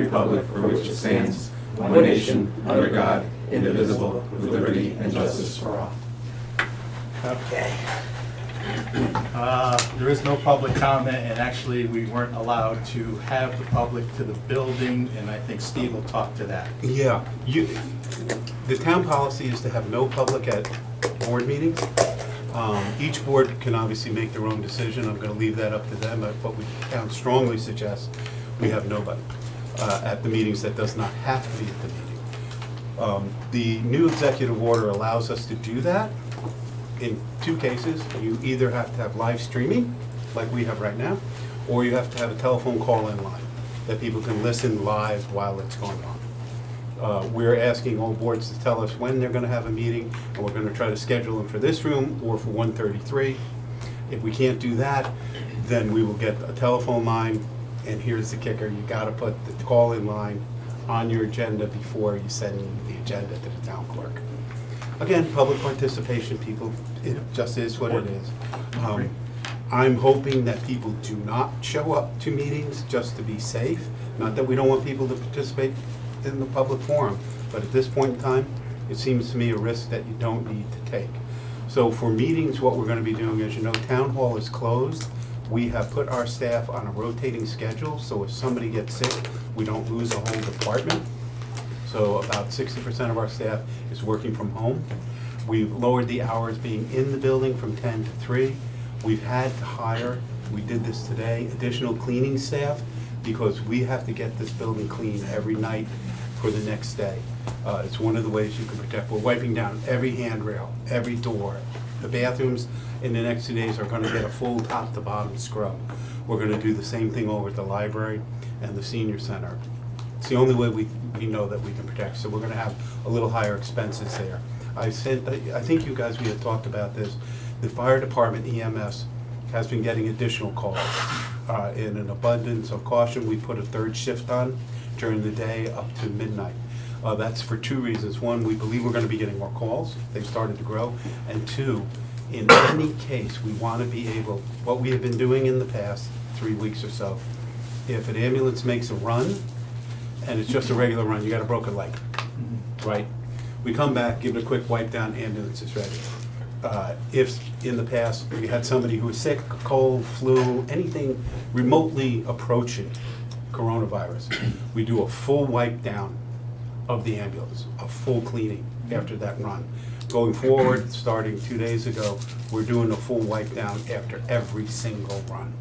republic for which it stands, one nation, under God, indivisible, with liberty and justice for all. Okay. There is no public comment, and actually, we weren't allowed to have the public to the building, and I think Steve will talk to that. Yeah, the town policy is to have no public at board meetings. Each board can obviously make their own decision. I'm gonna leave that up to them, but we town strongly suggests we have nobody at the meetings that does not have to be at the meeting. The new executive order allows us to do that in two cases. You either have to have live streaming, like we have right now, or you have to have a telephone call-in line that people can listen live while it's going on. We're asking all boards to tell us when they're gonna have a meeting, and we're gonna try to schedule them for this room or for 133. If we can't do that, then we will get a telephone line, and here's the kicker, you gotta put the call-in line on your agenda before you send the agenda to the town clerk. Again, public participation, people, it just is what it is. I'm hoping that people do not show up to meetings just to be safe. Not that we don't want people to participate in the public forum, but at this point in time, it seems to me a risk that you don't need to take. So for meetings, what we're gonna be doing, as you know, town hall is closed. We have put our staff on a rotating schedule, so if somebody gets sick, we don't lose a whole department. So about 60% of our staff is working from home. We've lowered the hours being in the building from 10 to 3. We've had to hire, we did this today, additional cleaning staff because we have to get this building clean every night for the next day. It's one of the ways you can protect. We're wiping down every handrail, every door. The bathrooms in the next 2 days are gonna get a full top to bottom scrub. We're gonna do the same thing over at the library and the senior center. It's the only way we know that we can protect, so we're gonna have a little higher expenses there. I think you guys, we had talked about this. The fire department EMS has been getting additional calls. In an abundance of caution, we put a third shift on during the day up to midnight. That's for two reasons. One, we believe we're gonna be getting more calls. They've started to grow. And two, in any case, we wanna be able, what we have been doing in the past 3 weeks or so, if an ambulance makes a run, and it's just a regular run, you got a broken leg, right? We come back, give it a quick wipe down, ambulance is ready. If in the past we had somebody who was sick, cold, flu, anything remotely approaching coronavirus, we do a full wipe down of the ambulance, a full cleaning after that run. Going forward, starting 2 days ago, we're doing a full wipe down after every single run.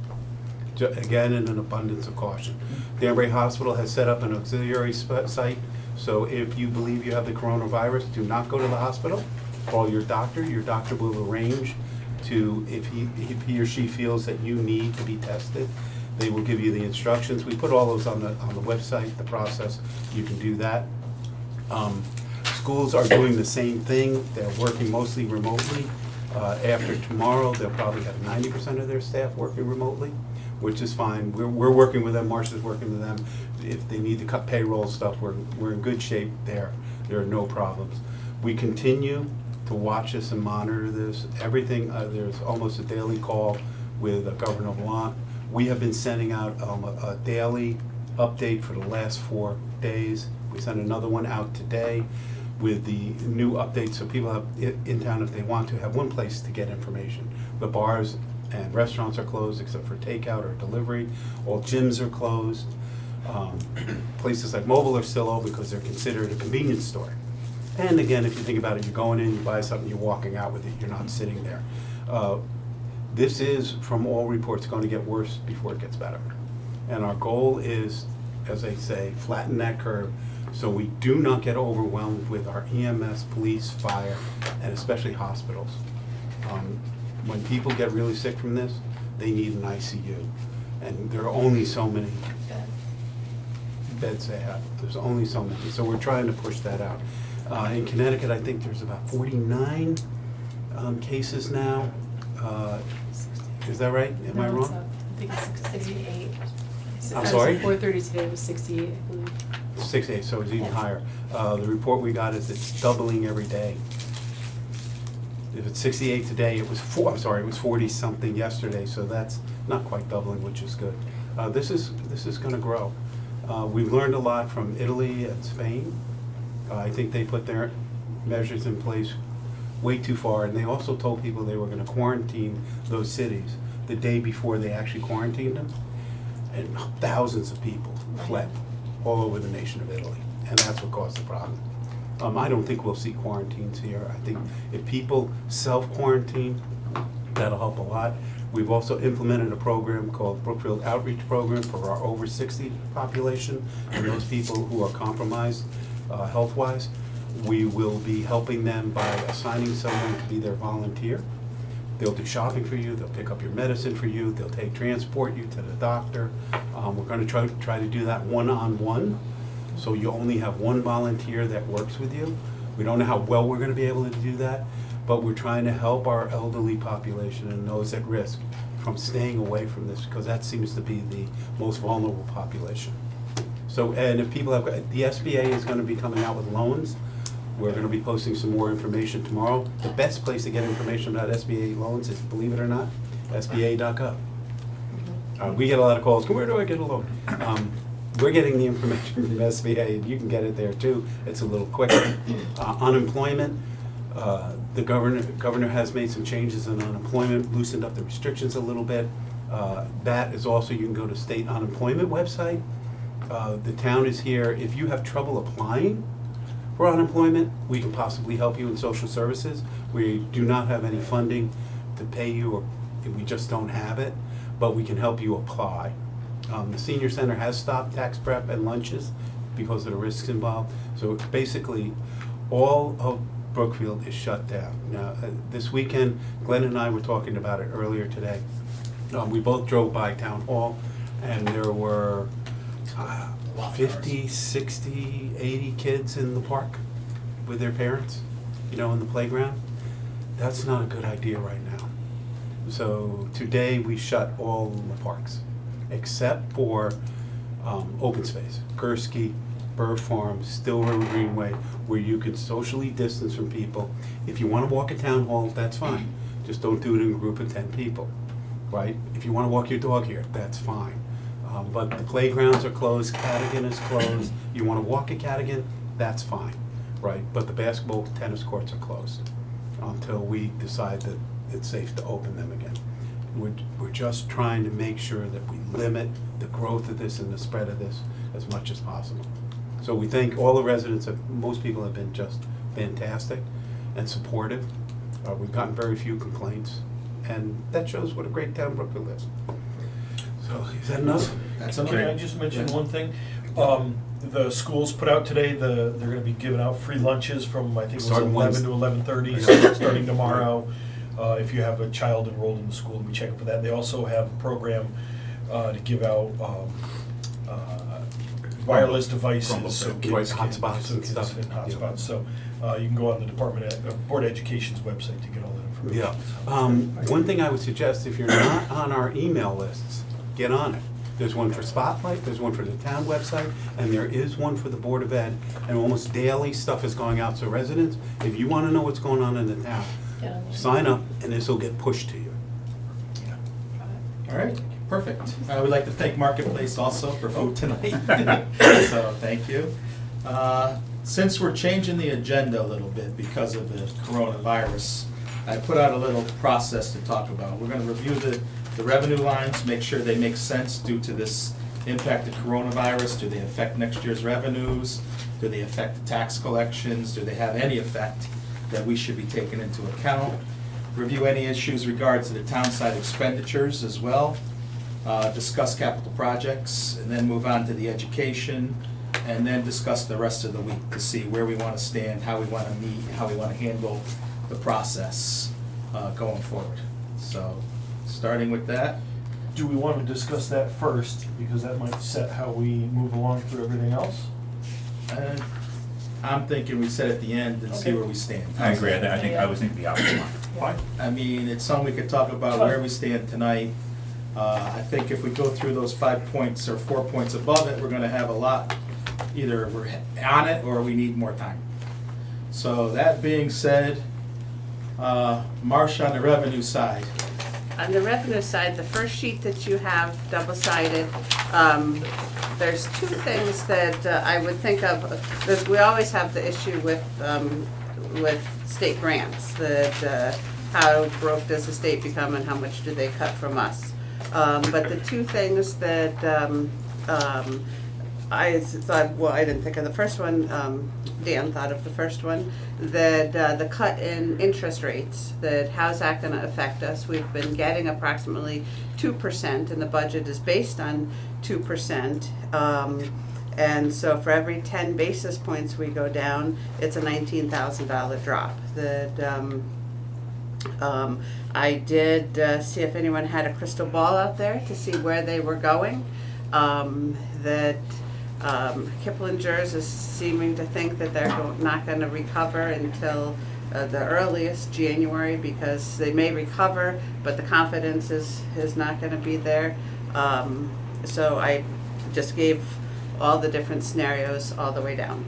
Again, in an abundance of caution. Danbury Hospital has set up an auxiliary site, so if you believe you have the coronavirus, do not go to the hospital. Call your doctor. Your doctor will arrange to, if he or she feels that you need to be tested, they will give you the instructions. We put all those on the website, the process. You can do that. Schools are doing the same thing. They're working mostly remotely. After tomorrow, they'll probably have 90% of their staff working remotely, which is fine. We're working with them, Marcia's working with them. If they need to cut payroll stuff, we're in good shape there. There are no problems. We continue to watch this and monitor this. Everything, there's almost a daily call with Governor Blunt. We have been sending out a daily update for the last 4 days. We sent another one out today with the new updates, so people have in town, if they want to, have one place to get information. The bars and restaurants are closed except for takeout or delivery. All gyms are closed. Places like Mobile are still open because they're considered a convenience store. And again, if you think about it, you're going in, you buy something, you're walking out with it, you're not sitting there. This is, from all reports, going to get worse before it gets better. And our goal is, as they say, flatten that curve so we do not get overwhelmed with our EMS, police, fire, and especially hospitals. When people get really sick from this, they need an ICU. And there are only so many beds they have. There's only so many. So we're trying to push that out. In Connecticut, I think there's about 49 cases now. Is that right? Am I wrong? I think it's 68. I'm sorry? 4:30 today was 68, I believe. 68, so it's even higher. The report we got is it's doubling every day. If it's 68 today, it was 40 something yesterday, so that's not quite doubling, which is good. This is going to grow. We've learned a lot from Italy and Spain. I think they put their measures in place way too far, and they also told people they were gonna quarantine those cities the day before they actually quarantined them. And thousands of people fled all over the nation of Italy, and that's what caused the problem. I don't think we'll see quarantines here. I think if people self-quarantine, that'll help a lot. We've also implemented a program called Brookfield Outreach Program for our over 60 population and those people who are compromised health-wise. We will be helping them by assigning someone to be their volunteer. They'll do shopping for you, they'll pick up your medicine for you, they'll transport you to the doctor. We're gonna try to do that one-on-one, so you only have one volunteer that works with you. We don't know how well we're gonna be able to do that, but we're trying to help our elderly population and those at risk from staying away from this, because that seems to be the most vulnerable population. So, and if people have, the SBA is gonna be coming out with loans. We're gonna be posting some more information tomorrow. The best place to get information about SBA loans is, believe it or not, SBA.gov. We get a lot of calls, where do I get a loan? We're getting the information from SBA, and you can get it there too. It's a little quicker. Unemployment, the governor has made some changes in unemployment, loosened up the restrictions a little bit. That is also, you can go to state unemployment website. The town is here. If you have trouble applying for unemployment, we can possibly help you in social services. We do not have any funding to pay you, or we just don't have it, but we can help you apply. The senior center has stopped tax prep and lunches because of the risks involved. So basically, all of Brookfield is shut down. Now, this weekend, Glenn and I were talking about it earlier today. We both drove by Town Hall, and there were 50, 60, 80 kids in the park with their parents, in the playground. That's not a good idea right now. So today we shut all the parks except for open space, Gursky, Burr Farm, Still River Greenway, where you can socially distance from people. If you want to walk at Town Hall, that's fine. Just don't do it in a group of 10 people, right? If you want to walk your dog here, that's fine. But the playgrounds are closed, Cadigan is closed. You want to walk at Cadigan, that's fine, right? But the basketball, tennis courts are closed until we decide that it's safe to open them again. We're just trying to make sure that we limit the growth of this and the spread of this as much as possible. So we thank all the residents. Most people have been just fantastic and supportive. We've gotten very few complaints, and that shows what a great town Brookfield is. So is that enough? That's Can I just mention one thing? The schools put out today, they're gonna be giving out free lunches from, I think it was Starting 11 to 11:30, Yeah. starting tomorrow. If you have a child enrolled in the school, we'll be checking for that. They also have a program to give out wireless devices, so Right, kids can. hotspots so and kids stuff. and hotspots, so you can go on the Board of Education's website to get all that Yeah. information. One thing I would suggest, if you're not on our email lists, get on it. There's one for Spotlight, there's one for the town website, and there is one for the Board of Ed, and almost daily stuff is going out. So residents, if you want to know what's going on in the town, Get on there. sign up, and this will get pushed to you. All right, perfect. We'd like to thank Marketplace also for food tonight. So, thank you. Since we're changing the agenda a little bit because of the coronavirus, I put out a little process to talk about. We're gonna review the revenue lines, make sure they make sense due to this impact of coronavirus. Do they affect next year's revenues? Do they affect the tax collections? Do they have any effect that we should be taking into account? Review any issues regards to the town side expenditures as well. Discuss capital projects, and then move on to the education, and then discuss the rest of the week to see where we want to stand, how we want to meet, how we want to handle the process going forward. So, starting with that. Do we want to discuss that first, because that might set how we move along through everything else? I'm thinking we sit at the end and see Okay. where we stand. I agree, I was thinking the opposite. Fine. I mean, it's something we could talk about where we stand tonight. I think if we go through those 5 points or 4 points above it, we're gonna have a lot, either we're on it or we need more time. So that being said, Marcia, on the revenue side, on the revenue side, the first sheet that you have double-sided, there's two things that I would think of. We always have the issue with state grants, that how broke does the state become and how much do they cut from us? But the two things that I thought, well, I didn't think of the first one, Dan thought of the first one, that the cut in interest rates, that how's that gonna affect us? We've been getting approximately 2%, and the budget is based on 2%. And so for every 10 basis points we go down, it's a $19,000 drop. That I did see if anyone had a crystal ball out there to see where they were going. That Kiplinger's is seeming to think that they're not going to recover until the earliest January, because they may recover, but the confidence is not going to be there. So I just gave all the different scenarios all the way down.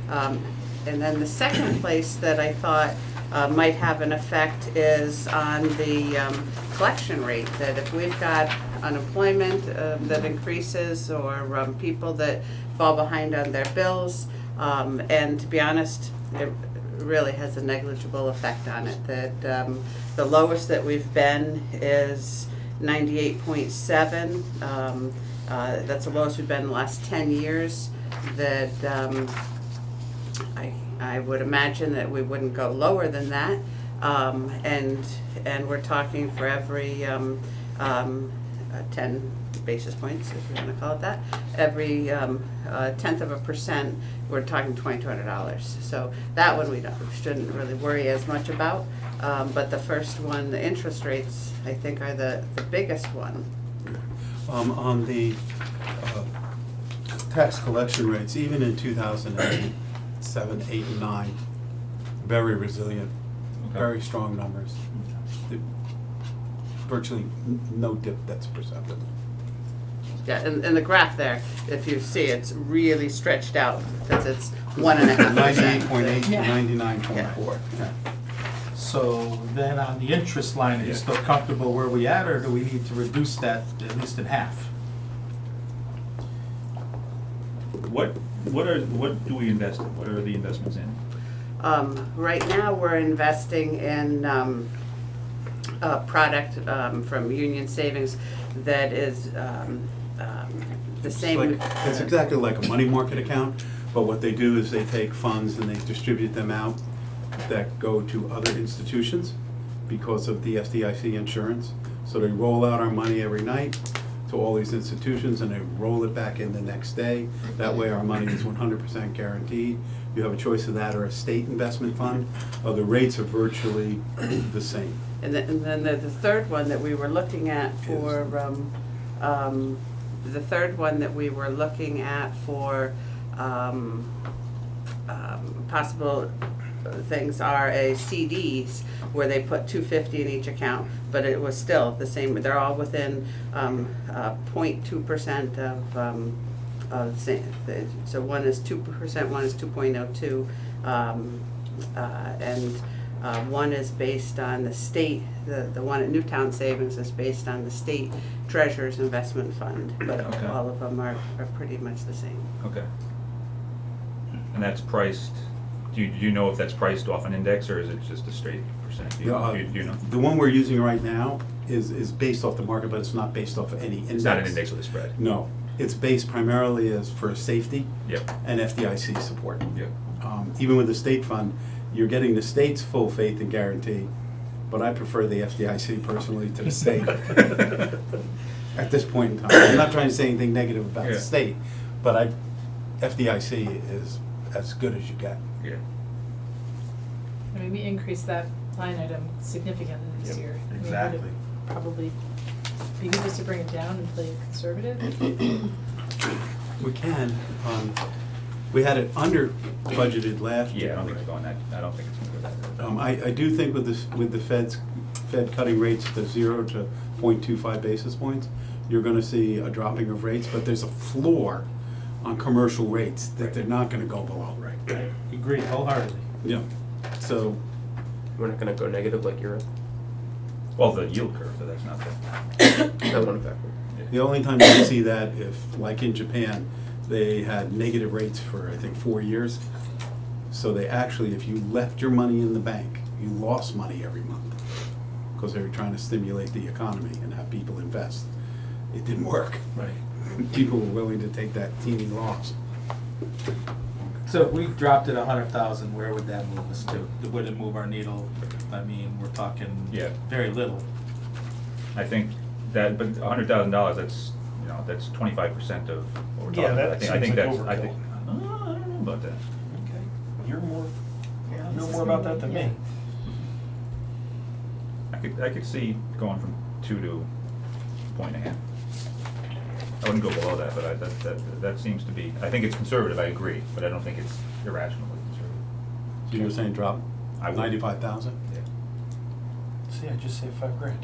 And then the second place that I thought might have an effect is on the collection rate, that if we've got unemployment that increases, or people that fall behind on their bills, and to be honest, it really has a negligible effect on it. That the lowest that we've been is 98.7. That's the lowest we've been in the last 10 years. That I would imagine that we wouldn't go lower than that, and we're talking for every 10 basis points, if you want to call it that, every 0.1%, we're talking $2,200. So that one we shouldn't really worry as much about, but the first one, the interest rates, I think are the biggest one. On the tax collection rates, even in 2008, 7, 8, and 9, very resilient, very strong numbers. Virtually no dip that's perceptible. Yeah, and the graph there, if you see, it's really stretched out, because it's 1.5%. 98.8 to Yeah. 99.4. Yeah. So then on the interest line, are you still comfortable where we at, or do we need to reduce that at least in half? What do we invest in? What are the investments in? Right now, we're investing in a product from Union Savings that is the same. It's exactly like a money market account, but what they do is they take funds and they distribute them out that go to other institutions because of the FDIC insurance. So they roll out our money every night to all these institutions, and they roll it back in the next day. That way our money is 100% guaranteed. You have a choice of that or a state investment fund. The rates are virtually the same. And then the third one that we were looking at for, possible things are CDs, where they put $250 in each account, but it was still the same. They're all within 0.2% of so one is 2%, one is 2.02, and one is based on the state. The one at Newtown Savings is based on the state treasurer's investment fund, but Okay. all of them are pretty much the same. Okay. And that's priced, do you know if that's priced off an index, or is it just a straight percent? Do you know? The one we're using right now is based off the market, but it's not based off of any index. It's not an index with a spread? No, it's based primarily as for safety Yep. and FDIC support. Yep. Even with the state fund, you're getting the state's full faith and guarantee, but I prefer the FDIC personally to the state at this point in time. I'm not trying to say anything negative about Yeah. the state, but FDIC is as good as you get. Yeah. I mean, we increased that line item significantly this Yep, year. I mean, exactly. would it probably be good just to bring it down and play conservative? We can. We had it under budgeted last year. Yeah, I don't think it's going that, I don't think it's gonna go that. I do think with the Fed cutting rates to 0 to 0.25 basis points, you're gonna see a dropping of rates, but there's a floor on commercial rates that they're not gonna go below. Right. I agree wholeheartedly. Yeah, so, We're not gonna go negative like Europe. Well, the yield curve, but that's not the. That won't affect it. The only time you can see that if, like in Japan, they had negative rates for, I think, 4 years. So they actually, if you left your money in the bank, you lost money every month because they were trying to stimulate the economy and have people invest. It didn't work. Right. People were willing to take that teeny loss. So if we dropped it 100,000, where would that move us to? Would it move our needle? I mean, we're talking Yeah. very little. I think that, but $100,000, that's, you know, that's 25% of what we're Yeah, talking that about. I seems think like that's, I overkill. think, I don't know about that. Okay, you're more, you know more about that than me. I could see going from 2 to 1.5. I wouldn't go below that, but that seems to be, I think it's conservative, I agree, but I don't think it's irrationally conservative. So you're saying drop I would. 95,000? Yeah. See, I just saved $5,000.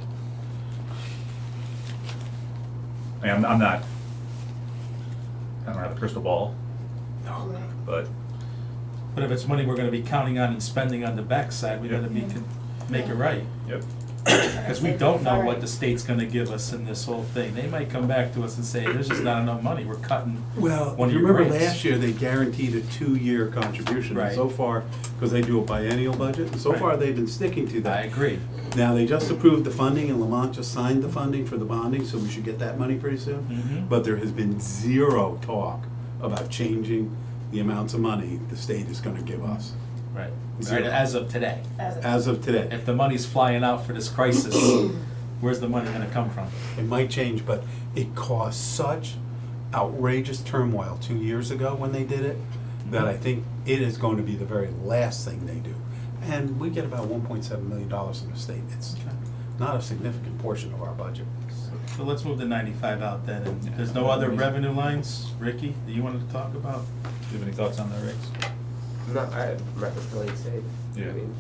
I mean, I'm not, I don't have a crystal ball, No. but But if it's money we're gonna be counting on and spending on the backside, we gotta make it right. yep. Because we don't know what the state's gonna give us in this whole thing. They might come back to us and say, there's just not enough money, we're cutting Well, one of you your remember rates. last year, they guaranteed a 2-year contribution. And Right. so far, because they do a biennial budget, and so Right. far they've been sticking to that. I agree. Now, they just approved the funding, and Lamont just signed the funding for the bonding, so we should get that money pretty soon. Mhm. But there has been zero talk about changing the amounts of money the state is gonna give us, Right. Zero. Right, as of today. as of today. If the money's flying out for this crisis, where's the money gonna come from? It might change, but it caused such outrageous turmoil 2 years ago when they did it, that I think it is going to be the very last thing they do. And we get about $1.7 million in the state. It's not a significant portion of our budget. So let's move the 95 out then, and there's no other revenue lines? Ricky, that you wanted to talk about? Do you have any thoughts on that, Riggs? No, I'm really safe. Yeah. I mean,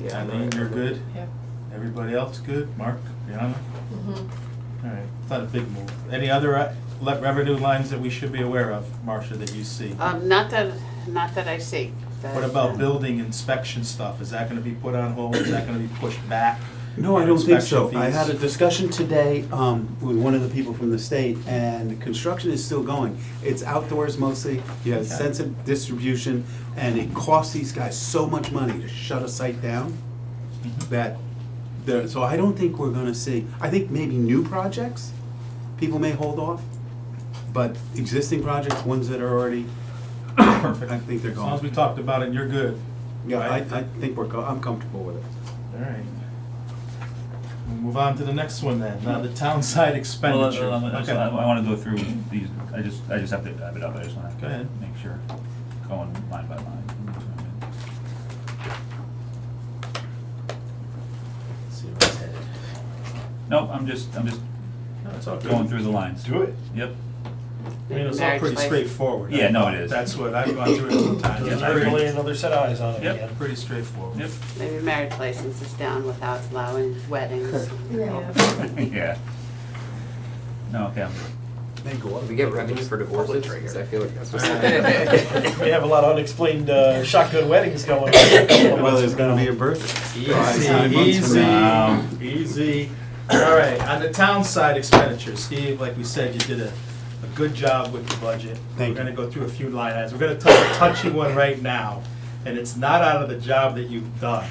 yeah. Eileen, you're good? Yeah. Everybody else good? Mark, Brianna? Mhm. All right, it's not a big move. Any other revenue lines that we should be aware of, Marcia, that you see? Not that I see. What about building inspection stuff? Is that gonna be put on hold? Is that gonna be pushed back? No, I don't think Inspection so. I fees? had a discussion today with one of the people from the state, and construction is still going. It's outdoors mostly, you have Okay. sensitive distribution, and it costs these guys so much money to shut a site down that, so I don't think we're gonna see, I think maybe new projects, people may hold off, but existing projects, ones that are already, Perfect. I think they're As long as we going. talked about it and you're good. Yeah, right? I think I'm comfortable with it. All right. We'll move on to the next one then. Now, the town side expenditure. Okay. I wanna go through these, I just have to have it up, I just wanna Go ahead. make sure, going line by line. See where it's headed. Nope, I'm just No, it's all good. going through the lines. Do it. Yep. I mean, it's all Marriage pretty license. straightforward. Yeah, no, it is. That's what, I've gone through it a few times. Yeah, It's I agree. Hopefully another set of eyes on it Yep. again. pretty straightforward. Yep. Maybe marriage license is down without allowing weddings. Yeah. No, okay, I'm May go up. We get revenue for divorces, because I feel like that's what's We have a lot of unexplained shotgun weddings going on. Well, there's gonna be a birthday. Easy, 5 months from now. easy. All right, on the town side expenditure, Steve, like we said, you did a good job with the budget. Thank We're gonna you. go through a few line items. We're gonna touch a touchy one right now, and it's not out of the job that you've done.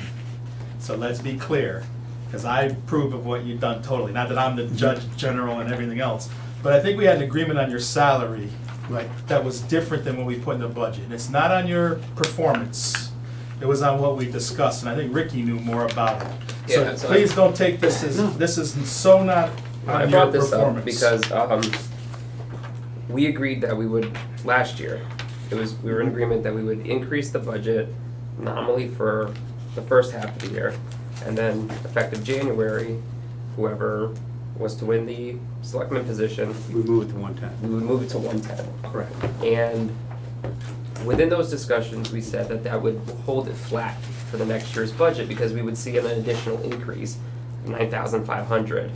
So let's be clear, because I approve of what you've done totally. Not that I'm the judge general and everything else, but I think we had an agreement on your salary Right. that was different than what we put in the budget. And it's not on your performance, it was on what we discussed, and I think Ricky knew more about it. Yeah, So so please don't take this as, No. this is so not I on your brought this up performance. because we agreed that we would, last year, we were in agreement that we would increase the budget nominally for the first half of the year, and then effective January, whoever was to win the selectman position, We move it to 110. we would move it to 110. Correct. And within those discussions, we said that that would hold it flat for the next year's budget, because we would see an additional increase of 9,500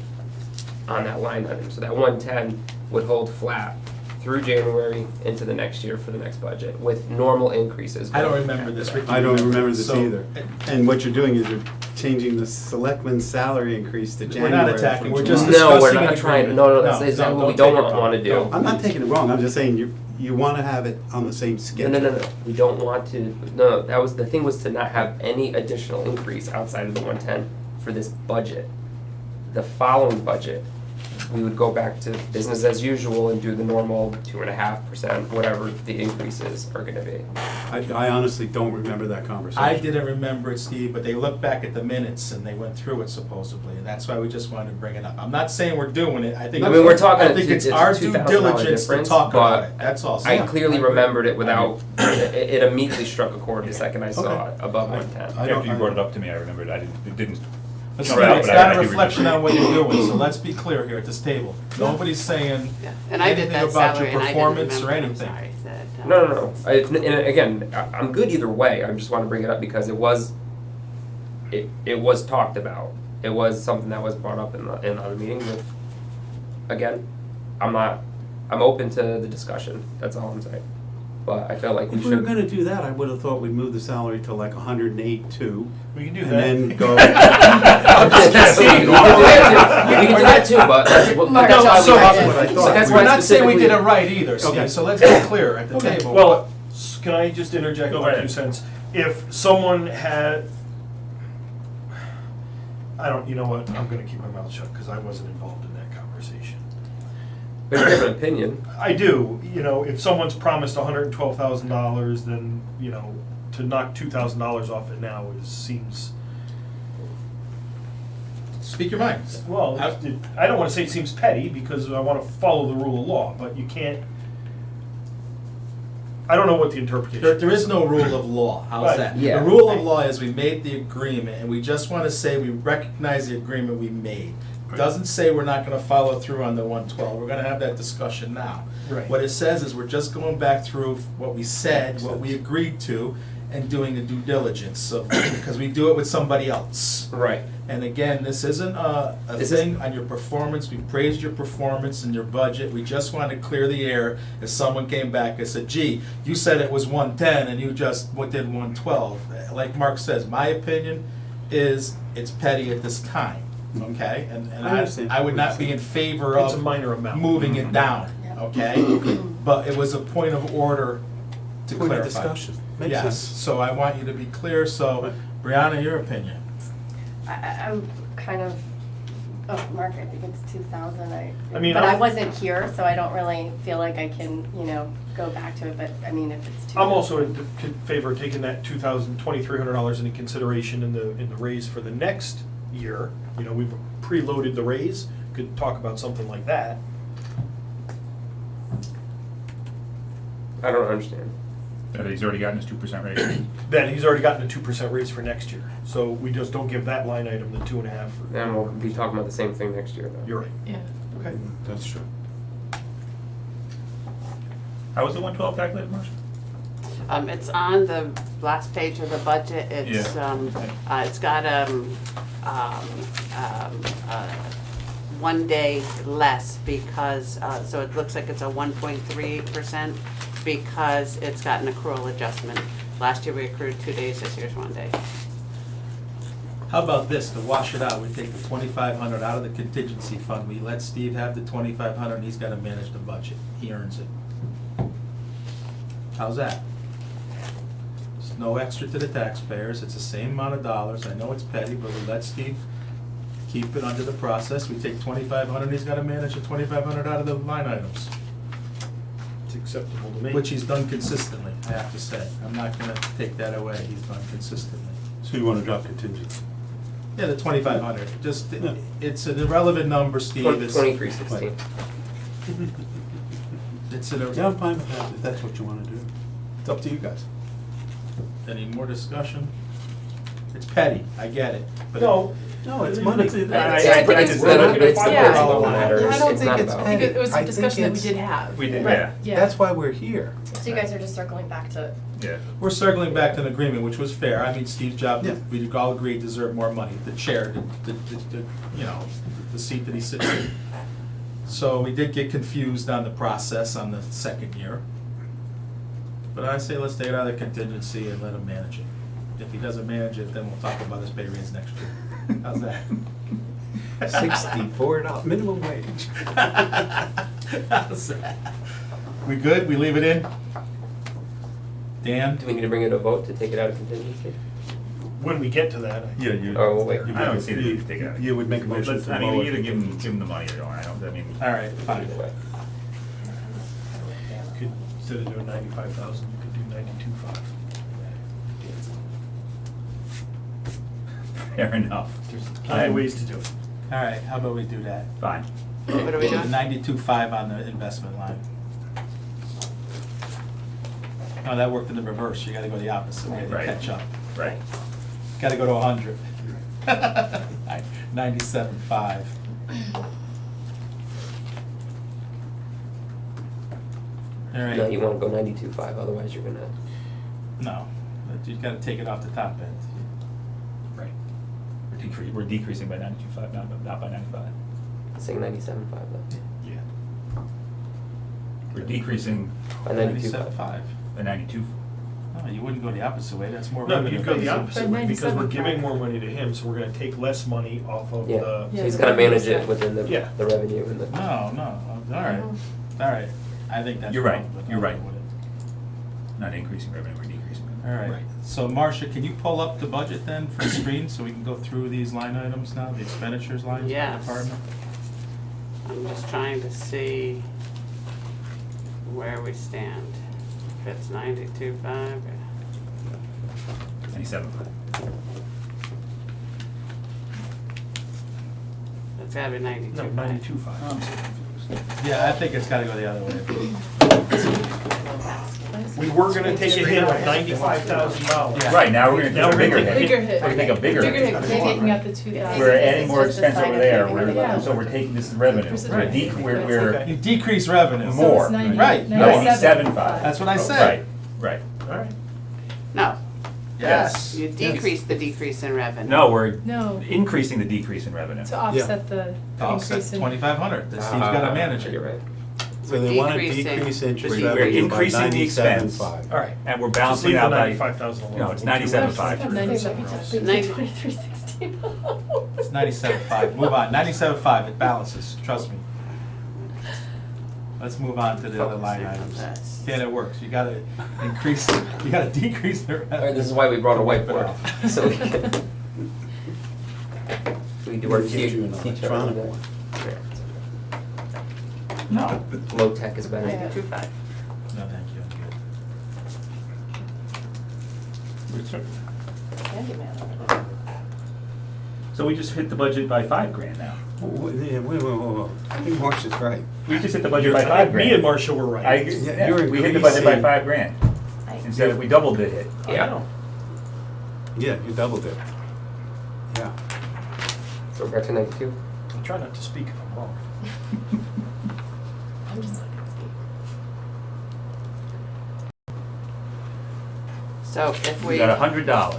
on that line item. So that 110 would hold flat through January into the next year for the next budget, with normal increases. I don't remember this, Ricky. I don't remember this So- either. And what you're doing is you're changing the selectman's salary increase to We're January. not attacking, from we're July. just No, we're discussing not an trying, agreement. no, that's No, exactly no, what we don't don't take it wanna wrong. do. No. I'm not taking it wrong, I'm just saying you wanna have it on the same No, schedule. no, we don't want to, no, that was, the thing was to not have any additional increase outside of the 110 for this budget. The following budget, we would go back to business as usual and do the normal 2.5%, whatever the increases are gonna be. I honestly don't remember that conversation. I didn't remember it, Steve, but they looked back at the minutes and they went through it supposedly, and that's why we just wanted to bring it up. I'm not saying we're doing it, I think. I mean, we're talking, I think it's it's our a due $2,000 diligence to difference, talk about but it, that's all. I Yeah, clearly agree. remembered it without, it immediately struck a chord the second I saw Okay. it, above I 110. don't- After you brought it up to me, I remembered, it didn't. But come Steve, out, it's but not I a do reflection remember. on what you're doing, so let's be clear here at this table. Nobody's saying Yeah, and I did anything that about salary your and I didn't performance or remember, I'm anything. sorry, that, No. And again, I'm good either way. I just want to bring it up because it was talked about. It was something that was brought up in the meeting. With, again, I'm open to the discussion. That's all I'm saying. But I felt like we If we were should. gonna do that, I would have thought we'd move the salary to like 108.2. We can do And that. then go, We can do that too, but that's why we So- have so it. what I So thought. that's We're why not saying we did it specifically- right either, Okay. Steve, so let's be clear at the Okay, table. well, can I just interject Go my ahead. 2 cents? If someone had, you know what, I'm gonna keep my mouth shut, because I wasn't involved in that conversation. We have a different opinion. I do, if someone's promised $112,000, then, to knock $2,000 off it now seems, Speak your mind. well, I don't wanna say it seems petty, because I wanna follow the rule of law, but you can't, I don't know what the interpretation is. There is no rule of law, how's Right. that? Yeah. The rule of law is we made the agreement, and we just wanna say we recognize the agreement we made. Doesn't say we're not gonna follow through on the 112, we're gonna have that discussion now. Right. What it says is we're just going back through what we said, what we agreed to, and doing the due diligence, so, because we do it with somebody else. Right. And again, this isn't a This thing on your performance, we praised your performance and your budget, we just wanted to clear the air. If someone came back and said, gee, you said it was 110 and you just did 112. Like Mark says, my opinion is it's petty at this time, okay? And I understand. I would not be in favor It's a of minor amount. moving it down, okay? But it was a point of order to Point of clarify. discussion. Makes Yes, sense. so I want you to be clear, so Right. Brianna, your opinion? I'm kind of, Mark, I think it's 2,000, I mean, but I I'm- wasn't here, so I don't really feel like I can, go back to it, but I mean, if it's 2,000. I'm also in favor of taking that $2,300 into consideration in the raise for the next year. We've preloaded the raise, could talk about something like that. I don't understand. That he's already gotten his 2% raise. Then he's already gotten a 2% raise for next year, so we just don't give that line item the 2.5. And we'll be talking about the same thing next year, though. You're right. Yeah. Okay. That's true. How was the 112 calculated, Marcia? It's on the last page of the budget, it's, Yeah. it's got, 1 day less because, so it looks like it's a 1.3% because it's got an accrual adjustment. Last year we accrued 2 days, this year's 1 day. How about this, to wash it out, we take the 2,500 out of the contingency fund, we let Steve have the 2,500, and he's gotta manage the budget, he earns it. How's that? It's no extra to the taxpayers, it's the same amount of dollars, I know it's petty, but we let Steve keep it under the process, we take 2,500, he's gotta manage the 2,500 out of the line items, It's acceptable to me. which he's done consistently, I have to say, I'm not gonna take that away, he's done consistently. So you wanna drop contingency? Yeah, the 2,500, just, Yeah. it's an irrelevant number, Steve, it's. 2316. It's an, Yeah, I'm fine with that, if that's what you wanna do. It's up to you guys. any more discussion? It's petty, I get it, but. No. No, it's money. I think I think it's it's not really- it's yeah. not what matters. I don't It's think not it's, about- because it was I a think discussion that we it's- did have. We did, Right, yeah. yeah. That's why we're here. So you guys are just circling back to, Yeah. We're circling back to an agreement, which was fair, I mean, Steve's job, Yeah. we all agreed deserved more money, the chair, the the seat that he sits in. So we did get confused on the process on the second year. But I say let's take it out of the contingency and let him manage it. If he doesn't manage it, then we'll talk about his pay raise next year. How's that? $64 minimum wage. How's that? We good? We leave it in? Dan? Do we need to bring it to a vote to take it out of contingency? When we get to that. Yeah, you. Oh, we'll wait. I don't see the need to take it out. You would make a motion Let's- to I mean, lower either it. give him the money or don't, I mean. All right, fine. Either way. Could, instead of doing 95,000, you could do 92.5. Fair enough. There's plenty of ways to do it. All right, how about we do that? Fine. What are we doing? 92.5 on the investment line. No, that worked in the reverse. You gotta go the opposite way to Right. catch up. Right. Gotta go to 100. 97.5. All right. No, you wanna go 92.5, otherwise you're gonna, No, but you gotta take it off the top end. Right. We're decreasing by 92.5, not by 95. sing 97.5 then. Yeah. We're decreasing By 92.5. 97.5. by 92. No, you wouldn't go the opposite way. That's more No, revenue. you'd go the based. opposite way, because we're 97.5. giving more money to him, so we're gonna take less money off of Yeah, the. so he's gotta manage it within Yeah. the revenue and the. No, all right, all right. I think that's You're right, wrong, but you're I'll right. go with it. Not increasing revenue, we're decreasing All revenue. right, so Marcia, can you pull up the budget then for the screen so we can go through these line items now, the expenditures lines for the Yes. department? I'm just trying to see where we stand. If it's 92.5, 97.5. it's gotta be No, 92.5. 92.5. Oh. Yeah, I think it's gotta go the other way. We were gonna take a hit of $95,000. Yeah. Right, now we're gonna Now take a we're bigger gonna hit. Bigger hit. We're gonna take a bigger Bigger hit, hit. 'cause they're taking out the 2,000. We're adding more It's just a expense over sign of there, giving it. so we're taking this revenue. Right. We're You decrease revenue. More. So it's 90 Right. 97.5. That's what I Oh, said. Right, All right. No, Yes. you decrease the decrease in revenue. No, we're No, increasing the decrease in revenue. to offset the To offset increase in. 2,500, the Steve's gotta manage You're it. right. So they want to Decreasing. decrease interest We're revenue by increasing the expense. 97.5. All right. And we're Just balancing leave out the by. 95,000 alone. No, it's 97.5. Oh, 97. It's 97.5, move on, 97.5, it balances, trust me. Let's move on to the other line items. Yes. Yeah, it works, you gotta increase, you gotta decrease the revenue. Alright, this is why we brought a Wipe it whiteboard, off. so we can. We do our Get you an teacher. electronic one. No. Low tech is better. 92.5. No, thank you. So we just hit the budget by $5,000 now. Wait. I think Marsh is right. We just hit the budget by $5,000. Me and Marcia were right. I agree. Yeah, Yeah, you're we hit the budget by increasing- $5,000. Instead of, we doubled the hit. I Yeah. know. Yeah, you doubled it. Yeah. So we're back to 92. I try not to speak if I'm wrong. I'm just not gonna speak. So if We we, got $100.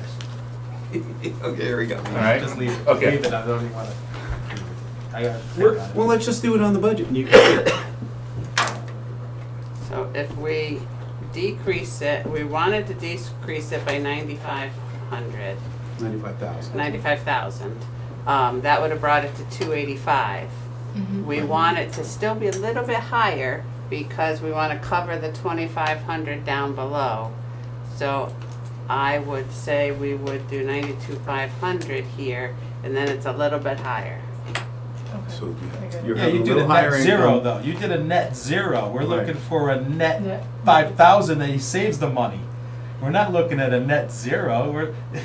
Okay, here we go. All right. Just leave it, Okay. leave it, I don't even wanna, I gotta think We're- on it. Well, let's just do it on the budget and you can see it. so if we decrease it, we wanted to decrease it by 9,500, 95,000. 95,000. That would have brought it to 285. Mhm. We want it to still be a little bit higher because we want to cover the 2,500 down below. So I would say we would do 92,500 here, and then it's a little bit higher. So Okay. you're Yeah, having you a did a little net higher zero income. though, you did a net zero, we're Right. looking for a net Net. 5,000 that he saves the money. We're not looking at a net zero,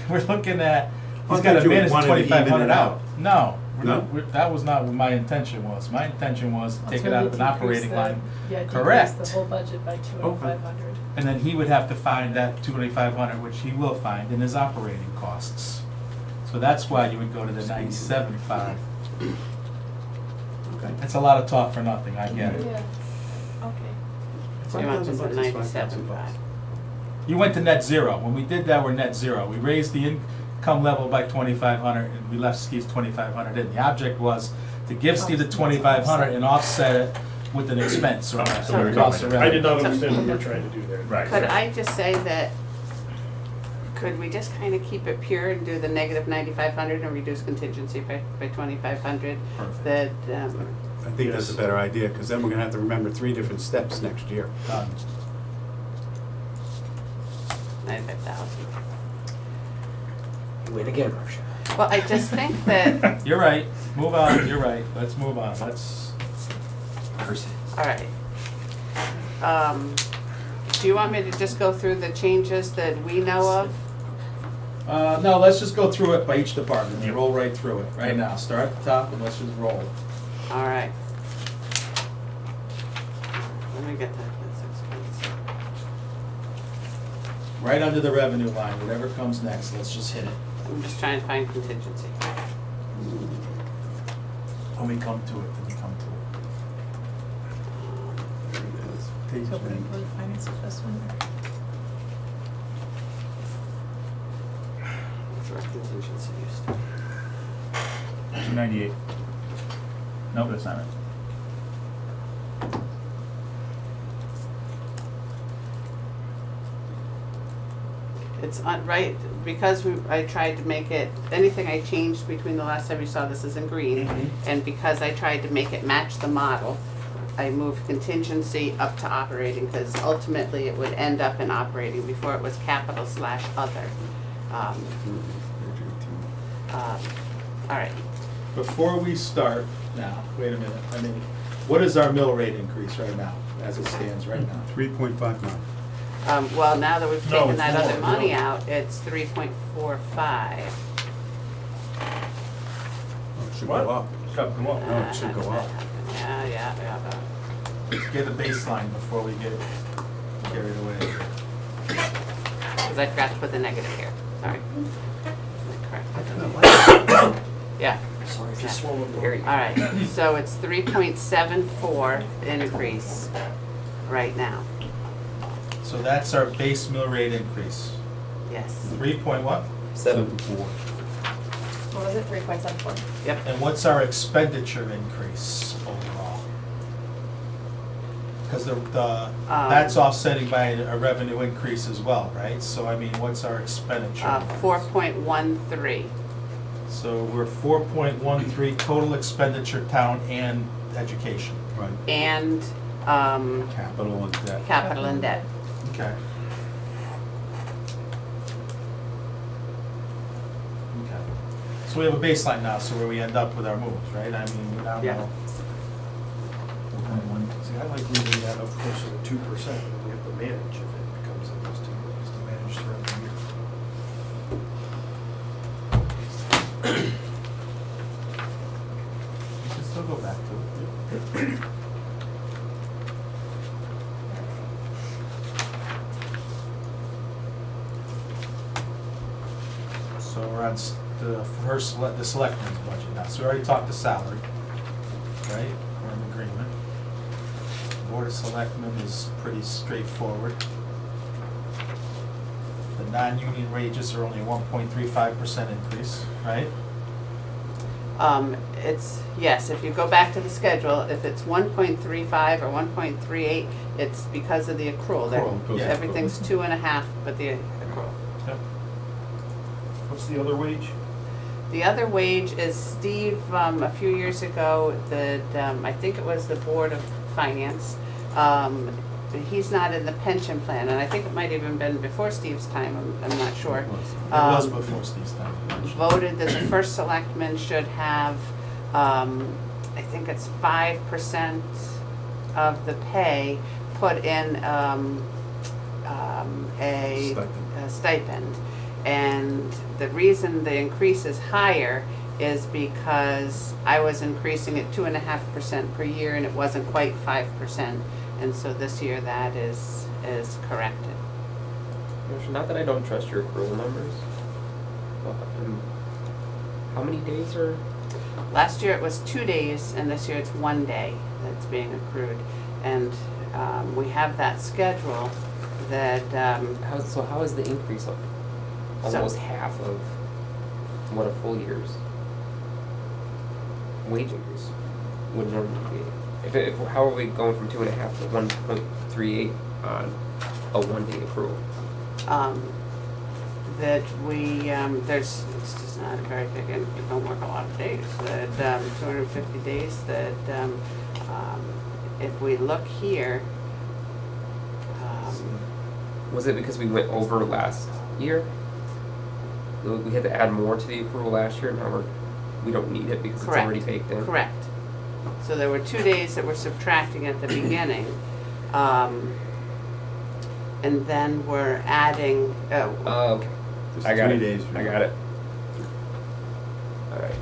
we're looking at, I he's gotta thought you manage the wanted to even 2,500 it out. out. No, No? that was not what my intention was, my intention was to take it out of an operating line. Yeah, decrease Correct. the whole budget by 2,500. And then he would have to find that 2,500, which he will find in his operating costs. So that's why you would go to the 97.5. Okay. That's a lot of talk for nothing, I get it. Yeah, okay. So you want this at $5,000 is $5,000. 97.5. You went to net zero. When we did that, we're net zero. We raised the income level by 2,500 and we left Steve's 2,500 in. The object was to give Steve the 2,500 and offset it with an expense or So we were cost talking- of I did revenue. not understand what you were trying to do there. Right. Could I just say that, Could we just kind of keep it pure and do the negative 9,500 and reduce contingency by 2,500? Perfect. That, I think that's a better idea, because then we're gonna have to remember 3 different steps next year. Done. 95,000. You win again, Marcia. Well, I just think that, You're right, move on, you're right, let's move on, let's, all right. Do you want me to just go through the changes that we know of? no, let's just go through it by each department, and roll right through it, right now, start at the top and let's just roll. All right. Let me get that, that's expensive. Right under the revenue line, whatever comes next, let's just hit it. I'm just trying to find contingency. When we come to it, then we come to Page So we're 9. going to finance adjustment. What's our contingency used to? 298. Nope, that's not it. It's right, because I tried to make it, anything I changed between the last time you saw this is in green, and because I tried to make it match the model, I moved contingency up to operating, because ultimately it would end up in operating before it was capital / other. All right, it. Before we start, now, wait a minute, I mean, what is our mill rate increase right now, as it stands right now? 3.59. well, now that we've No, taken it's that more, other money no. out, it's 3.45. Oh, it should What? go up. Come on, No, it should go up. Yeah. get a baseline before we get carried away. Because I forgot to put the negative here, sorry. Correct. Yeah, Sorry Yeah. Very. all right, so it's 3.74 increase right now, So that's our base mill rate increase, yes. 3 point what? 7.4. What was it, 3.74? Yep, And what's our expenditure increase overall? Because that's offsetting by a revenue increase as well, right? So I mean, what's our expenditure? increase? 4.13, So we're 4.13 total expenditure town and education. Right. and Capital and debt. capital and debt. Okay. Okay. So we have a baseline now, so where we end up with our moves, right? I mean, we now Yeah. know. See, I like leaving that up closer to 2%, and we have to manage if it becomes at those 2, just to manage throughout the year. We can still go back to it. So we're on the first, the selectmen's budget now. So we already talked the salary, right? We're in agreement. Board of Selectmen is pretty straightforward. The non-union wages are only 1.35% increase, right? It's, yes, if you go back to the schedule, if it's 1.35 or 1.38, it's because of the accrual. There- Accrual, goes to Everything's 2.5, but the accrual. Yep. What's the other wage? The other wage is Steve, a few years ago, I think it was the Board of Finance. He's not in the pension plan, and I think it might even been before Steve's time, I'm not sure. It was Um, before Steve's time. Voted that the first selectman should have, I think it's 5% of the pay put in a stipend. And the reason the increase is higher is because I was increasing it 2.5% per year and it wasn't quite 5%. And so this year that is corrected. Not that I don't trust your accrual numbers. But, how many days are? Last year it was 2 days and this year it's 1 day that's being accrued. And we have that schedule that, How is the increase of almost half of what a full year's wage increase would normally be? How are we going from 2.5 to 1.38 on a 1 day accrual? that we, it's just not a very big, and we don't work a lot of days, that 250 days, that if we look here, Was it because we went over last year? We had to add more to the approval last year, now we don't need it because it's Correct. already baked in? correct. So there were 2 days that we're subtracting at the beginning. And then we're adding, Okay, There's I got 3 it, days. I got it. Alright,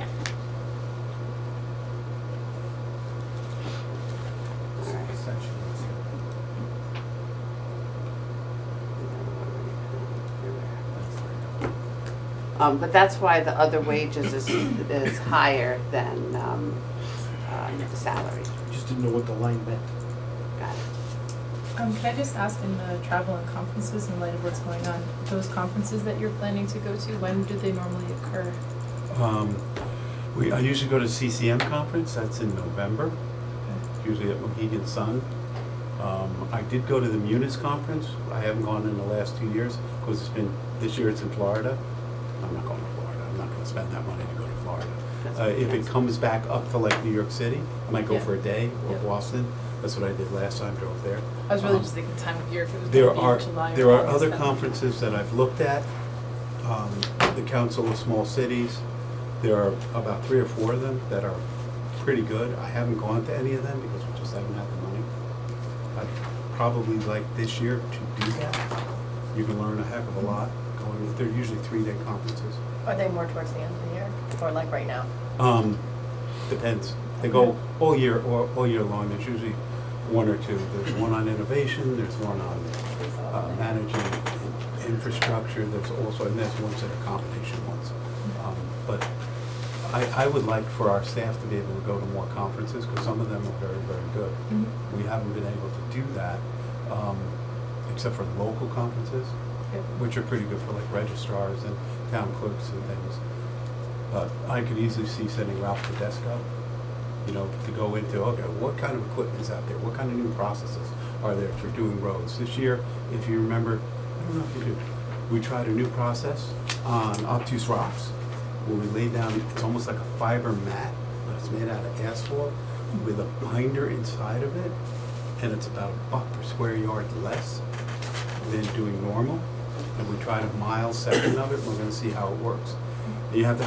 but that's why the other wages is higher than the salary. Just didn't know what the line meant. Got it. Can I just ask, in the travel and conferences, in light of what's going on, those conferences that you're planning to go to, when do they normally occur? I usually go to CCM conference, that's in November, usually at Mohegan Sun. I did go to the Munis conference, I haven't gone in the last 2 years, because this year it's in Florida. I'm not going to Florida, I'm not gonna spend that money to go to Florida. That's If it comes back up to like New York City, I might go Yeah. for a day, or Yeah. Boston, that's what I did last time, drove there. I was really Um, just thinking time of year, if it was There gonna be are, in July or there are August, other that- conferences that I've looked at, the Council of Small Cities. There are about 3 or 4 of them that are pretty good. I haven't gone to any of them because we just haven't had the money. I'd probably like this year to do that. You can learn a heck of a lot going, they're usually 3-day conferences. Are they more towards the end of the year, or like right now? Depends. They go all year long. There's usually 1 or 2. There's one on innovation, there's one on managing infrastructure, there's also, and there's ones that are combination ones. But I would like for our staff to be able to go to more conferences, because some of them are very, very good. Mhm. We haven't been able to do that, except for local conferences, Yep. which are pretty good for like registrars and town clerks and things. But I could easily see sending Ralph Tedesco, to go into, okay, what kind of equipment is out there? What kind of new processes are there for doing roads? This year, if you remember, I don't know if you do, we tried a new process on obtuse rocks, where we laid down, it's almost like a fiber mat, but it's made out of asphalt with a binder inside of it, and it's about $1 per square yard less than doing normal. And we tried a mile section of it, we're gonna see how it works. And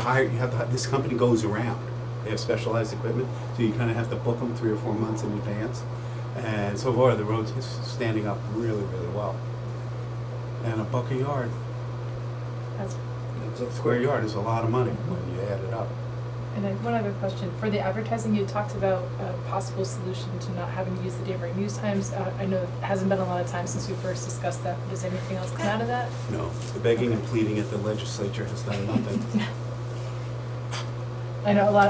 this company goes around. They have specialized equipment, so you kind of have to book them 3 or 4 months in advance. And so far, the road's standing up really, really well. And $1 a yard, That's, a square yard is a lot of money when you add it up. and then one other question, for the advertising, you talked about a possible solution to not having to use the Danbury News Times. I know it hasn't been a lot of time since we first discussed that, but does anything else come out of that? No, the begging and pleading at the legislature has done nothing. I know a lot,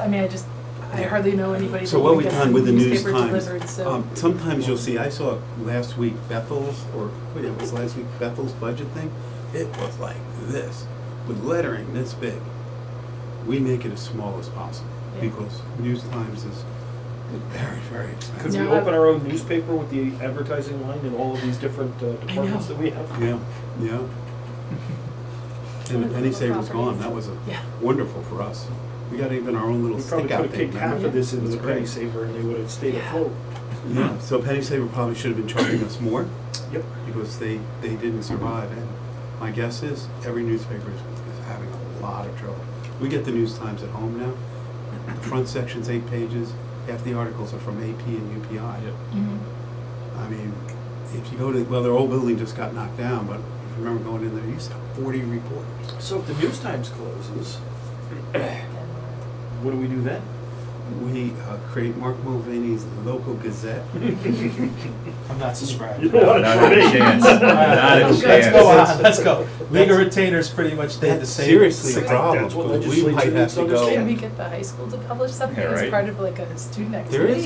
I hardly know anybody So that what even we've gets done the with the News newspaper Times, delivered, so. sometimes you'll see, I saw last week Bethel's, it was last week Bethel's budget thing. It was like this, with lettering this big. We make it as small as possible, Yeah. because News Times is very, very Could expensive. we No, open our own newspaper with the advertising line and all of these different departments know. that we have? Yeah, yeah. And the penny saver's gone, that was Yeah. wonderful for us. We got even our own little We probably stick could out have thing. kicked half remember? of this into It the was penny great. saver and they would have stayed Yeah. afloat. Yeah, so penny saver probably should have been charging us more, Yep. because they didn't survive. And my guess is every newspaper is having a lot of trouble. We get the News Times at home now. The front section's 8 pages. Half the articles are from AP and UPI. Mhm. I mean, if you go to, well, their old building just got knocked down, but if you remember going in there, you used to have 40 reporters. So if the News Times closes, what do we do then? We create Mark Mulvaney's local gazette. I'm not subscribed. You don't want Not to a trade. chance. Not a Let's chance. go on, let's go. League of Retainers pretty much stayed the That's same. seriously a same- problem, That's what because we legislature might have needs to to go. Can understand. we get the high school to publish something Yeah, as right. part of like a student There activity?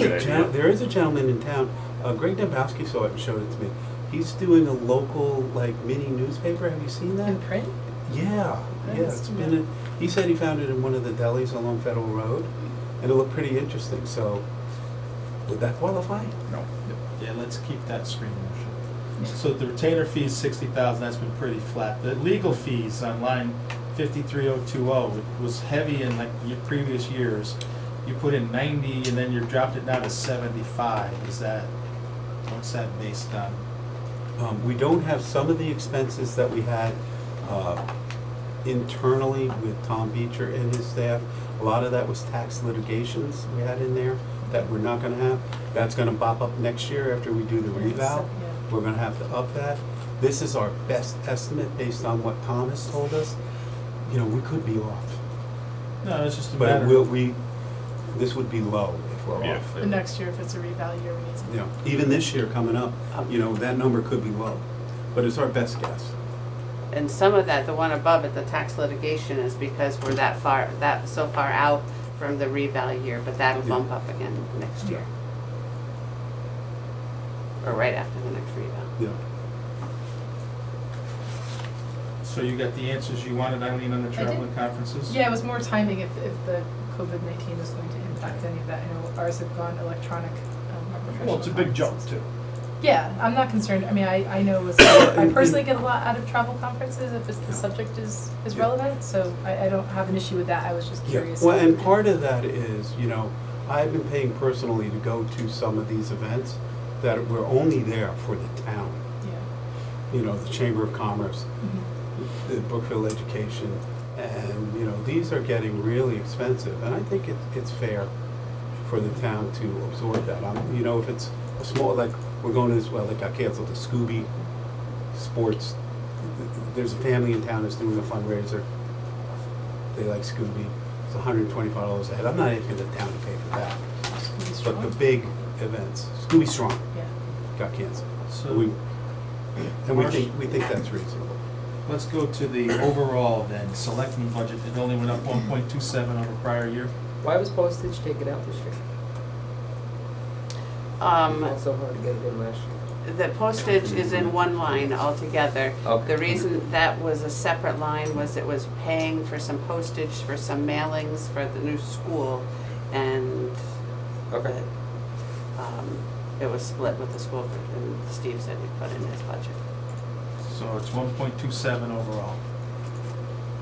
Good is a gentleman in town, Greg Dembowski saw it and showed it to me. He's doing a local, like, mini newspaper, have you seen that? In print? Yeah, Nice. it's been, he said he found it in one of the delis along Federal Road, and it looked pretty interesting, so, would that qualify? No. Yeah, let's keep that screen motion. So the retainer fee is 60,000, that's been pretty flat. The legal fees on line 53020, it was heavy in like your previous years. You put in 90 and then you dropped it down to 75. What's that based on? We don't have some of the expenses that we had internally with Tom Beecher and his staff. A lot of that was tax litigations we had in there that we're not gonna have. That's gonna pop up next year after we do the revow. Yeah. We're gonna have to up that. This is our best estimate based on what Tom has told us. You know, we could be off, No, it's just a but matter. this would be low if we're Yeah. off. The next year, if it's a reval year, we need some. You know, even this year coming up, you know, that number could be low, but it's our best guess. And some of that, the one above it, the tax litigation, is because we're so far out from the reval year, but that'll Yeah. bump up again next year. Or right after the next reval. Yeah. So you got the answers you wanted, Eileen, on the travel and conferences? Yeah, it was more timing if the COVID-19 is going to impact any of that. I know ours have gone electronic. Our professional Well, it's a big jump conferences. too. Yeah, I'm not concerned. I mean, I know I personally get a lot out of travel conferences if the subject is relevant, so I don't have an issue with that. I was just Yeah, curious. well, and part of that is, you know, I've been paying personally to go to some of these events that were only there for the town. Yeah. You know, the Chamber of Commerce, Mhm. the Brookfield Education, and, you know, these are getting really expensive, and I think it's fair for the town to absorb that. You know, if it's a small, like, we're going to this, well, it got canceled, the Scooby Sports, there's a family in town that's doing a fundraiser. They like Scooby, it's $125 a head. I'm not asking the town to pay for that. Scooby But Strong? the big events, Scooby Strong Yeah. got canceled. So We Marsh? think that's reasonable. let's go to the overall then, selectmen budget. It only went up 1.27 over prior year. Why was postage taken out this year? So hard to get it in last year. The postage is in one line altogether. Okay. The reason that was a separate line was it was paying for some postage for some mailings for the new school, and Okay. it was split with the school, and Steve said he put in his budget. So it's 1.27 overall,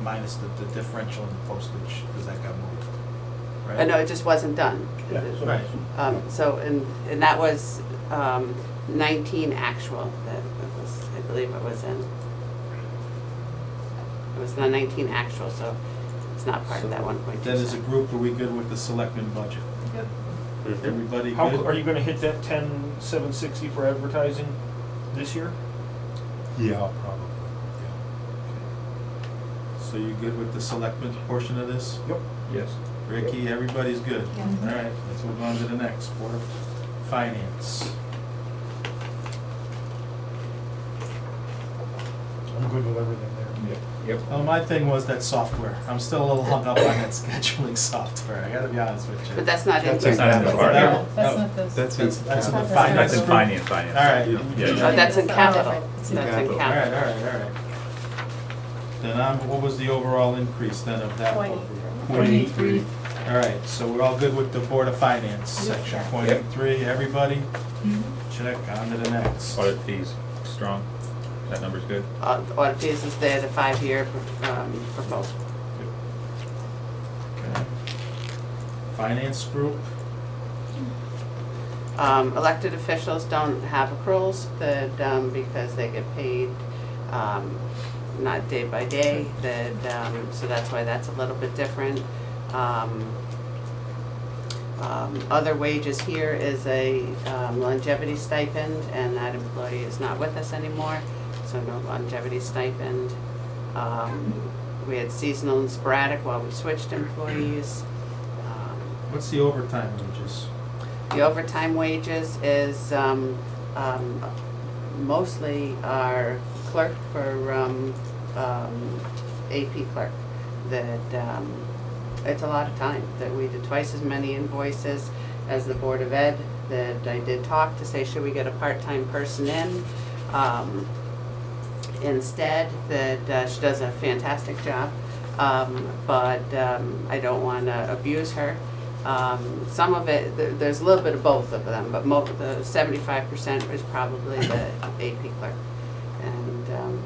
minus the differential in postage, because that got moved, right? No, it just wasn't done. Yeah, so- Right. So, and that was 19 actual, that it was, I believe it was in. It was the 19 actual, so it's not part of that 1.27. Then as a group, are we good with the selectmen budget? Yep. Everybody How, good? are you gonna hit that 10,760 for advertising this year? Yeah, probably. So you good with the selectmen portion of this? Yep. Yes. Ricky, everybody's good? Yeah. All right, let's move on to the next, Board of Finance. I'm good with everything there. Yep. Well, my thing was that software. I'm still a little hung up on that scheduling software, I gotta be honest with you. But that's not in That's here. Not in the That's part. No, That's no. not this. That's That's in the That's finance That's in group? finance. All right. Yeah. Oh, that's in capital. It's That's in in capital. All right, capital. all right. Then what was the overall increase then of that? 0.83. All right, so we're all good with the Board of Finance section, Yep. 0.83, everybody? Mhm. Check, on to the next. Audit fees, strong. That number's good. Audit fees is there, the 5-year proposal. Okay. Finance group, Elected officials don't have accruals that, because they get paid, not day by day, that, so that's why that's a little bit different. Other wages here is a longevity stipend, and that employee is not with us anymore, so no longevity stipend. We had seasonal and sporadic while we switched employees. what's the overtime wages? The overtime wages is mostly our clerk for AP clerk. That it's a lot of time, that we did twice as many invoices as the Board of Ed, that I did talk to say, should we get a part-time person in? Instead, that she does a fantastic job, but I don't want to abuse her. Some of it, there's a little bit of both of them, but the 75% is probably the AP clerk. And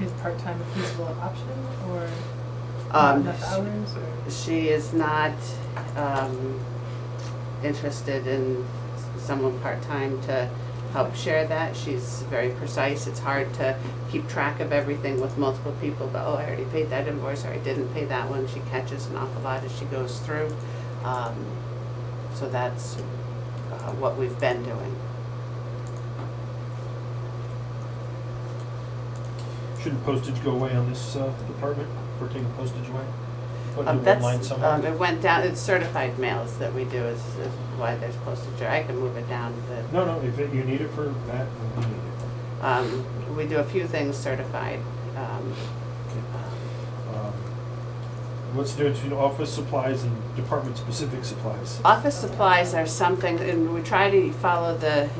Is part-time a feasible option, or not enough hours, or? she is not interested in someone part-time to help share that. She's very precise. It's hard to keep track of everything with multiple people, but oh, I already paid that invoice, or I didn't pay that one. She catches an awful lot as she goes through. So that's what we've been doing. Shouldn't postage go away on this department, if we're taking postage away? Put it That's, online somewhere? it went down, it's certified mails that we do is why there's postage. I can move it down, but. No, if you need it for that, we need it. We do a few things certified. What's the difference between office supplies and department-specific supplies? Office supplies are something, and we try to follow the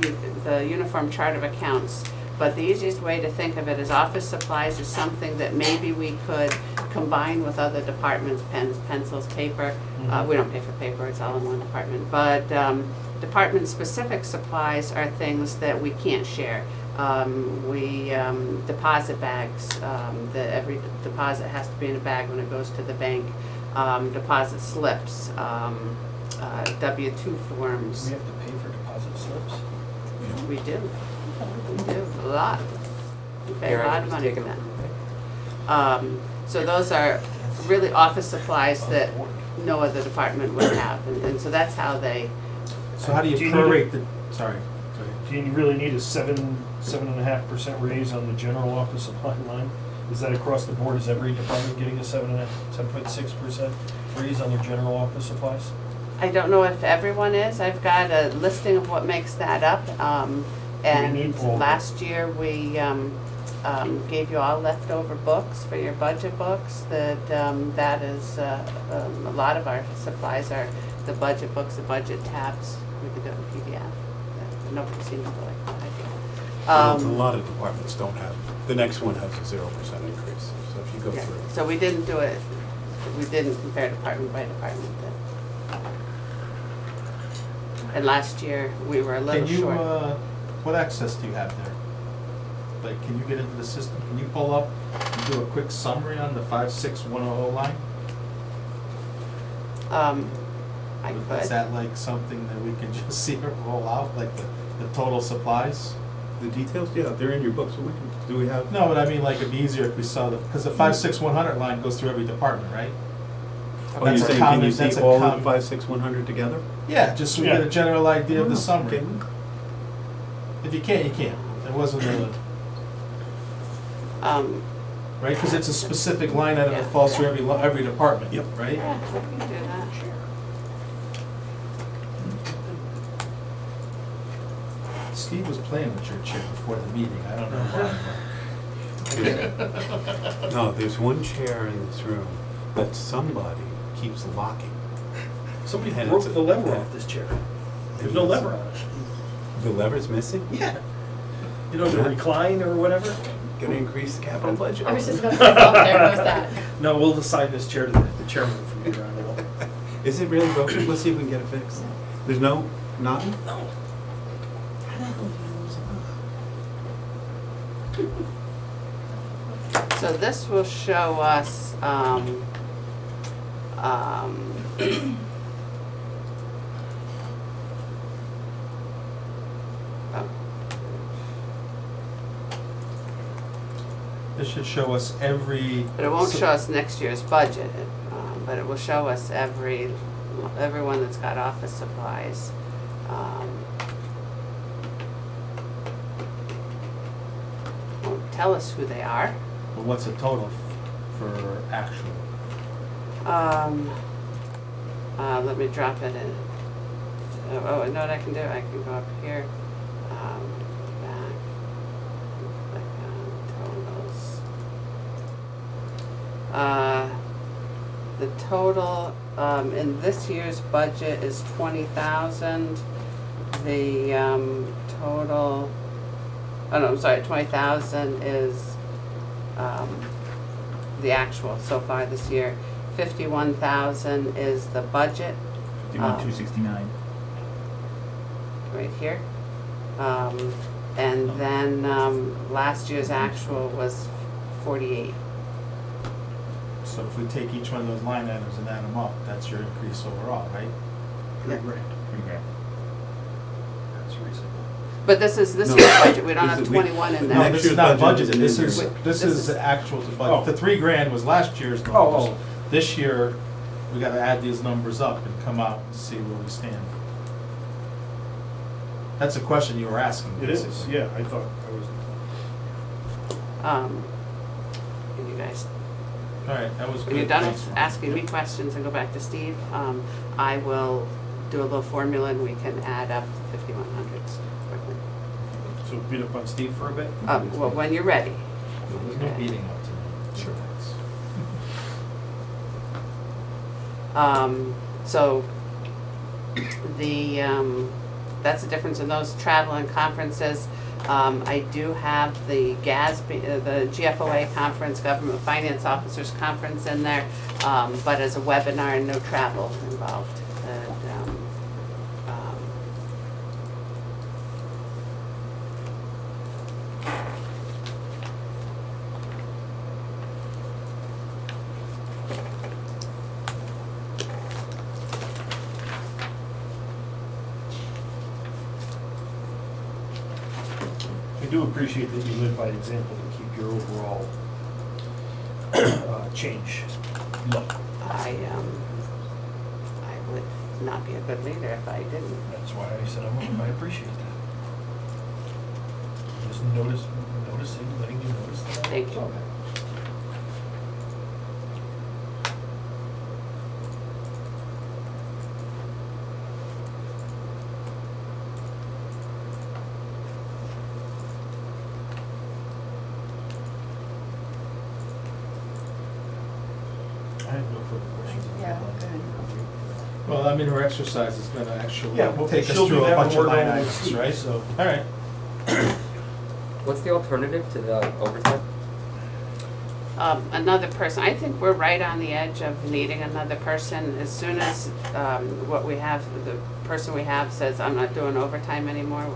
uniform chart of accounts, but the easiest way to think of it is office supplies is something that maybe we could combine with other departments, pens, pencils, paper. We don't pay for paper, it's all in one department. But department-specific supplies are things that we can't share. Deposit bags, that every deposit has to be in a bag when it goes to the bank. Deposit slips, W-2 forms. We have to pay for deposit slips? We do. We do, a lot. We pay Here, a I lot can of just money take for them. that. So those are really office supplies that no other department would have, and so that's how they, So how do Do you you need prorate the, sorry. Do you really need a 7.5% raise on the general office supply line? Is that across the board? Is every department getting a 7.6% raise on their general office supplies? I don't know if everyone is. I've got a listing of what makes that up. And need all of it. last year, we gave you all leftover books for your budget books. That is, a lot of our supplies are the budget books, the budget tabs. We could do it in PDF. Nobody seems to like that idea. A lot of departments don't have, the next one has a 0% increase, so if you go Yeah. through. So we didn't do it, we didn't compare department by department. And last year, we were a little Can you, short. what access do you have there? Like, can you get into the system? Can you pull up and do a quick summary on the 56100 line? I Is could. that like something that we can just see or roll out, like the total supplies? The details, yeah, they're in your book, so do we have? No, but I mean, like, it'd be easier if we saw because the 56100 line goes through every department, right? Oh, you're That's a saying, can common- you see that's a all of common- the 56100 together? Yeah, just so we get a general idea of the summary. Okay. If you can't, you can't. It wasn't a, right? Because it's a specific line item that falls through every department, Yep. right? Yeah, we can do that. Steve was playing with your chair before the meeting. I don't know why. No, there's one chair in this room that somebody keeps locking. Somebody And broke it's- the lever off this chair. There's no lever on it. The lever's missing? Yeah. You know, the recline or whatever? Gonna increase the capital budget. I was just gonna say, oh, there goes that. No, we'll assign this chair to the chairman from here on out. Is it really broken? Let's see if we can get it fixed. There's no, nothing? No. So this will show us, This should show us every. but it won't show us next year's budget, but it will show us everyone that's got office supplies. Won't tell us who they are. But what's the total for actual? Let me drop it in. Oh, I know what I can do. I can go up here, back, click on totals. The total in this year's budget is 20,000. The total, oh no, I'm sorry, 20,000 is the actual so far this year. 51,000 is the budget, 51,269. right here. And then, last year's actual was 48. So if we take each one of those line items and add them up, that's your increase overall, right? Yeah. Pretty good. That's reasonable. But this is this No. year's budget, we don't This have is- 21 in No, there. Next this is year's not budget budgeted, is this is, in here. this This is is- the actual to Oh. budget. The 3 grand was last year's numbers. Oh. This year, we gotta add these numbers up and come out and see where we stand. That's a question you were asking, It is, basically. yeah, I thought I was. And you guys, All right, that was good. when you're done Thanks. with asking me questions and go back to Steve, I will do a little formula and we can add up the 5100s quickly. So beat up on Steve for a bit? Well, when you're ready. There's no beating up tonight. Sure. So the, that's the difference in those travel and conferences. I do have the GASB, the GFOA conference, Government Finance Officers Conference in there, but as a webinar and no travel involved. And, I do appreciate that you live by example to keep your overall change low. I would not be a good leader if I didn't. That's why I said I appreciate that. Just noticing, letting you notice that. Thank That's you. all. I have no further questions. Yeah, good. Well, I mean, her exercise is gonna actually Yeah, well, take us she'll do through a that bunch when of we're line done with items, Steve, right? so- All right. What's the alternative to the overtime? Another person, I think we're right on the edge of needing another person. As soon as what we have, the person we have says, I'm not doing overtime anymore,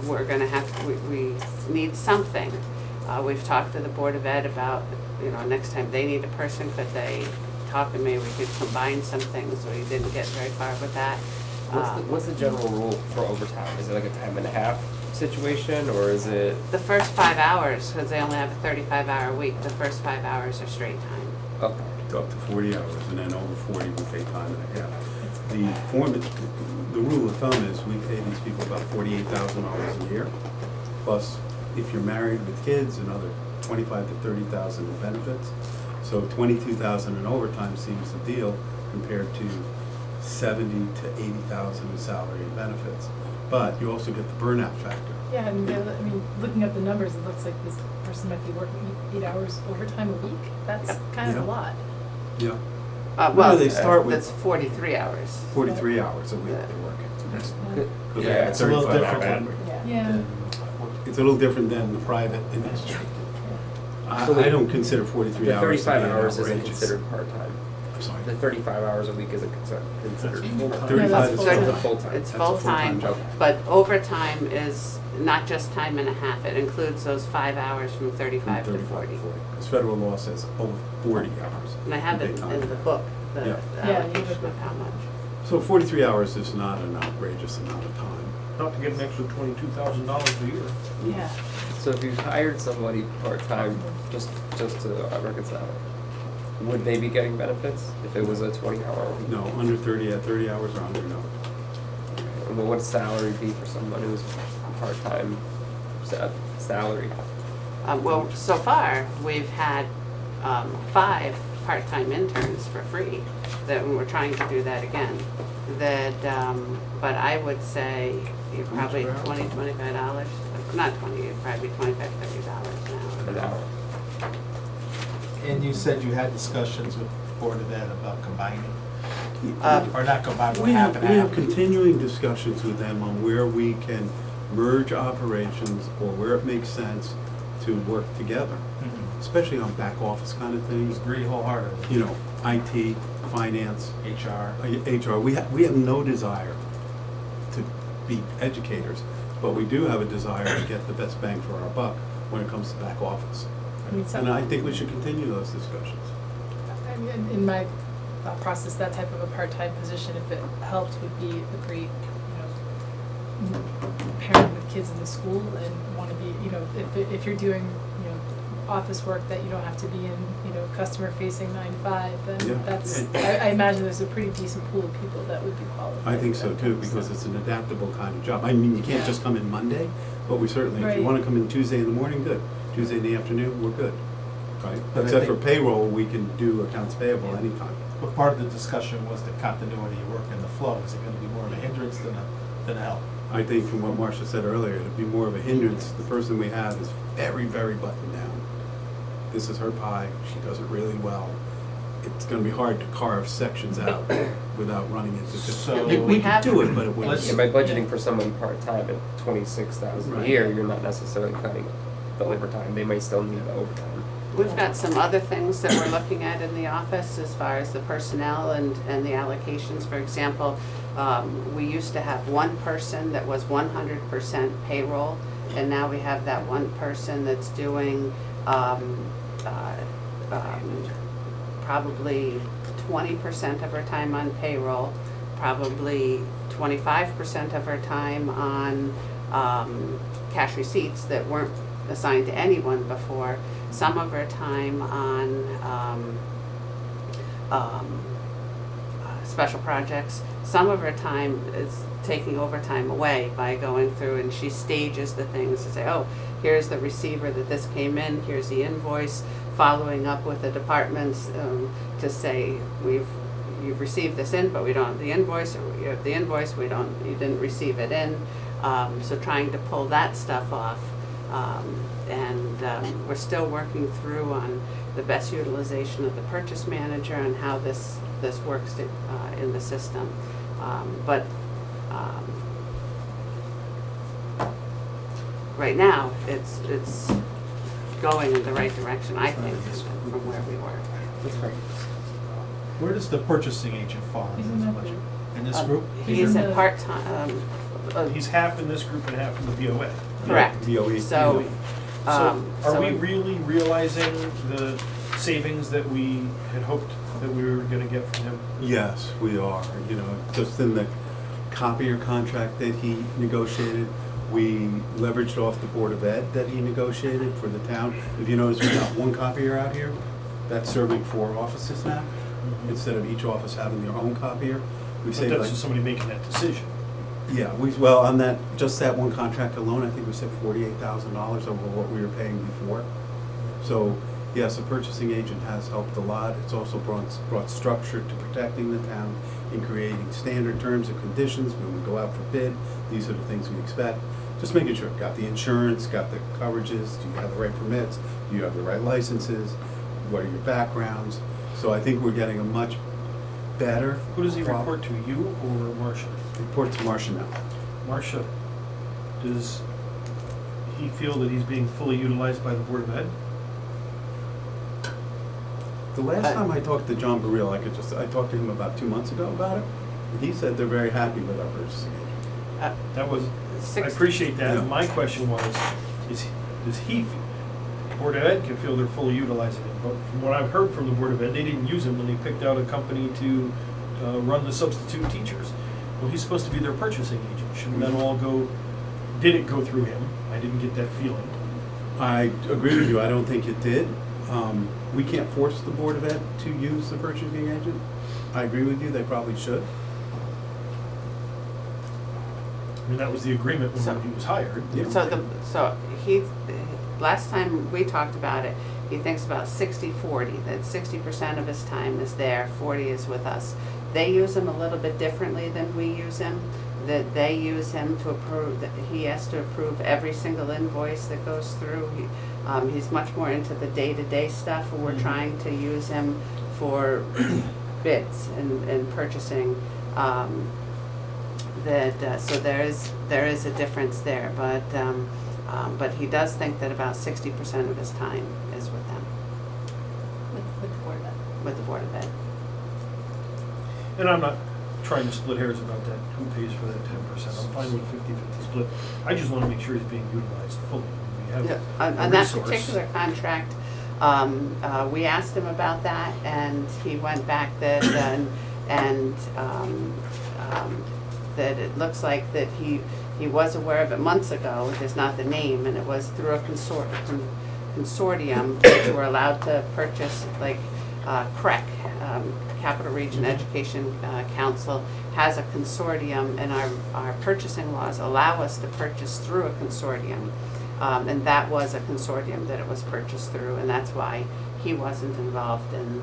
we're gonna have, we need something. We've talked to the Board of Ed about, next time they need a person, could they talk to me, we could combine some things. We didn't get very far with that. What's the general rule for overtime? Is it like a time and a half situation, or is it? The first 5 hours, because they only have a 35-hour week, the first 5 hours are straight time. Okay. Go up to 40 hours, and then over 40 we pay time and a half. The rule of thumb is we pay these people about $48,000 a year, plus if you're married with kids, another $25,000 to $30,000 in benefits. So $22,000 in overtime seems the deal compared to $70,000 to $80,000 in salary and benefits. But you also get the burnout factor. Yeah, looking at the numbers, it looks like this person might be working 8 hours overtime a week. That's kind of Yeah. a lot. Yeah, Well, they start with- that's 43 hours. 43 hours a week Yeah. they're working. Good. Because Yeah, they have it's a little 35 different. hours. Yeah. It's a little different than the private industry. I So the- don't consider 43 The hours to be 35 hours isn't outrageous. considered part-time. I'm sorry. The 35 hours a week isn't considered full-time. 35 is full-time. full-time. Full-time. It's That's a full-time, job. but overtime is not just time and a half. It includes those 5 hours from 35 to 40. Because federal law says over 40 hours. And I have it Big time. in the book, the Yeah. Yeah, you allocation have of how much. So 43 hours is not an outrageous amount of time. Not to get an extra $22,000 a year. Yeah. So if you hired somebody part-time, just to reconcile it, would they be getting benefits if it was a 20-hour week? No, under 30, at 30 hours or under, no. And what would salary be for someone who's part-time salary? Well, so far, we've had 5 part-time interns for free, that we're trying to do that again. But I would say you're probably $20, $25, not 20, you're probably $25, $30 An now. hour. And you said you had discussions with Board of Ed about combining, Uh, or not combining, We have half. continuing discussions with them on where we can merge operations or where it makes sense to work together. Mhm. especially on back office kind of things. Agree wholeheartedly. You know, IT, finance, HR. HR. We have no desire to be educators, but we do have a desire to get the best bang for our buck when it comes to back office. I mean, And I think we should continue those discussions. I mean, in my thought process, that type of a part-time position, if it helped, would be a great, parent with kids in the school and want to be, if you're doing, office work that you don't have to be in, customer facing 9 to 5, Yeah. then that's, I imagine there's a pretty decent pool of people that would be qualified. I think for so that too, type of because stuff. it's an adaptable kind of job. I mean, you can't just come in Monday, but we certainly, if you Right. want to come in Tuesday in the morning, good. Tuesday in the afternoon, we're good, right? But I Except for think- payroll, we can do accounts payable anytime. But part of the discussion was the continuity of work and the flow. Is it gonna be more of a hindrance than a help? I think from what Marcia said earlier, it'd be more of a hindrance. The person we have is very, very buttoned down. This is her pie, she does it really well. It's gonna be hard to carve sections out without running into. So- We could do it, but it Let's- Yeah, wouldn't. by budgeting for someone part-time at 26,000 a Right. year, you're not necessarily cutting the overtime. They may still need the overtime. We've got some other things that we're looking at in the office as far as the personnel and the allocations. For example, we used to have one person that was 100% payroll, and now we have that one person that's doing probably 20% of her time on payroll, probably 25% of her time on cash receipts that weren't assigned to anyone before, some of her time on special projects, some of her time is taking overtime away by going through, and she stages the things to say, oh, here's the receiver that this came in, here's the invoice, following up with the departments to say, you've received this in, but we don't have the invoice, or you have the invoice, you didn't receive it in. So trying to pull that stuff off. And we're still working through on the best utilization of the purchase manager and how this works in the system. But right now, it's going in the right direction, I think, from where we were. That's right. Where does the purchasing agent fall He's in in this that budget? group. In this group? He's in a the- part-time, He's half in this group and half in the BOA. correct. BOE. So, So are we so- really realizing the savings that we had hoped that we were gonna get from him? Yes, we are. Just in the copier contract that he negotiated, we leveraged off the Board of Ed that he negotiated for the town. If you notice, we got one copier out here that's serving 4 offices now, instead of each office having their own copier. We But saved that's like, just somebody making that decision. yeah, well, on that, just that one contract alone, I think we saved $48,000 over what we were paying before. So, yes, a purchasing agent has helped a lot. It's also brought structure to protecting the town in creating standard terms and conditions when we go out for bid. These are the things we expect. Just making sure, got the insurance, got the coverages, do you have the right permits, do you have the right licenses, what are your backgrounds? So I think we're getting a much better. Who does he report to, you or Marcia? Report to Marcia now. Marcia, does he feel that he's being fully utilized by the Board of Ed? The last time I talked to John Baril, I talked to him about 2 months ago about it, and he said they're very happy with our purchasing agent. That was, I Six- appreciate that. Yeah. My question was, does he, Board of Ed can feel they're fully utilizing him, but from what I've heard from the Board of Ed, they didn't use him when they picked out a company to run the substitute teachers. Well, he's supposed to be their purchasing agent. Shouldn't that all go, did it go through him? I didn't get that feeling. I agree with you, I don't think it did. We can't force the Board of Ed to use the purchasing agent. I agree with you, they probably should. I mean, that was the agreement So- when he was hired. Yeah. So he, last time we talked about it, he thinks about 60-40, that 60% of his time is there, 40 is with us. They use him a little bit differently than we use him, that they use him to approve, that he has to approve every single invoice that goes through. He's much more into the day-to-day stuff, and we're trying to use him for bids and purchasing. So there is a difference there, but he does think that about 60% of his time is with them. And I'm not trying to split hairs about that, who pays for that 10%. I'm fine with a 50-50 split. I just want to make sure he's being utilized fully. We have Yeah, a on that resource. particular contract, we asked him about that, and he went back that, that it looks like that he was aware of it months ago, there's not the name, and it was through a consortium that were allowed to purchase, like, CREC, Capital Region Education Council, has a consortium, and our purchasing laws allow us to purchase through a consortium. And that was a consortium that it was purchased through, and that's why he wasn't involved in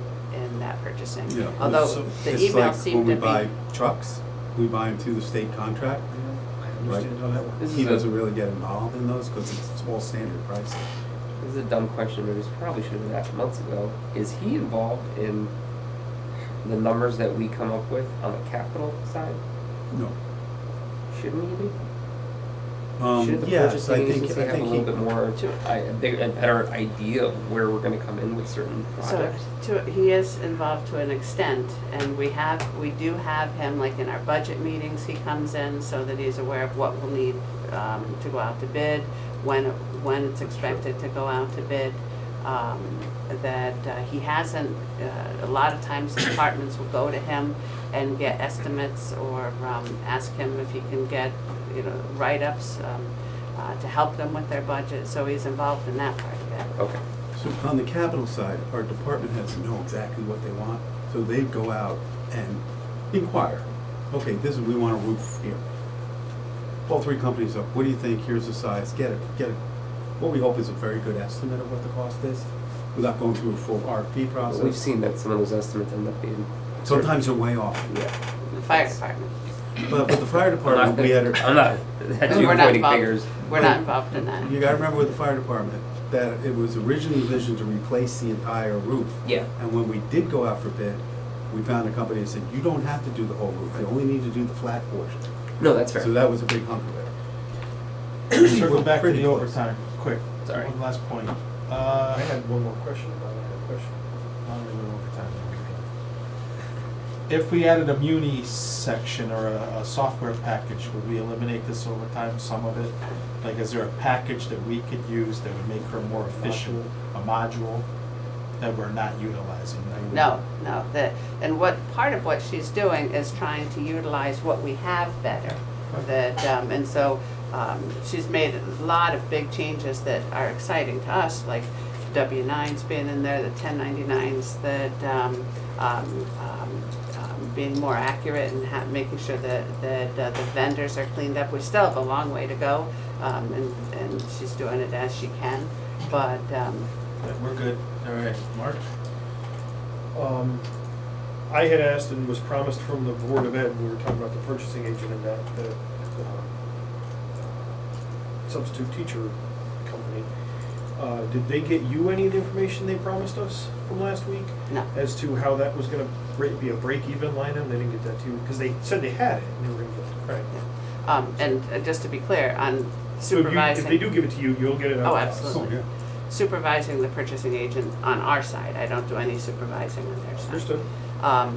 that purchasing. Yeah, Although so the it's email like seemed when to we buy be, trucks, we buy them through the state contract. I understand how that works. This He is a- doesn't really get involved in those because it's all standard pricing. This is a dumb question, but this probably should have been asked months ago. Is he involved in the numbers that we come up with on the capital side? No. Shouldn't he be? Should the Yes, purchasing I think agency have a little bit more, a better idea of where we're gonna come in with certain so projects? he is involved to an extent, and we do have him, like in our budget meetings, he comes in so that he's aware of what we'll need to go out to bid, when it's expected to go out to bid. He hasn't, a lot of times the departments will go to him and get estimates, or ask him if he can get, write-ups to help them with their budget, so he's involved in that part of it. Okay. So on the capital side, our department heads know exactly what they want, so they go out and inquire. Okay, we want a roof here. Call 3 companies up, what do you think, here's the size, get it. What we hope is a very good estimate of what the cost is, without going through a full RFP But process. we've seen that some of those estimates end up being. Sometimes they're way off. Yeah. The fire department. But the fire department, we had I'm not, you We're not pointing involved. fingers. We're not involved in that. You gotta remember with the fire department, that it was originally envisioned to replace the entire roof. Yeah. And when we did go out for bid, we found a company that said, you don't have to do the whole roof, you only need to do the flat portion. No, that's fair. So that was a big hunk of it. Circle back to Pretty the close. overtime, quick. Sorry. One last point. I had one more question about that question. Not really overtime. If we added a muni section or a software package, would we eliminate this overtime, some of it? Like, is there a package that we could use that would make her more efficient, a module that we're not utilizing? No, and part of what she's doing is trying to utilize what we have better. And so, she's made a lot of big changes that are exciting to us, like W-9s being in there, the 1099s, that, being more accurate and making sure that the vendors are cleaned up. We still have a long way to go, and she's doing it as she can, but, We're good. All right, Mark? I had asked and was promised from the Board of Ed, we were talking about the purchasing agent and that substitute teacher company. Did they get you any of the information they promised us from last week? no. As to how that was gonna be a break-even line item? They didn't get that to you, because they said they had it and they were gonna get it, right? And just to be clear, on So if supervising. they do give it to you, you'll get it out Oh, of us. absolutely. Oh, yeah. Supervising the purchasing agent on our side. I don't do any supervising on their side. Understood.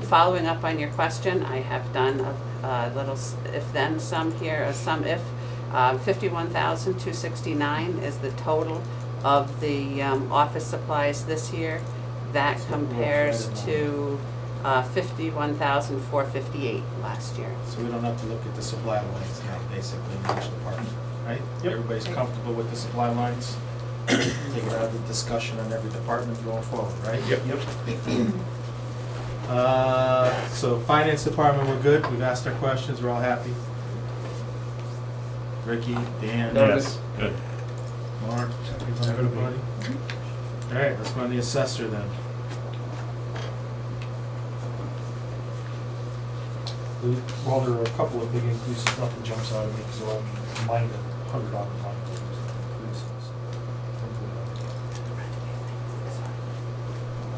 Following up on your question, I have done a little if-then sum here, a sum if. 51,269 is the total of the office supplies this year. That compares to 51,458 last year. So we don't have to look at the supply lines now, basically, in each department, right? Yep. Everybody's comfortable with the supply lines? Take it out of the discussion on every department going forward, right? Yep. So finance department, we're good, we've asked our questions, we're all happy? Ricky, Dan? Yes. Good. Mark, everybody? All right, let's go on the assessor then. Well, there are a couple of big increases, nothing jumps out at me, because they're all minor, $100 minor increases.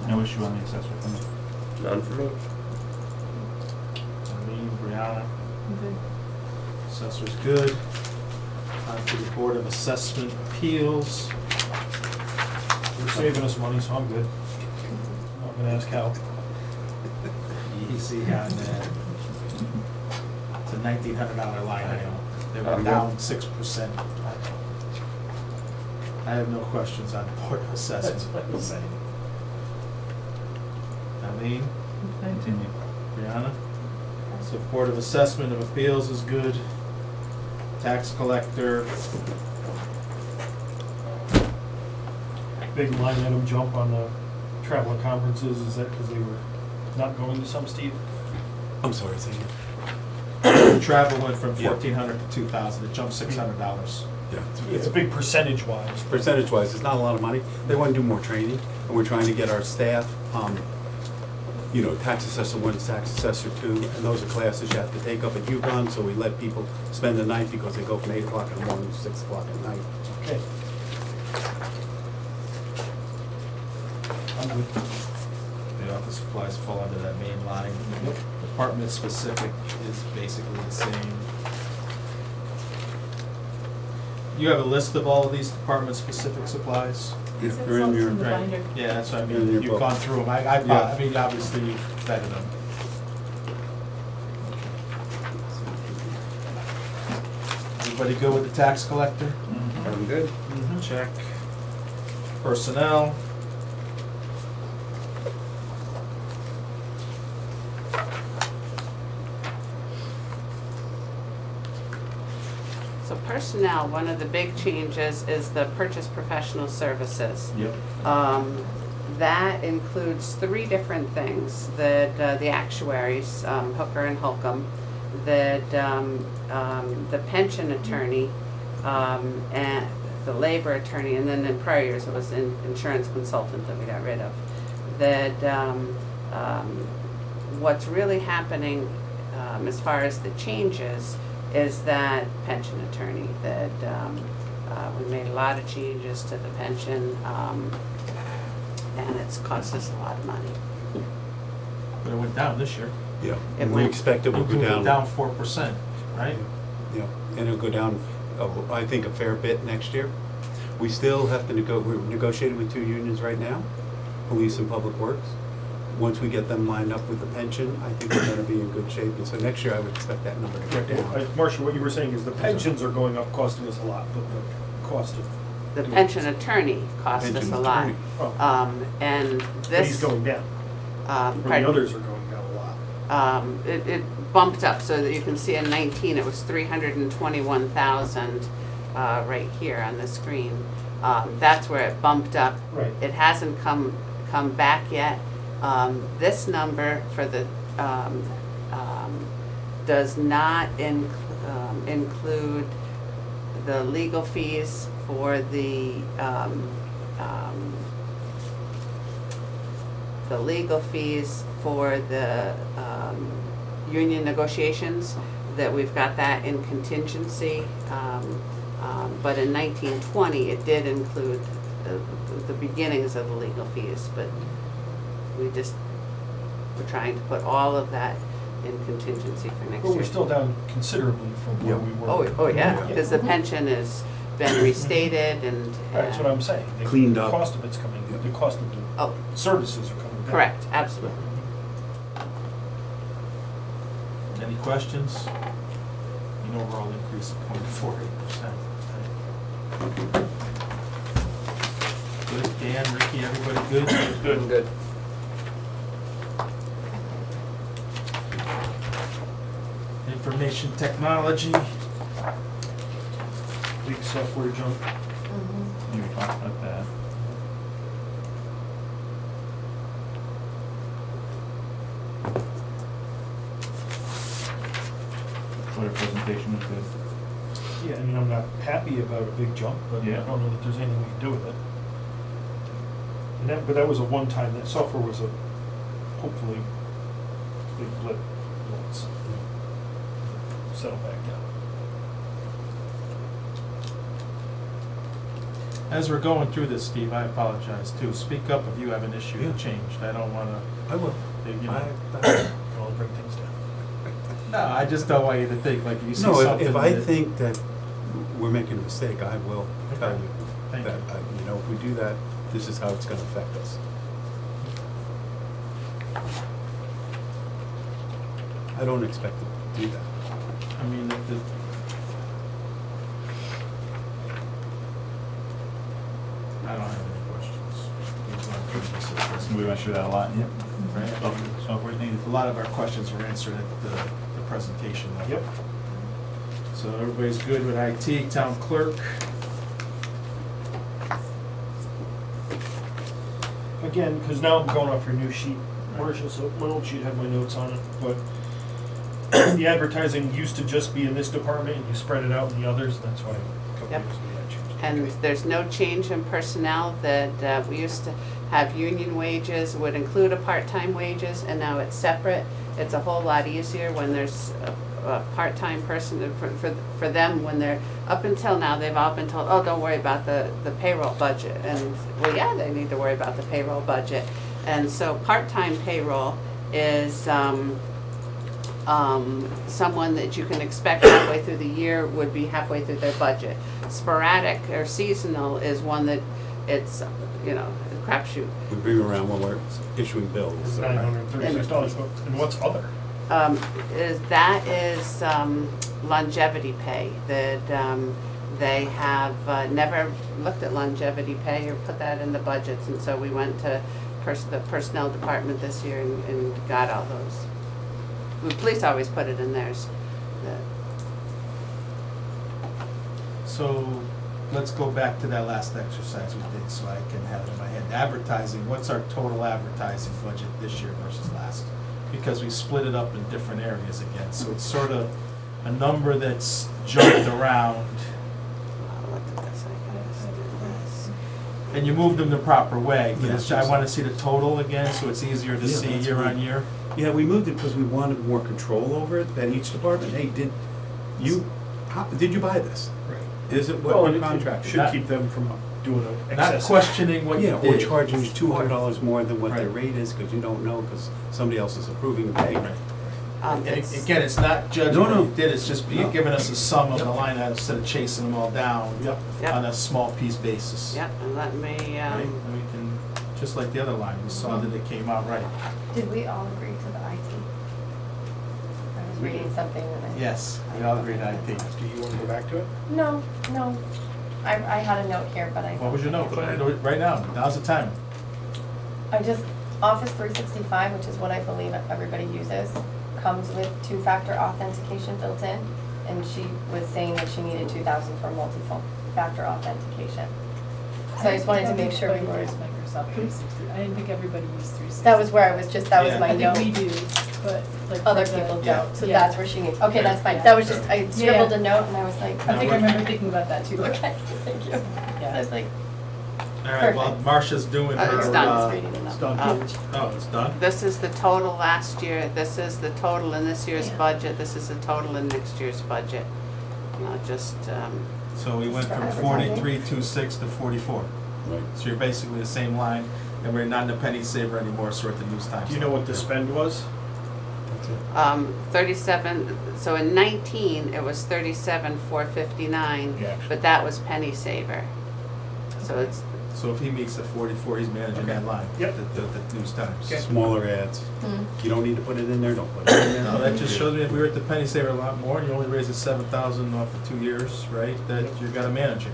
No issue on the assessor fund. None for me. And me, Brianna, assessor's good. On to the Board of Assessment Appeals. You're saving us money, so I'm good. I'm not gonna ask how. you see on there. It's a $1,900 line item. They were Okay. down 6%. I have no questions on Board of That's Assessment. what I'm saying. Eileen, Continue. Brianna? So Board of Assessment of Appeals is good. Tax collector, Big line item jump on the travel and conferences, is that because they were not going to some, Steve? I'm sorry, say again. travel went from Yeah. 1,400 to 2,000, it jumped $600. Yeah. It's a big percentage-wise. but- Percentage-wise, it's not a lot of money. They want to do more training, and we're trying to get our staff, tax assessor 1, tax assessor 2, and those are classes you have to take up at UConn, so we let people spend the night because they go from 8 o'clock in the morning to 6 o'clock at night. Okay. I'm good. The office supplies fall under that main line. Department specific is basically the same. You have a list of all of these department specific supplies? Yeah, It's they're in all your- in the Right. binder. Yeah, that's what I In mean, your you've book. gone through them, I Yeah. mean, obviously you've vetted them. Everybody good with the tax collector? I'm good. Check. Personnel. So personnel, one of the big changes is the purchase professional services. Yep. That includes 3 different things, that the actuaries, Hooker and Holcomb, that the pension attorney, and the labor attorney, and then in prior years it was an insurance consultant that we got rid of. That what's really happening as far as the changes is that pension attorney, that we made a lot of changes to the pension, and it's cost us a lot of money. But it went down this year. Yeah, It and we went- expect it will It go went down. down 4%, right? Yeah, and it'll go down, I think, a fair bit next year. We still have to we're negotiating with 2 unions right now, police and public works. Once we get them lined up with the pension, I think we're gonna be in good shape, and so next year I would expect that number to go down. Marcia, what you were saying is the pensions are going up, costing us a lot, but the cost of, The pension attorney cost us Pension a lot. attorney. oh, And but he's this, going down. Or the pardon? others are going down a lot. It bumped up, so that you can see in 19, it was 321,000 right here on the screen. That's where it bumped up. Right. It hasn't come back yet. This number for the, does not include the legal fees for the legal fees for the union negotiations, that we've got that in contingency. But in 1920, it did include the beginnings of the legal fees, but we're trying to put all of that in contingency for next But year. we're still down considerably from where we were. Oh, yeah, because the pension has been restated and. That's what I'm saying. Cleaned up. The cost of it's coming, the cost of the Oh, services are coming down. correct, absolutely. Any questions? An overall increase of 0.48%. Good, Dan, Ricky, everybody good? I'm good. Information technology, Big software jump. You were talking about that. Twitter presentation was good. Yeah, I mean, I'm not happy about a big jump, but I Yeah. don't know that there's anything we can do with it. But that was a one-time, that software was a, hopefully, big blip once. Settle back down. as we're going through this, Steve, I apologize too. Speak up if you have an issue Yeah. that changed. I don't wanna, I will. you know. Can only bring things down. No, I just don't want you to think like you see No, something. if I that- think that we're making a mistake, I will tell Okay. you Thank that, you. if we do that, this is how it's gonna affect us. I don't expect to do that. I mean, I don't have any questions. We went through that a lot. Yep. Right. Software's needed. A lot of our questions were answered at the presentation level. Yep. So everybody's good with IT, town clerk? Again, because now I'm going off your new sheet, Marcia, so my old sheet had my notes on it, but the advertising used to just be in this department, and you spread it out in the others, and that's why a couple Yep. years ago that changed. And Okay. there's no change in personnel, that we used to have union wages, would include a part-time wages, and now it's separate. It's a whole lot easier when there's a part-time person, for them, when they're, up until now, they've all been told, oh, don't worry about the payroll budget. And, well, yeah, they need to worry about the payroll budget. And so part-time payroll is someone that you can expect halfway through the year would be halfway through their budget. Sporadic or seasonal is one that it's, you know, a crapshoot. We bring around when we're issuing bills. $936, and what's other? That is longevity pay, that they have never looked at longevity pay or put that in the budgets, and so we went to the personnel department this year and got all those. The police always put it in theirs. So let's go back to that last exercise we did so I can have it in my head. Advertising, what's our total advertising budget this year versus last? Because we split it up in different areas again, so it's sort of a number that's jumped around. I'll look at this, I guess. And you moved them the proper way, but Yes. I want to see the total again, so it's easier to Yeah, see that's year right. on year. Yeah, we moved it because we wanted more control over it, that each department, hey, did you buy this? Right. Is it Well, what and the it contract? should keep them from doing an Not excess. questioning what you Yeah, did. or charging you $200 more than what their Right. rate is, because you don't know, because somebody else is approving the pay. Right. And It's- again, it's not judging No, what no. you did, it's just you're No. giving us a sum of the line items instead of chasing them all down Yep. Yep. on a small piece basis. Yep, and let me, Right? And we can, just like the other line, we saw that it came out right. Did we all agree to the IT? I was reading something and I. Yes, we all agreed on IT. Do you want to go back to it? No, no. I had a note here, but I. What was your note? Do it right now, now's the time. I just, Office 365, which is what I believe everybody uses, comes with two-factor authentication built in. And she was saying that she needed 2,000 for multi-factor authentication. So I just wanted to make sure we were. Everybody uses Microsoft 360. I didn't think everybody used 360. That was where I was just, that was Yeah. my I note. think we do, but like. Other for the- people Yeah. don't, so Yeah. that's where she needs, okay, that's fine. That was just, I scribbled Yeah. a note and I was like, I think I remember thinking about that too. okay, thank you. Yeah. I was like, All right, while Perfect. Marcia's doing her. it's done, it's reading it it's up. done. Oh, it's done? This is the total last year, this is the total in this year's Yeah. budget, this is the total in next year's budget. Just, So we went For from advertising? 4326 to 44. Right. So you're basically the same line, and we're not in the penny saver anymore, so we're at the news times. Do you know what the spend was? That's it. 37, so in 19, it was 37,459, Yeah. but that was penny saver. So it's, So if he meets the 44, he's managing that line. Yep. The news times. Smaller ads. hmm. You don't need to put it in there, don't put it in there. No, that just shows me if we were at the penny saver a lot more, and you only raised it 7,000 off of 2 years, right, that you gotta manage it.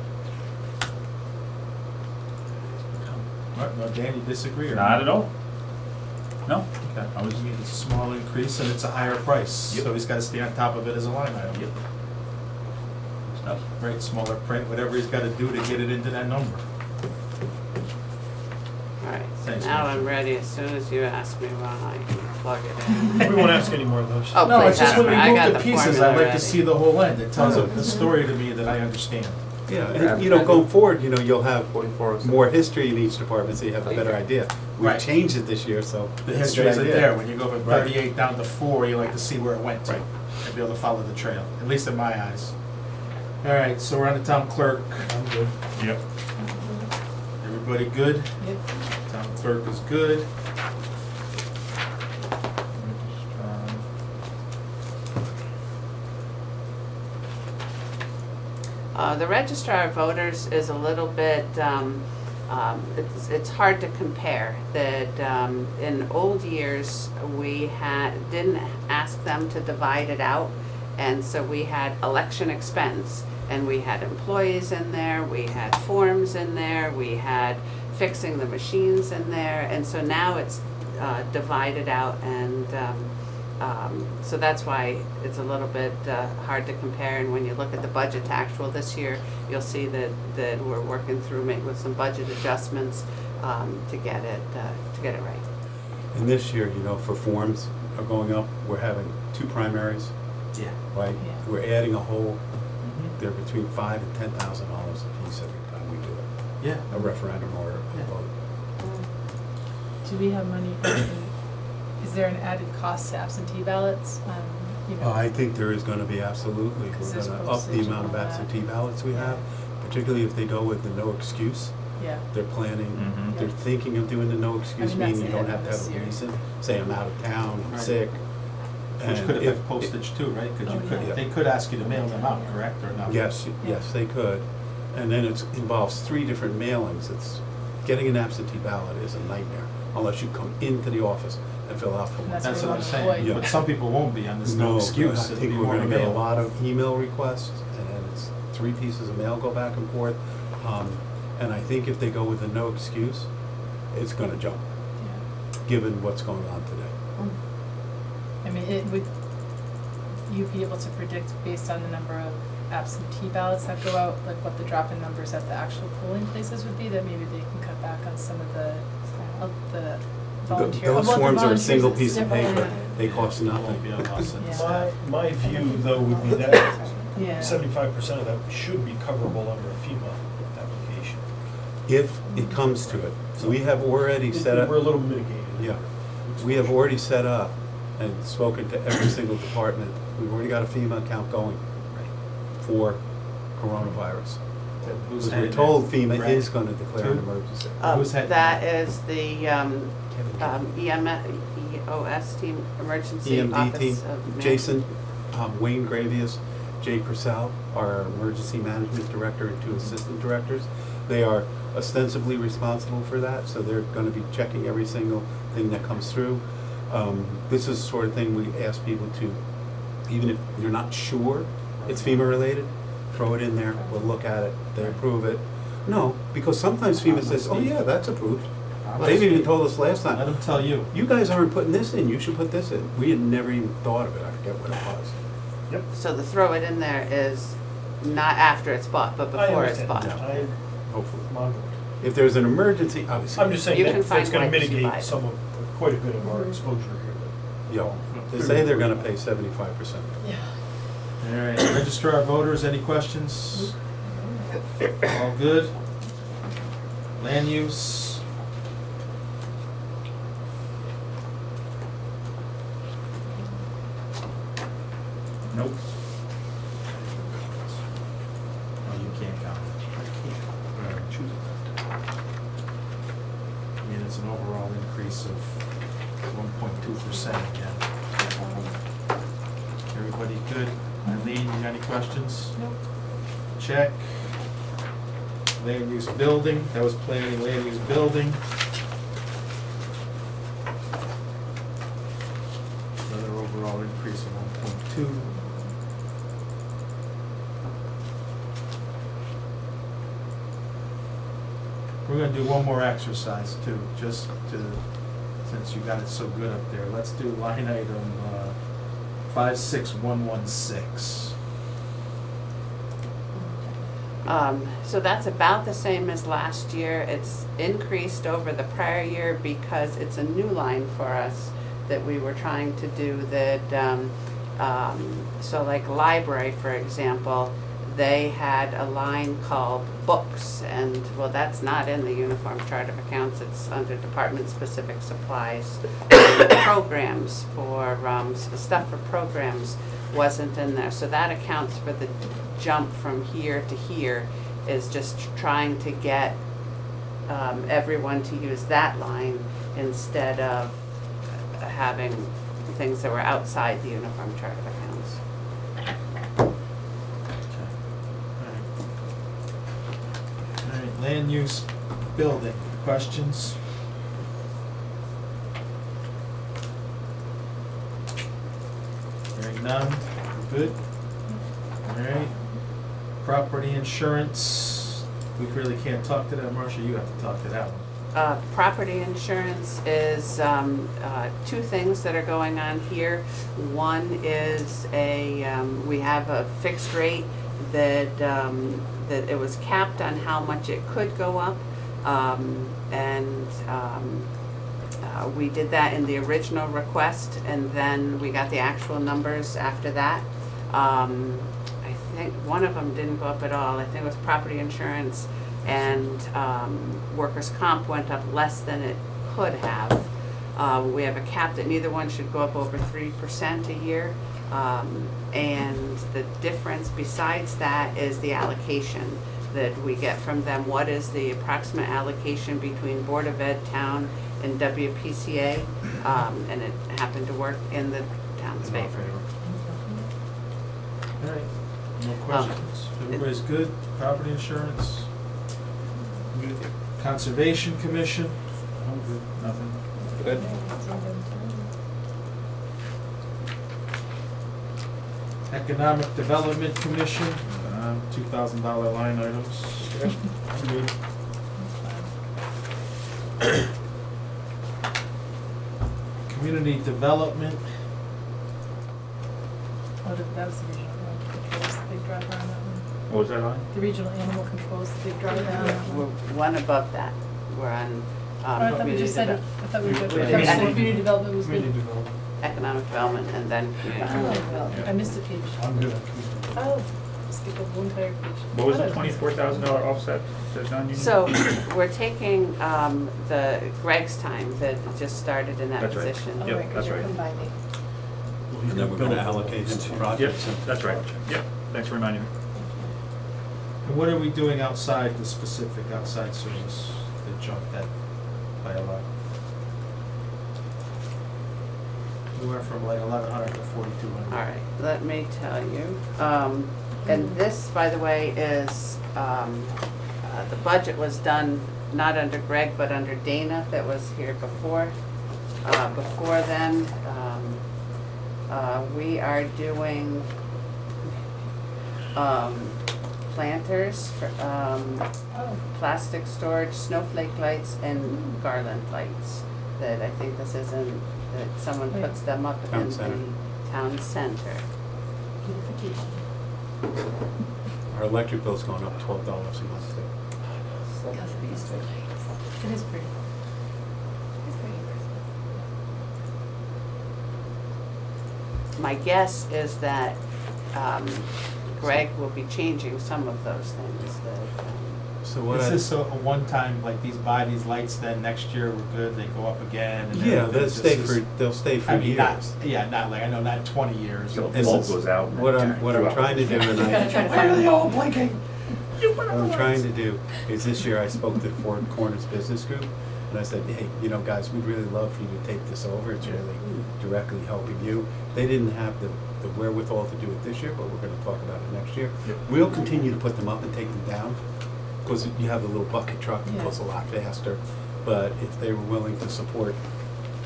All right, now Dan, you disagree or? Not at all. No. Okay. I was, It's a small increase and it's a higher price, Yep. so he's gotta stay on top of it as a line item. Yep. Stuff. Right, smaller print, whatever he's gotta do to get it into that number. all right, so Thanks, now Marcia. I'm ready as soon as you ask me, well, I can plug it in. We won't ask any more of those. Oh, No, please it's just ask when me. we I move got the the pieces, formula I'd like to ready. see the whole end, it tells Oh. a story to me that I understand. Yeah, and, going forward, you'll have 4407. more history in each department, so you have a better idea. We Right. changed it this year, so. The it's a history good isn't idea. there, when you go from Right. 38 down to 4, you like to see where it went to. Right. And be able to follow the trail, at least in my eyes. All right, so we're on the town clerk. I'm good. Yep. Everybody good? Yep. Town clerk is good. The registrar of voters is a little bit it's hard to compare. That in old years, we didn't ask them to divide it out, and so we had election expense, and we had employees in there, we had forms in there, we had fixing the machines in there, and so now it's divided out, and so that's why it's a little bit hard to compare. And when you look at the budget to actual this year, you'll see that we're working through with some budget adjustments to get it right. And this year, for forms are going up, we're having 2 primaries, Yeah. right? Yeah. We're adding a whole, Mhm. they're between $5,000 and $10,000 a piece every time we do it. Yeah. A referendum or Yeah. a vote. Do we have money, is there an added cost to absentee ballots? I think there is gonna be, absolutely. Because We're there's gonna up the postage and amount of all that. absentee ballots we have, particularly if they go with the no excuse. Yeah, They're planning, Mhm. they're thinking of doing the no excuse, I mean, that's meaning you don't it, have to this have a year. reason. Say I'm out of town, I'm Right. sick. Which And could if- affect postage too, right? Because Oh, yeah. they could ask you to mail them out, correct, or not? Yes, yes, they could. And then it involves 3 different mailings. Getting an absentee ballot is a nightmare, unless you come into the office and fill out for And one. that's That's what I'm what saying, avoid. Yeah. but some people won't be on this no excuse. I It'll think be we're more gonna get a mail. lot of email requests, and then it's 3 pieces of mail go back and forth. And I think if they go with a no excuse, it's gonna jump, yeah. given what's going on today. I mean, would you be able to predict based on the number of absentee ballots that go out, like what the drop in numbers at the actual polling places would be, that maybe they can cut back on some of the volunteer? Those well, the forms are a volunteers, single it's piece of different. paper. They cost It won't be nothing. on us and Yeah. staff. My view, though, would be that Yeah. 75% of that should be coverable under a FEMA application. If it comes to it, we have already set up. We're a little mitigated. Yeah, we have already set up and spoken to every single department. We've already got a FEMA account going for coronavirus. Who's Because we're heading told that? FEMA Right. is going to declare an Who? emergency. Who's heading That that? is the EOS team, Emergency EMD Office team, of Management. Jason, Wayne Gravius, Jay Purcell, our emergency management director, and 2 assistant directors. They are ostensibly responsible for that, so they're going to be checking every single thing that comes through. This is the sort of thing we ask people to, even if you're not sure it's FEMA related, throw it in there, we'll look at it, they approve it. No, because sometimes FEMA says, oh yeah, that's approved. They've even told us last Let time, them tell you. you guys aren't putting this in, you should put this in. We had never even thought of it, I forget what it was. Yep. So the throw it in there is not after it's bought, but I before it's understand. bought. I- Hopefully. I'm If there's an emergency, obviously. just saying You that can that's find gonna ways to buy mitigate it. some of, quite a bit of our exposure here. They say they're gonna pay 75%. Yeah. All right, register our voters, any questions? All good? Land use? Nope. Oh, you can't count. Choose it. I mean, it's an overall increase of 1.2% again. Everybody good? Eileen, you got any questions? Nope. Check. Land use building, that was planning land use building. Another overall increase of 1.2. We're gonna do one more exercise too, just to, since you got it so good up there. Let's do line item 56116. So that's about the same as last year. It's increased over the prior year because it's a new line for us that we were trying to do that, so like library, for example, they had a line called books, and well, that's not in the uniform chart of accounts, it's under department-specific supplies. Programs for, stuff for programs wasn't in there, so that accounts for the jump from here to here, is just trying to get everyone to use that line instead of having things that were outside the uniform chart of accounts. All right, land use building, questions? Hearing none, good? Alright. Property insurance, we really can't talk to that, Marcia, you have to talk to that one. Property insurance is two things that are going on here. One is we have a fixed rate that it was capped on how much it could go up. We did that in the original request, and then we got the actual numbers after that. I think one of them didn't go up at all. I think it was property insurance, and workers' comp went up less than it could have. We have a cap that neither one should go up over 3% a year. And the difference besides that is the allocation that we get from them. What is the approximate allocation between Board of Ed, town, and WPCA? And it happened to work in the town's favor. Alright, no questions, everybody's good, property insurance? Conservation Commission? I'm good, nothing. Good. Economic Development Commission, $2,000 line items. I'm good. Community Development, Oh, that was the regional animal controls, the big driver on that one. What was that on? The regional animal controls, the big driver on that We're one. one above that. We're on Oh, I thought we community just said it, development. I thought we were good. We I did. thought we said community development was Community good. development. Economic development and then community. Oh, I missed a page. I'm good on community. Oh, skip over one entire page. What was Oh, the $24,000 offset to non-union? So we're taking the Greg's time that just started in that That's right. position. Oh, Yep, right, 'cause that's you're right. combining. And then we're gonna allocate into Yep, projects. that's right. Yep, thanks for reminding me. and what are we doing outside the specific outside service that jumped that by a lot? We went from like 1,100 to 4,200. All right, let me tell you. And this, by the way, is, the budget was done not under Greg, but under Dana that was here before. Before then, we are doing planters, for, Oh, plastic storage, snowflake lights, and garland lights. That I think this isn't, that someone puts them up Town in the center. town center. beautification. Our electric bill's going up $12 a month. Because of these two lights. It is pretty. It's pretty impressive. My guess is that Greg will be changing some of those things that, So what Is I, this a one-time, like these buy these lights, then next year we're good, they go up again? And then yeah, this they'll stay for I mean, not, years. yeah, not like, I know, not 20 years. So but the this bulb is- goes out. and What then I'm trying to do, and You gotta try to I, find they all blinking? what I'm trying to do is this year I spoke to the Four Corners Business Group, and I said, hey, you know, guys, we'd really love for you to take this over. It's really directly helping you. They didn't have the wherewithal to do it this year, but we're gonna talk about it next year. Yep. We'll continue to put them up and take them down, because you have the little bucket truck that Yeah. goes a lot faster. But if they were willing to support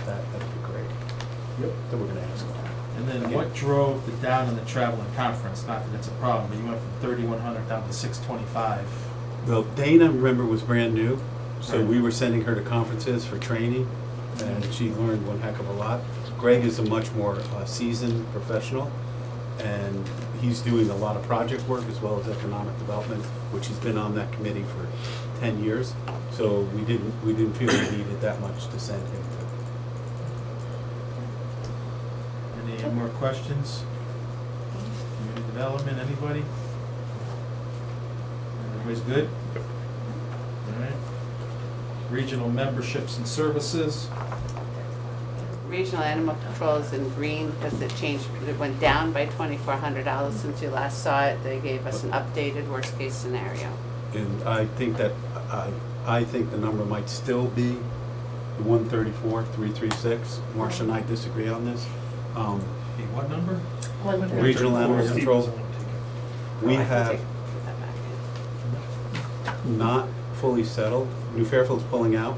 that, that'd be great. Yep. Then we're gonna ask them. And then what drove the down in the travel and conference? Not that it's a problem, but you went from 3,100 down to 625. Well, Dana, remember, was brand new, so we were sending her to conferences for training, and she learned one heck of a lot. Greg is a much more seasoned professional, and he's doing a lot of project work as well as economic development, which he's been on that committee for 10 years. So we didn't feel we needed that much to send him Any more questions? Community development, anybody? Everybody's good? All right. Regional memberships and services. regional animal control is in green because it changed, it went down by $2,400 since you last saw it. They gave us an updated worst-case scenario. to. And I think that, I think the number might still be the 134,336. Marcia and I disagree on this. Hey, what number? Regional animal Steve control. doesn't want to take it. We Oh, I can have put that back in. not fully settled New Fairfield's pulling out,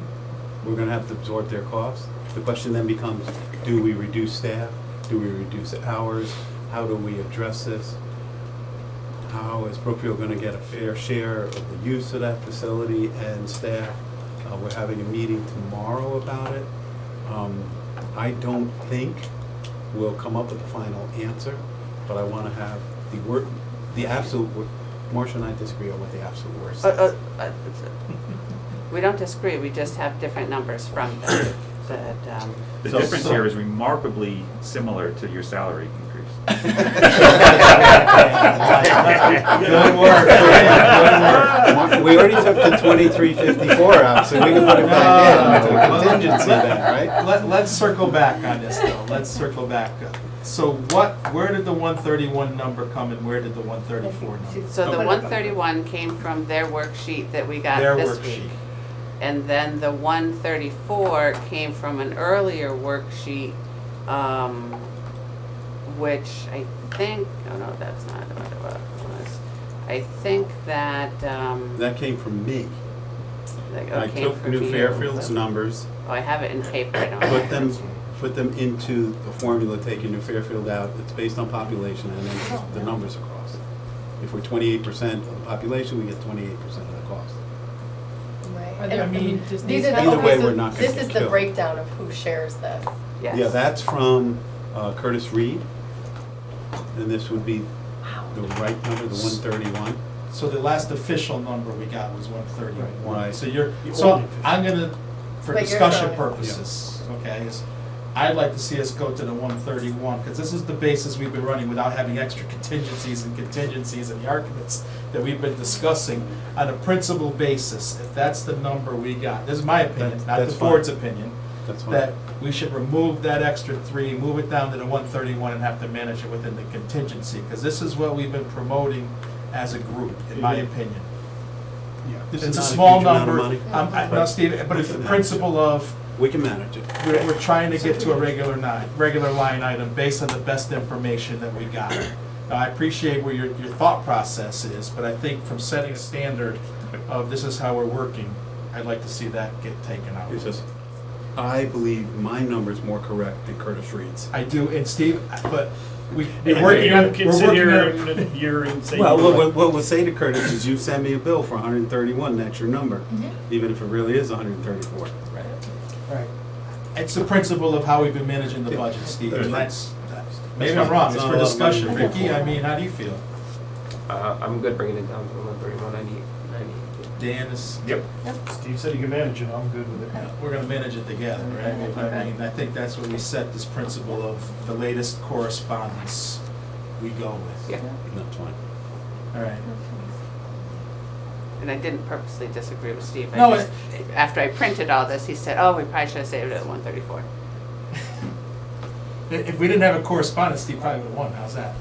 we're gonna have to absorb their costs. The question then becomes, do we reduce staff? Do we reduce hours? How do we address this? How is Brookfield gonna get a fair share of the use of that facility and staff? We're having a meeting tomorrow about it. I don't think we'll come up with a final answer, but I wanna have the absolute, Marcia and I disagree on what the absolute worst is. We don't disagree, we just have different numbers from them. The So- difference here is remarkably similar to your salary increase. Good work, good work. We already took the 2354 out, so we can put it back in, to a contingency then, right? Let's circle back on this though, let's circle back. So where did the 131 number come and where did the 134 number? So the come? 131 came from their worksheet that we got Their this week. worksheet. And then the 134 came from an earlier worksheet, which I think, oh no, that's not what it was. I think that, That came from me. that I came took from New you. Fairfield's numbers, Oh, I have it in paper, I don't have put them into the formula, taking New Fairfield out. It's based on population and then just the numbers across. If we're 28% of the population, we get 28% of the cost. Right. Are there, I And mean, does these these are the- Either way, this we're is- not gonna This get is the killed. breakdown of who shares this. Yes. Yeah, that's from Curtis Reed. And this would be the right number, the 131. So the last official number we got was 131. Right. So The so old I'm gonna, for But you're discussion going- purposes, okay, I'd like to see us go to the 131, because this is the basis we've been running without having extra contingencies and the arguments that we've been discussing on a principal basis. If that's the number we got, this is my opinion, not the That's fine. board's opinion, That's fine. that we should remove that extra 3, move it down to the 131 and have to manage it within the contingency, because this is what we've been promoting as a group, in my opinion. This It's is a not a small huge amount of number, money. no, Steve, but it's the principle of, We can manage it. we're trying to get to a regular line item based on the best information that we got. Now, I appreciate where your thought process is, but I think from setting a standard of this is how we're working, I'd like to see that get taken out. It's just, I believe my number's more correct than Curtis Reed's. I do, and Steve, but we're And working on, you can sit here in a year and say. Well, you're right. what we'll say to Curtis is you send me a bill for 131, that's your number, even if it really is 134. Right. It's the principle of how we've been managing the budget, Steve, and maybe I'm wrong, it's for discussion. Ricky, I mean, how do you feel? I'm good bringing it down to 131, 90. Dan is, Yep. Steve said he can manage it, I'm good with it. we're gonna manage it together, right? I mean, I think that's what we set this principle of the latest correspondence we go with. Yeah. That's fine. All right. And I didn't purposely disagree with Steve. No, After I printed all this, he said, oh, we probably should have saved it at 134. If we didn't have a correspondence, Steve probably would've won, how's that?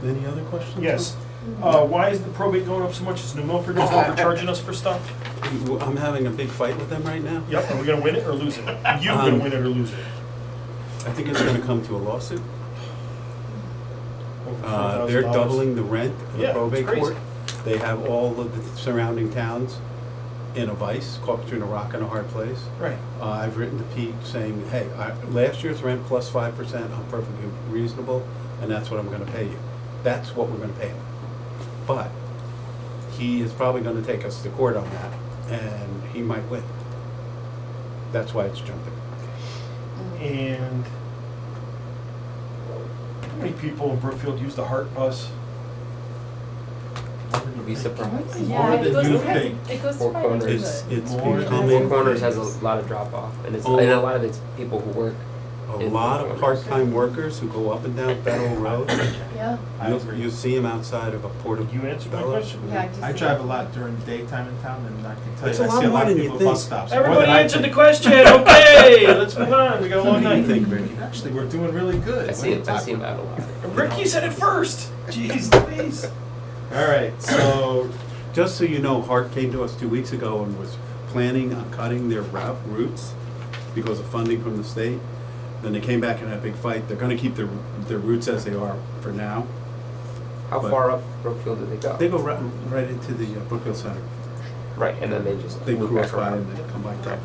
Any other questions? Yes. Why is the probate going up so much? Is New Milford overcharging us for stuff? I'm having a big fight with them right now. Yep, are we gonna win it or lose it? You're gonna win it or lose it? I think it's gonna come to a lawsuit. Over They're $4,000. doubling the rent of the Yeah, it's probate crazy. court. They have all of the surrounding towns in a vice, caught between a rock and a hard place. Right. I've written to Pete saying, hey, last year's rent plus 5%, I'm perfectly reasonable, and that's what I'm gonna pay you. That's what we're gonna pay him. But he is probably gonna take us to court on that, and he might win. That's why it's jumping. And how many people in Brookfield use the Hart bus? You'd be surprised. More than you think. It goes Four to Corners. It's More than becoming. Four Corners has a lot of drop off, and Oh. and a lot of it's people who work. A lot of part-time workers who go up and down Federal Road. Yeah. I agree. You'll see them outside of a portable. You answered my question. Yeah, just. I drive a lot during the daytime in town, and I can tell It's you, a I lot see a more lot of than you people at bus think. stops. more Everybody than I answered the think. question, okay, let's move on, we got a long What do you night. think, Ricky? Actually, we're doing really good. I What see are you it. I see talking that a lot. Ricky said it first, jeez Louise. All right, so Just so you know, Hart came to us 2 weeks ago and was planning on cutting their routes because of funding from the state. Then they came back and had a big fight. They're gonna keep their routes as they are for now. How But- far up Brookfield do they go? They go right into the Brookfield Center. Right, and then they just They loop cross back by around. and they come back down.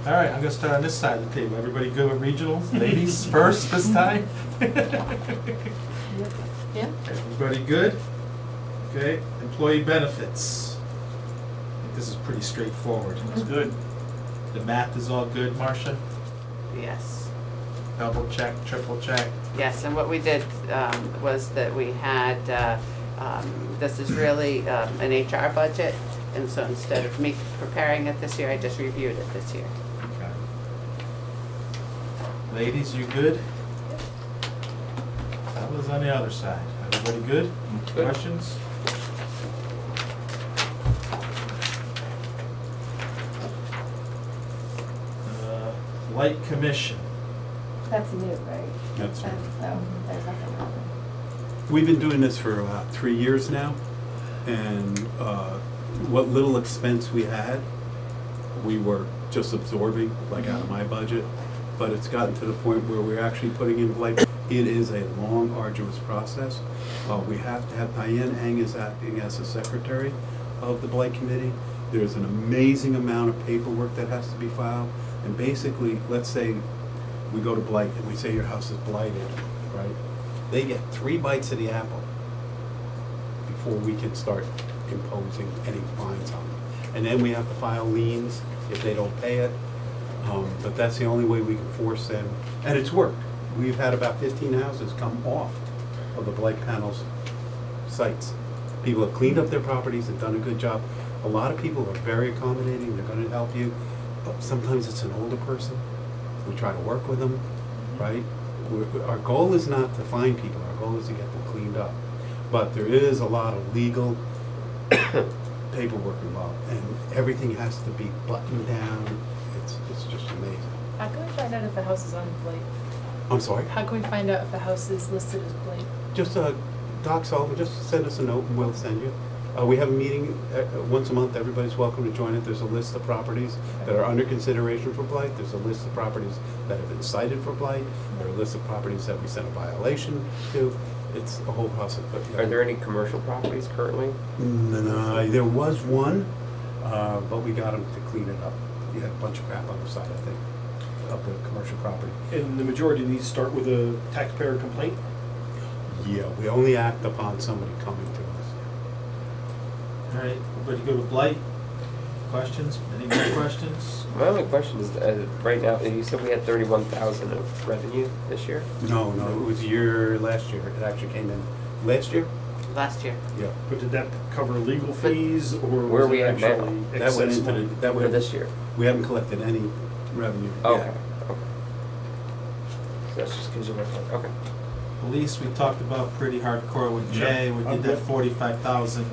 All right, I'm gonna start on this side of the table. Everybody good with regionals? Ladies first this time? Yeah? Everybody good? Okay, employee benefits. I think this is pretty straightforward. It's good. The math is all good, Marcia? Yes. Double check, triple check. Yes, and what we did was that we had, this is really an HR budget, and so instead of me preparing it this year, I just reviewed it this year. Okay. Ladies, you good? Fellas on the other side. Everybody good? Good. Questions? Light commission. That's new, right? That's right. So, there's nothing wrong. We've been doing this for about 3 years now, and what little expense we had, we were just absorbing, like out of my budget, but it's gotten to the point where we're actually putting in blight. It is a long, arduous process. We have to have, Diane Eng is acting as the secretary of the blight committee. There's an amazing amount of paperwork that has to be filed, and basically, let's say we go to blight and we say your house is blighted, right? They get 3 bites of the apple before we can start imposing any fines on them. And then we have to file liens if they don't pay it. But that's the only way we can force them. And it's worked. We've had about 15 houses come off of the blight panel's sites. People have cleaned up their properties and done a good job. A lot of people are very accommodating. They're going to help you. But sometimes it's an older person. We try to work with them, right? Our goal is not to find people, our goal is to get them cleaned up. But there is a lot of legal paperwork involved, and everything has to be buttoned down. It's just amazing. How can we find out if a house is on blight? I'm sorry? How can we find out if a house is listed as blight? Just Doc Sullivan, just send us a note and we'll send you. We have a meeting once a month, everybody's welcome to join it. There's a list of properties that are under consideration for blight. There's a list of properties that have been cited for blight. There are a list of properties that we sent a violation to. It's a whole process. Are there any commercial properties currently? No, there was one, but we got them to clean it up. We had a bunch of crap on the side, I think, of the commercial property. And the majority of these start with a taxpayer complaint? Yeah, we only act upon somebody coming to us. All right, everybody go to blight? Questions? Any more questions? My only question is, right now, you said we had 31,000 of revenue this year? No, it was last year. It actually came in last year? Last year. Yeah. But did that cover legal fees, or Where are was we it at now? actually That went excess into money? that For went, this year? we haven't collected any revenue Okay, yet. okay. So that's just because you're not, okay. Police, we talked about pretty hardcore with Jay. We did that 45,000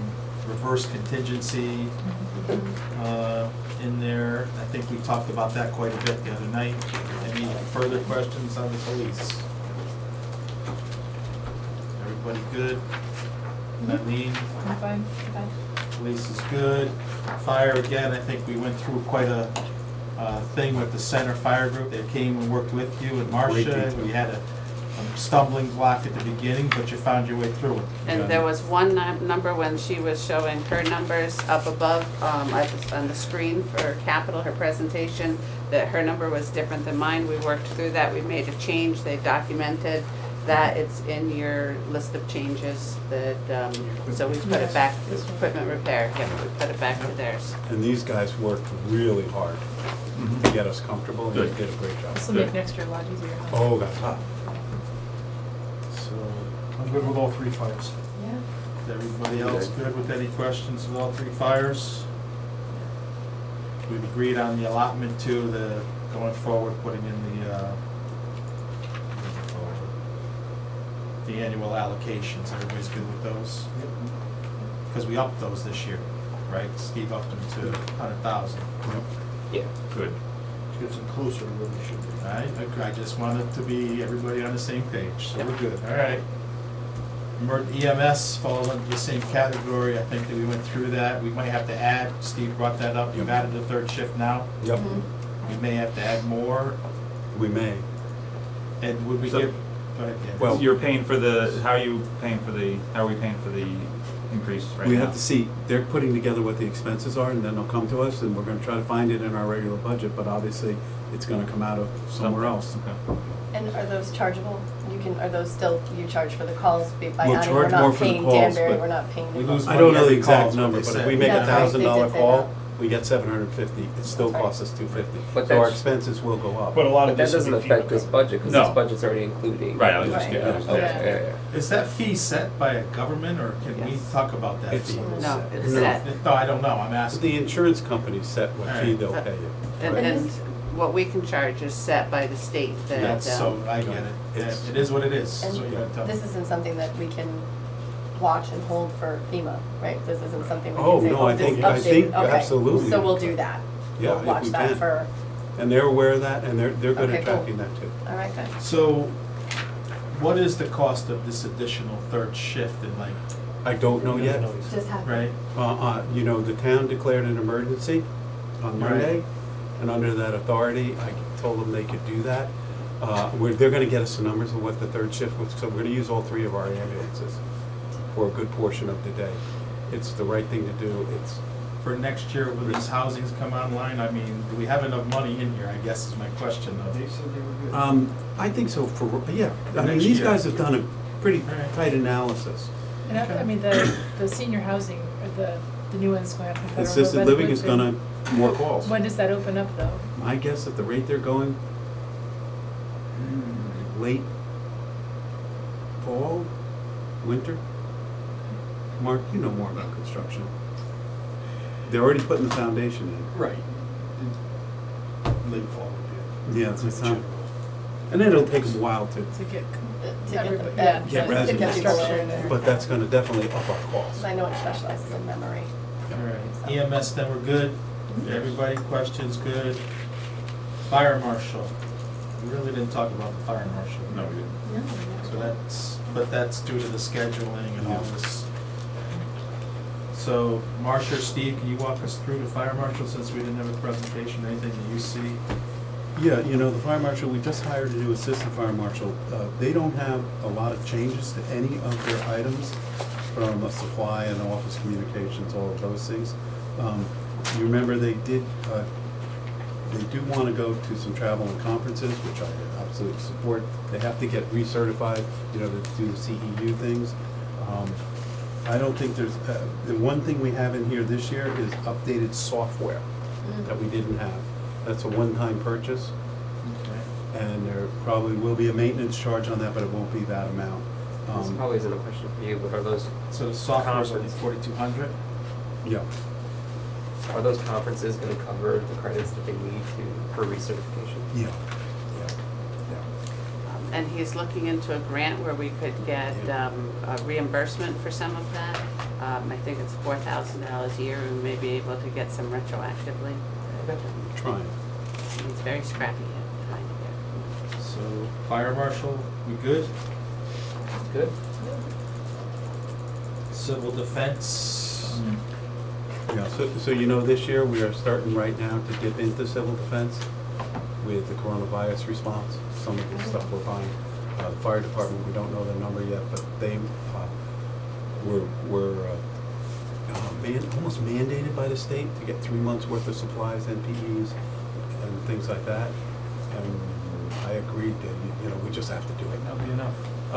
reverse contingency in there. I think we talked about that quite a bit the other night. Any further questions on the police? Everybody good? Eileen, I'm fine. police is good. Fire, again, I think we went through quite a thing with the center fire group. They came and worked with you and Marcia. detail. We had a stumbling block at the beginning, but you found your way through it. And there was one number when she was showing her numbers up above on the screen for capital, her presentation, that her number was different than mine. We worked through that. We made a change. They documented that. It's in your list of changes that, so we put it back, equipment repair, yeah, we put it back to theirs. And these guys worked really hard to get us comfortable, and Good. they did a great job. This will make next year a lot easier. Huh? Oh, God. So, I'm good with all 3 fires. Yeah. is everybody else good with any questions with all 3 fires? We've agreed on the allotment too, the going forward, putting in the annual allocations. Everybody's good with those? Because we upped those this year, right? Steve upped them to 100,000. Yeah. Good. Gets them closer to where we should be. All right, I just wanted to be everybody on the same page, so we're good, all right. EMS falls under the same category, I think that we went through that, we might have to add, Steve brought that up, you've added a 3rd shift now, Yep, we may have to add more, we may. and would we So- give, Go ahead, Dan. Well- You're paying for the, how are we paying for the increase right now? We have to see, they're putting together what the expenses are, and then they'll come to us, and we're gonna try to find it in our regular budget, but obviously, it's gonna come out of somewhere else. Okay. And are those chargeable? Are those still, you charge for the calls by We'll adding, charge we're not more for the paying calls, Danbury, but we're not paying we the lose I don't know the Every exact call's what number, they but say. if we make That's right, they $1,000 did say call, that. we get $750, it still Okay. costs us $250. But So our that's- expenses will go up. But a lot But of that this will doesn't be affect FEMA this covered. budget, because No. this budget's already including. Right, I was just Right. getting, Okay. Is that fee set by a government, or can we Yes. talk about that It's- fee? No, it's No. set. No, I don't know, I'm asking. The insurance company set what fee they'll Alright. pay you. And, right? and what we can charge is set by the state that, That's, so, I get it. It's- It is what it is, And that's what you gotta tell me. this isn't something that we can watch and hold for FEMA, right? This isn't something we Oh, can say, no, I this think- update, I think okay. absolutely. So we'll do that. Yeah, We'll if watch we that can. for, And they're aware of that, and they're good Okay, at cool. tracking that too. all right, good. So, what is the cost of this additional third shift in like, I don't know yet. Just have. right? You know, the town declared an emergency on Right. Monday, and under that authority, I told them they could do that. They're gonna get us the numbers of what the third shift was, so we're gonna use all 3 of our ambulances for a good portion of the day. It's the right thing to do, it's, For next year, when these housings come online, I mean, do we have enough money in here, I guess is my question They of. said they were good. I think so for, yeah, I mean, Next these year. guys have done a pretty Alright. tight analysis. And I mean, the senior housing, or the new one's going up in Federal Road. Assisted living is gonna, more calls. When does that open up, though? My guess at the rate they're going, late fall, winter. Mark, you know more about construction. They're already putting the foundation in. Right. Late fall would be. Yeah, it's a time. And then it'll take them a while to, To get, To get everybody, the- yeah, Get to get the residents. structure in there. but that's gonna definitely up our costs. I know it specializes in memory. Alright, EMS, then we're good, everybody, questions, good. Fire marshal, we really didn't talk about the fire marshal. No, we didn't. So but that's due to the scheduling and all this. So, Marcia, Steve, can you walk us through the fire marshal, since we didn't have a presentation, anything that you see? Yeah, you know, the fire marshal, we just hired a new assistant fire marshal. They don't have a lot of changes to any of their items from a supply and office communications, all of those things. You remember they do want to go to some travel and conferences, which I absolutely support. They have to get recertified, you know, to do the CEU things. I don't think there's, the one thing we have in here this year is updated software that we didn't have. That's a one-time purchase, and there probably will be a maintenance charge on that, but it won't be that amount. This probably isn't a question for you, but are those So the software's only Conference. 4,200? Yeah. Are those conferences gonna cover the credits that they need for recertification? Yeah. and he's looking into a grant where we could get a reimbursement for some of that. I think it's $4,000 a year, and we may be able to get some retroactively. Trying. He's very scrappy at trying to get. So, fire marshal, we good? Good. Civil defense? Yeah, so you know, this year, we are starting right now to dip into civil defense with the coronavirus response, some of the stuff we're buying. The fire department, we don't know the number yet, but they were almost mandated by the state to get 3 months' worth of supplies, NPEs, and things like that. And I agreed that, you know, we just have to do it. That'll be enough.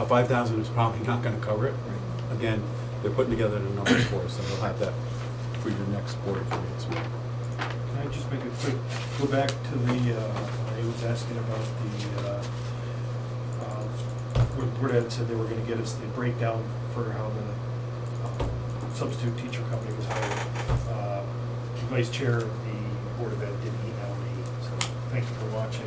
5,000 is probably not gonna cover it. Again, they're putting together the numbers for us, so we'll have that for your next board announcement. Can I just make a quick, go back to the, I was asking about the, where Ed said they were gonna get us the breakdown for how the substitute teacher company was hired. The vice chair of the Board of Ed did email me, so thank you for watching.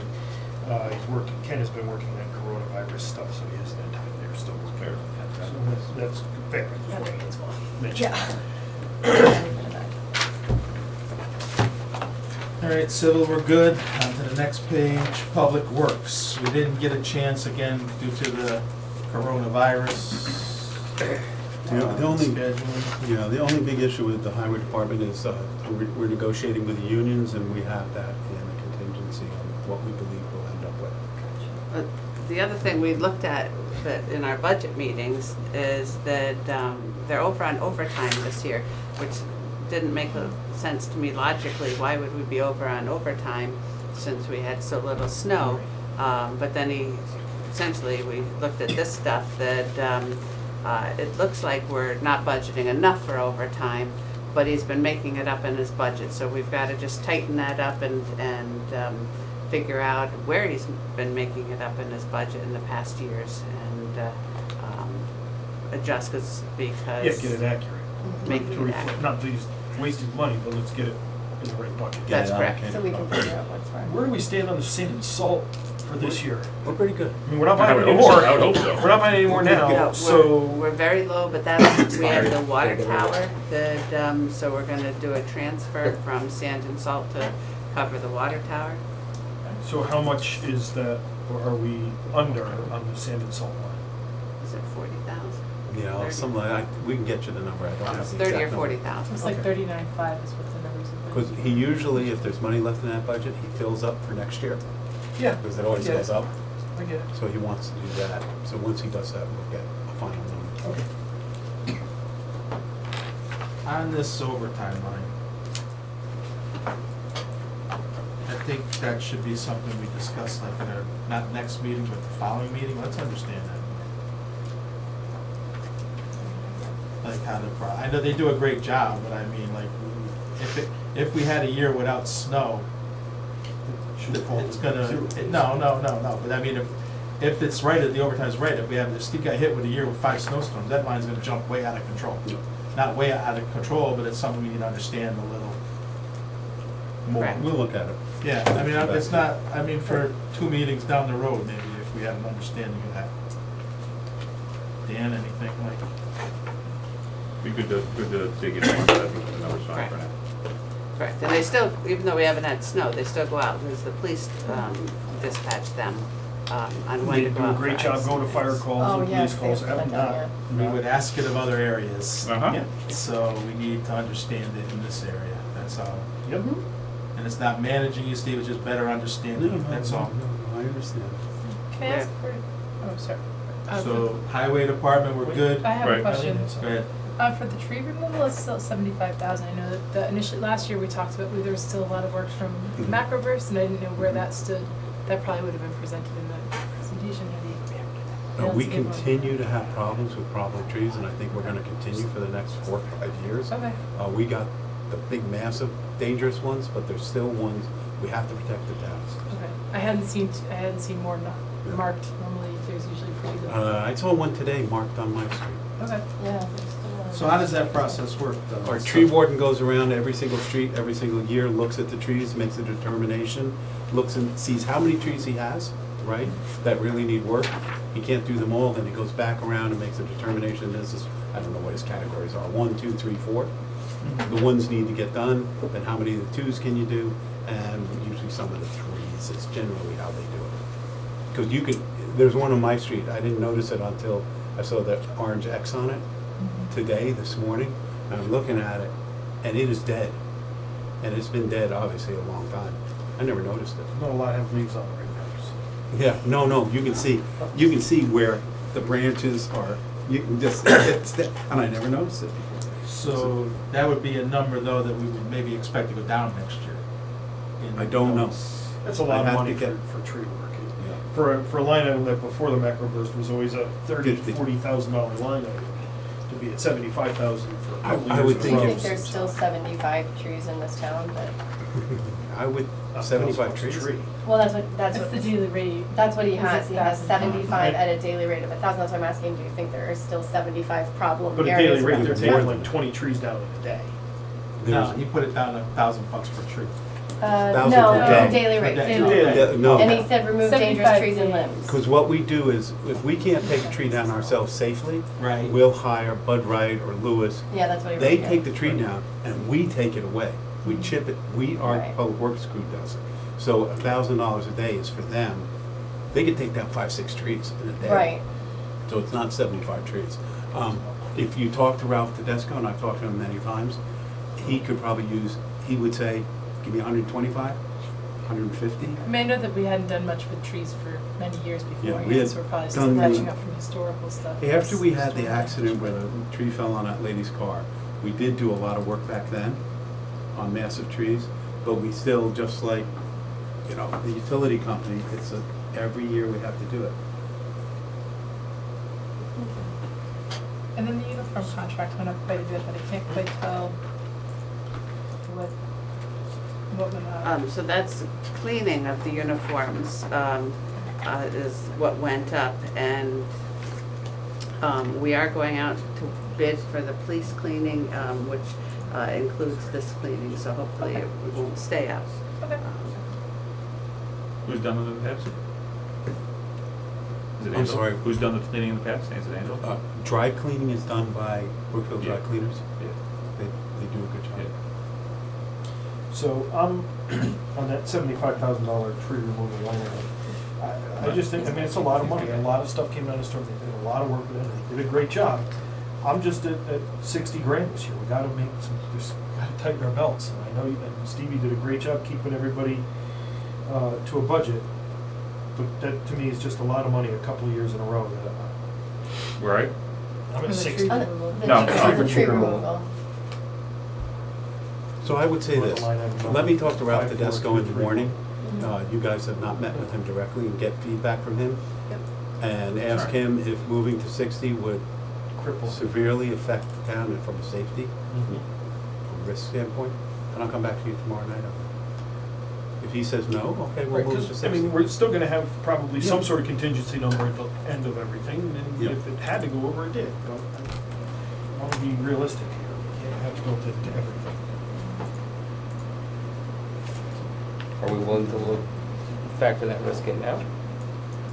Ken has been working on coronavirus stuff, so he hasn't had time there still. Fair. So that's fair. I just wanted to mention. Yeah. Alright, civil, we're good. On to the next page, public works. We didn't get a chance again due to the coronavirus. The only- Scheduling. Yeah, the only big issue with the highway department is we're negotiating with the unions, and we have that in a contingency on what we believe we'll end up with. the other thing we looked at in our budget meetings is that they're over on overtime this year, which didn't make sense to me logically. Why would we be over on overtime since we had so little snow? But then essentially we looked at this stuff that it looks like we're not budgeting enough for overtime, but he's been making it up in his budget. So we've got to just tighten that up and figure out where he's been making it up in his budget in the past years and adjust because. Yeah, get it accurate. Making To it reflect- accurate. Not that he's wasting money, but let's get it in the right bucket. That's correct. So we can figure out what's right. Where do we stand on the sand and salt for this year? We're pretty good. I mean, we're not I buying would any hope so. more. I would hope so. We're not buying any more No, now, so. we're very low, but that's, we have the water tower that, so we're gonna do a transfer from sand and salt to cover the water tower. So how much is that, or are we under on the sand and salt line? Is it 40,000? Yeah, some, we can get you the number, I don't have It's the 30 exact or number. 40,000. It's like Okay. 39.5 is what the numbers have been. Because he usually, if there's money left in that budget, he fills up for next year, Yeah. because it always I get goes it. up. I get it. So he wants to do that. So once he does that, we'll get a final number. Okay. On this overtime line, I think that should be something we discuss, like in our, not next meeting, but the following meeting, let's understand that. Like how I know they do a great job, but I mean, like, if we had a year without snow, Should fall it's to gonna, zero. no, but I mean, if it's right, if the overtime's right, if Steve got hit with a year with 5 snowstorms, that line's gonna jump way out of control. Not way out of control, but it's something we need to understand a little more. Correct. We'll look at it. Yeah, I mean, it's not, I mean, for 2 meetings down the road, maybe, if we have an understanding of that. Dan, anything like? Be good to dig into that, but the number's fine for Right. now. Correct, and they still, even though we haven't had snow, they still go out, because the police dispatch them on when They to go do a out. great for job ice going to fire days. calls Oh, and yes, police calls. they've done that, We would ask it of other areas. Uh-huh. Yeah. So we need to understand it in this area, that's all. Yep. And it's not managing you, Steve, it's just better understanding, you, that's all. No, I understand. Can I ask for, oh, sorry. So, highway department, we're good? I have Right. a question. Go ahead. For the tree removal, it's still 75,000. I know that initially, last year we talked about, there was still a lot of work from Mhm. Macroburst, and I didn't know where that stood. That probably would have been presented in the presentation. We That's a good one. continue to have problems with problem trees, and I think we're gonna continue for the next 4 or 5 years. Okay. We got the big, massive, dangerous ones, but there's still ones, we have to protect the towns. Okay. I hadn't seen more marked. Normally, there's usually pretty good. I saw one today marked on my street. Okay. Yeah. there's still one. So how does that process work, though? Our tree warden goes around every single street, every single year, looks at the trees, makes a determination, looks and sees how many trees he has, right, that really need work. He can't do them all, then he goes back around and makes a determination, this is, I don't know what his categories are, 1, 2, 3, 4. The ones need to get done, then how many of the 2s can you do, and usually some of the 3s is generally how they do it. Because you can, there's one on my street, I didn't notice it until I saw that orange X on it today, this morning, and I'm looking at it, and it is dead. And it's been dead, obviously, a long time. I never noticed it. Not a lot have leaves on it right now, so. Yeah, no, you can see where the branches are, you can just, it's dead, and I never noticed it before. So that would be a number, though, that we would maybe expect to go down next year. in I don't know. those. That's a lot I'd of have money to get- for tree work. Yeah. For a line item that before the macroburst was always a $30,000 to 50. $40,000 line item, to be at 75,000 for a couple I years would in a think I row. think there's still 75 trees in this town, but, I would, That's 75 a trees. tree. well, that's That's what, the daily rate. that's what he Is has. it He has 1,000? 75 at a daily rate of 1,000. That's why I'm asking, do you think there are still 75 problem But at areas? daily rate, they're More taking than like that. 20 trees down in a day. No, There's- he put it down to $1,000 per tree. $1,000 No, per it's day. a daily rate. Per day. too. Daily. Yeah, no. And he said remove dangerous 75 trees and days. limbs. Because what we do is, if we can't take a tree down ourselves safely, Right. we'll hire Bud Wright or Lewis. Yeah, that's what he wrote. They yeah. take the tree down and we take it away. We chip it, our Right. public works crew does it. So $1,000 a day is for them. They could take down 5, 6 trees in a day. Right. So it's not 75 trees. If you talk to Ralph Tedesco, and I've talked to him many times, he could probably use, he would say, give me 125. 150. I mean, I know that we hadn't done much with trees for many years Yeah, before, we had so we're probably still done the- catching up from historical stuff. After we had the Storm accident where management. the tree fell on that lady's car, we did do a lot of work back then on massive trees, but we still, just like, you know, the utility company, every year we have to do it. And then the uniform contract went up quite a bit, but I can't quite tell what went up. So that's cleaning of the uniforms, is what went up, and, we are going out to bid for the police cleaning, which, includes this cleaning, so hopefully it won't stay up. Okay. Who's done it in the past? Is it I'm Angela? sorry? Who's done the cleaning in the past? Is it Angela? Dry cleaning is done by Brookfield Dry Yeah. Cleaners. Yeah. They do a good job. Yeah. So, on that $75,000 tree removal line item, I just think, I mean, it's a lot of money, a lot of stuff came down the storm, they did a lot of work with it, they did a great job. I'm just at 60 grand this year, we gotta make some, just gotta tighten our belts, and I know, and Stevie did a great job keeping everybody, to a budget, but that, to me, is just a lot of money a couple of years in a row. Right? I'm For at the 60. tree Oh, removal. the No, tree- no, the for tree tree removal. removal. So I would say What the this, line item number? let me talk to Ralph Tedesco in the 5423. morning. You guys have not met with him directly, and get feedback from him. Yep. And ask Sure. him if moving to 60 would Cripple. severely affect the town and from a safety, Mhm. from a risk standpoint. And I'll come back to you tomorrow night. If he says no, okay, we'll Right, move to 'cause, 60. I mean, we're still gonna have probably some Yeah. sort of contingency number at the end of everything, and Yeah. if it had to go over, it did. But I wanna be realistic here, we can't have to go to everything. Are we willing to factor that risk in now?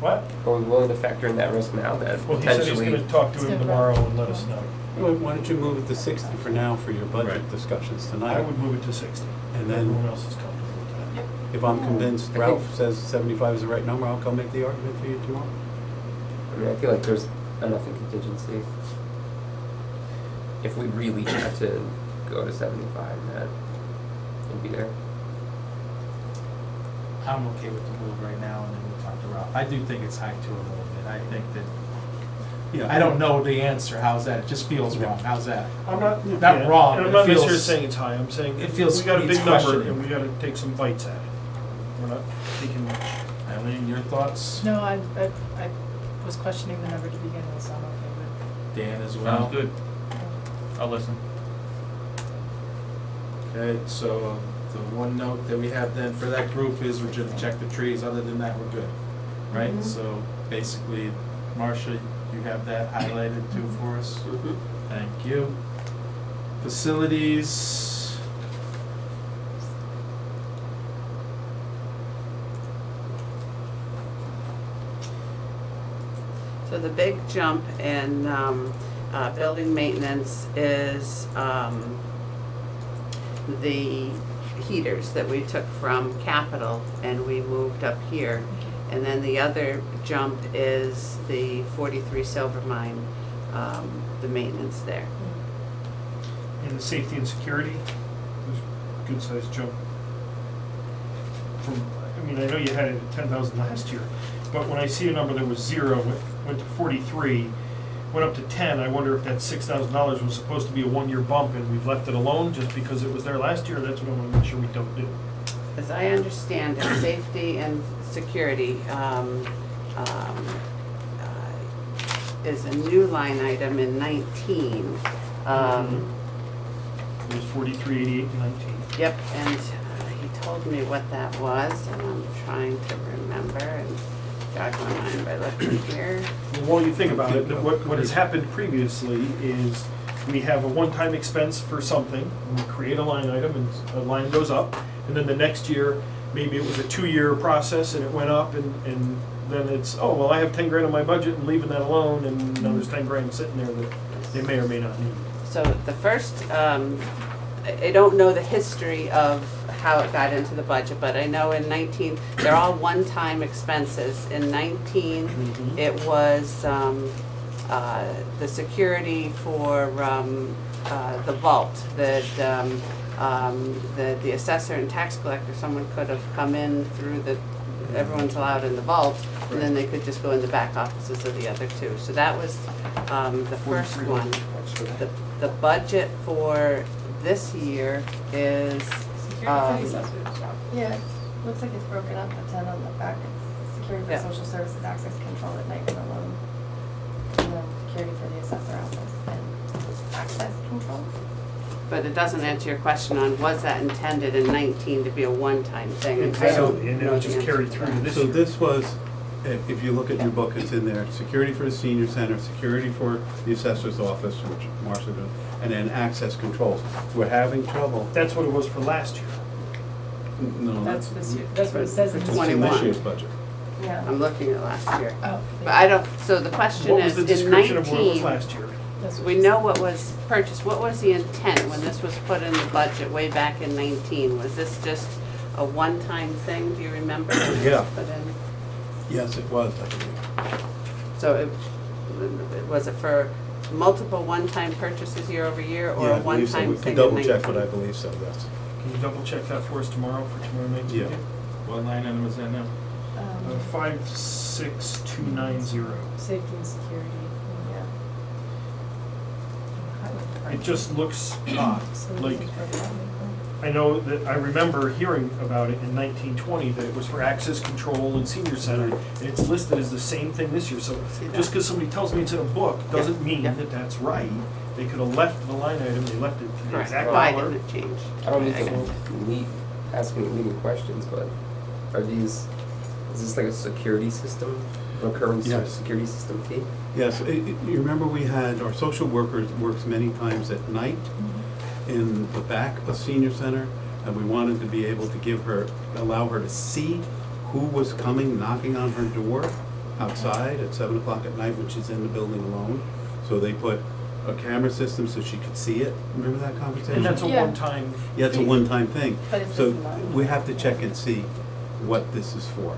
What? Are we willing to factor in that risk now that Well, he said he's potentially? gonna talk to He's him gonna tomorrow run. and let us know. Well, why don't you move it to 60 for now for your budget Right. discussions tonight? I would move it to 60. And then- Everyone else is comfortable with that. If I'm convinced I Ralph think- says 75 is the right number, I'll come make the argument for you tomorrow. I mean, I feel like there's enough in contingency. If we really had to go to 75, that would be there. I'm okay with the move right now, and then we'll talk to Ralph. I do think it's high too a little bit. I think that, Yeah. I don't know the answer. How's that? It just feels wrong. How's that? I'm not, Not wrong, And I'm but not it necessarily feels- saying it's high, I'm saying, it feels- we got a needs big number questioning. and we gotta take some bites at it. We're not taking, Eileen, your thoughts? No, I was questioning the number to begin with, so I'm okay Dan as well? Sounds good. I'll listen. Okay, so the one note that we have then for that group is we're gonna check the trees. Other than that, we're good, right? Mhm. So basically, Marcia, you have that highlighted too for us? Mhm. Thank you. Facilities. So the big jump in building maintenance is the heaters that we took from capital and we moved up here. And then the other jump is the 43 Silver Mine, the maintenance there. in the safety and security, there's a good sized jump. From, I mean, I know you had it at 10,000 last year, but when I see a number that was 0, went to 43, went up to 10, I wonder if that $6,000 was supposed to be a one-year bump and we've left it alone just because it was there last year. That's what I want to make sure we don't do. As I understand it, safety and security is a new line item in 19. It was 43, 88, and 19. Yep, and he told me what that was, and I'm trying to remember and jog my mind by looking here. Well, while you think about it, what has happened previously is we have a one-time expense for something, and we create a line item, and a line goes up, and then the next year, maybe it was a 2-year process, and it went up, and then it's, oh, well, I have 10 grand on my budget, and leaving that alone, and now there's 10 grand sitting there that they may or may not need. So the first, I don't know the history of how it got into the budget, but I know in 19, they're all one-time expenses. In 19, Mhm. it was the security for the vault that the assessor and tax collector, someone could have come in through the, everyone's allowed in the vault, and then they could just go in the back offices of the other two. So that was the first one. The budget for this year is, Security for the assessors. Yeah, it looks like it's broken up, the 10 on the back, it's security for Yeah. social services, access control at night and alone. And then security for the assessor office and access control. but it doesn't answer your question on was that intended in 19 to be a one-time thing? And I don't Exactly, and know it the just answer carried to through that. to this So year. this was, if you look at your book, it's in there, security for the senior center, security for the assessor's office, which Marcia did, and then access controls. We're having trouble. That's what it was for last year. No, That's this year, that's what it says in For this. It's in 21. this year's budget. Yeah. I'm looking at last year. Oh. But I don't, so the question What was is, the in description of what it was 19, last year? That's what we it know says. what was purchased. What was the intent when this was put in the budget way back in 19? Was this just a one-time thing, do you remember? when it was Yeah. put in? Yes, it was, I believe. So was it for multiple one-time purchases year over year, or Yeah, a I believe so. one-time We thing can in double check, but 19? I believe so, yes. Can you double check that for us tomorrow, for tomorrow night's Yeah. meeting? What line item was that now? 56290. Safety and security. Yeah. Highway It department. just looks odd, So like, this is for the- I know that, I remember hearing about it in 1920, that it was for access control and senior center, and it's listed as the same thing this year, so See that? just because somebody tells me it's in a book, doesn't mean Yeah. that that's right. They could have left the line item, they left it to the Correct. exact Why dollar. didn't it change? I don't need I got to ask any leading questions, but are these, is this like a security system, recurring Yes. security system fee? Yes, you remember we had, our social worker works many times at night in the back of senior center, and we wanted to be able to give her, allow her to see who was coming, knocking on her door outside at 7 o'clock at night when she's in the building alone. So they put a camera system so she could see it. Remember that conversation? And that's a Yeah. one-time. Yeah, it's a fee. one-time thing. But it's So just not- we have to check and see what this is for.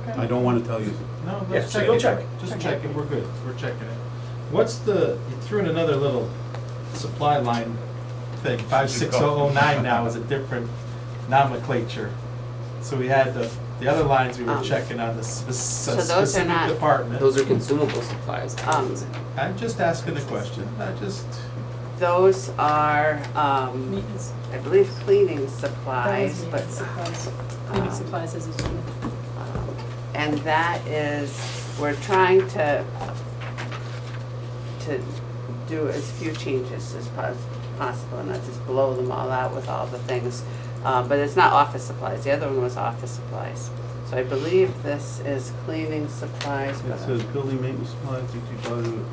I Okay. don't want to tell you. No, Yeah, let's so check you'll it. check. Just Okay. check it, we're good, we're checking it. What's the, you threw in another little supply line thing, 56009 now is a different nomenclature. So we had the other lines we were checking on the those are not- specific department. Those are consumable supplies. I'm just asking a question, I just, Those are, Maintenance. I believe cleaning That supplies, was but, maintenance supplies. Cleaning um, supplies as a unit. and that is, we're trying to do as few changes as possible, and not just blow them all out with all the things. But it's not office supplies, the other one was office supplies. So I believe this is cleaning supplies, It but, says building maintenance supplies,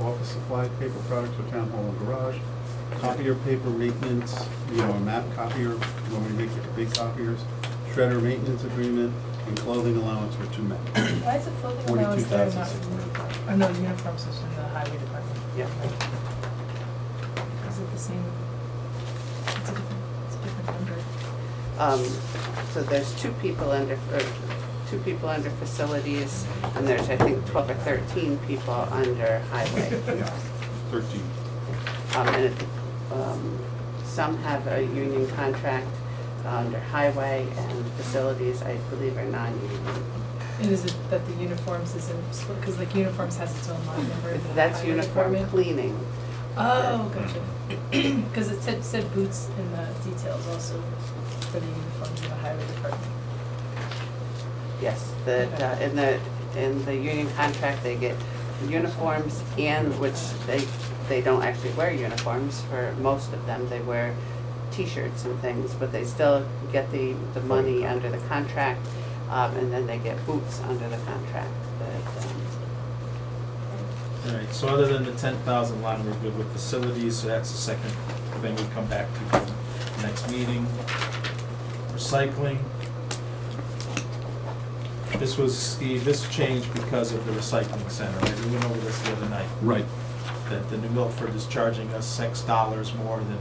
office supplies, paper products for town hall and garage, copier paper maintenance, a map copier, when we make the big copiers, shredder maintenance agreement, and clothing allowance for 2 men. Why is it clothing allowance there and not 42,600. uniform? Oh, no, uniforms is in the highway department. yeah. Is it the same? It's a different number. So there's two people under facilities, and there's, I think, 12 or 13 people under highway. Yeah, 13. And some have a union contract under highway, and facilities, I believe, are non-union. And is it that the uniforms isn't, because like uniforms has its own line number in the That's highway uniform department? cleaning. Oh, gotcha. Because it said boots in the details also for the uniforms in the highway department. Yes, that, in the union contract, they get uniforms, and which they don't actually wear uniforms for most of them, they wear T-shirts and things, but they still get the money under the contract, and then they get boots under the contract. alright, so other than the 10,000 line, we're good with facilities, so that's the second thing we come back to for the next meeting. Recycling. This was, Steve, this changed because of the recycling center, right? We went over this the other night. Right, That the New Milford is charging us $6 more than,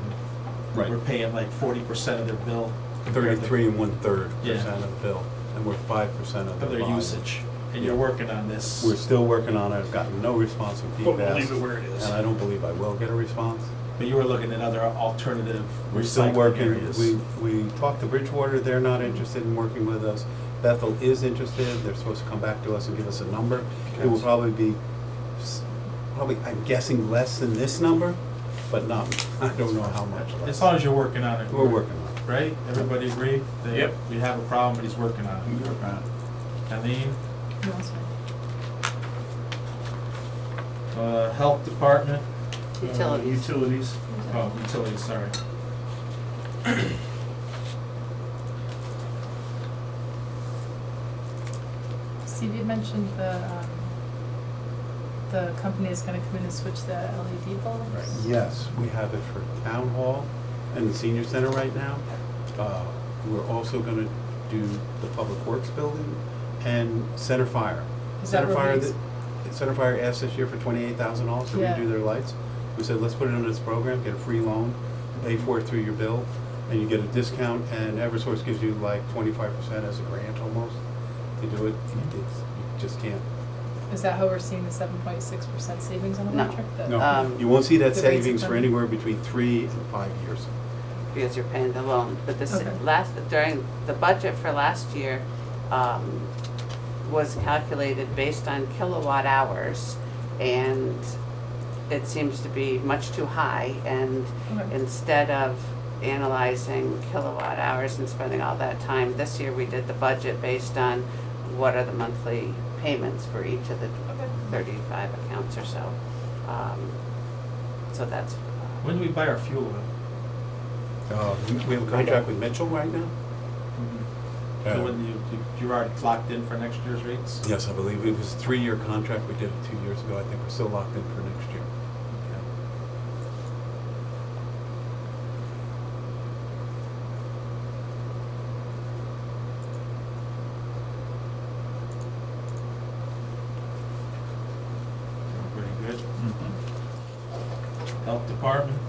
right. we're paying like 40% of their bill. compared to- 33 and 1/3% Yeah. of the bill, and we're 5% of the Of their volume. usage, and you're working on this. We're still working on it, I've gotten no response from But we'll PFAS. leave it where it is. And I don't believe I will get a response. But you were looking at other alternative We're still recycling working, areas. we talked to Bridgewater, they're not interested in working with us. Bethel is interested, they're supposed to come back to us and give us a number. It will probably be, I'm guessing less than this number, but not, I don't know how much As less. long as you're working on it. We're working on it. Right? Everybody agree? that Yep. We have a problem, but he's working on You it. work on it. Eileen, No, it's fine. Health Department. Utilities. Utilities. Oh, utilities, sorry. Steve, you mentioned the company is gonna come in and switch the LED bulbs. Yes, we have it for Town Hall and the Senior Center right now. We're also gonna do the Public Works Building and Center Fire. Is that Center Fire, released? Center Fire asked this year for $28,000 to Yeah. redo their lights. We said, let's put it under this program, get a free loan, pay for it through your bill, and you get a discount, and Eversource gives you like 25% as a grant almost to do it. You just can't. Is that how we're seeing the 7.6% savings on No. electric? The- No, you won't see that the rates savings of for funding? anywhere between 3 and 5 years. Because you're paying the loan. But this, Okay. during the budget for last year, was calculated based on kilowatt hours, and it seems to be much too high, and Okay. instead of analyzing kilowatt hours and spending all that time, this year we did the budget based on what are the monthly payments for each of the Okay. 35 accounts or so. So that's, When do we buy our fuel oil? We have a contract with Mitchell right now? So when you're already locked in for next year's rates? Yes, I believe it was a 3-year contract. We did it 2 years ago. I think we're still locked in for next year. Okay. Pretty good. Health Department?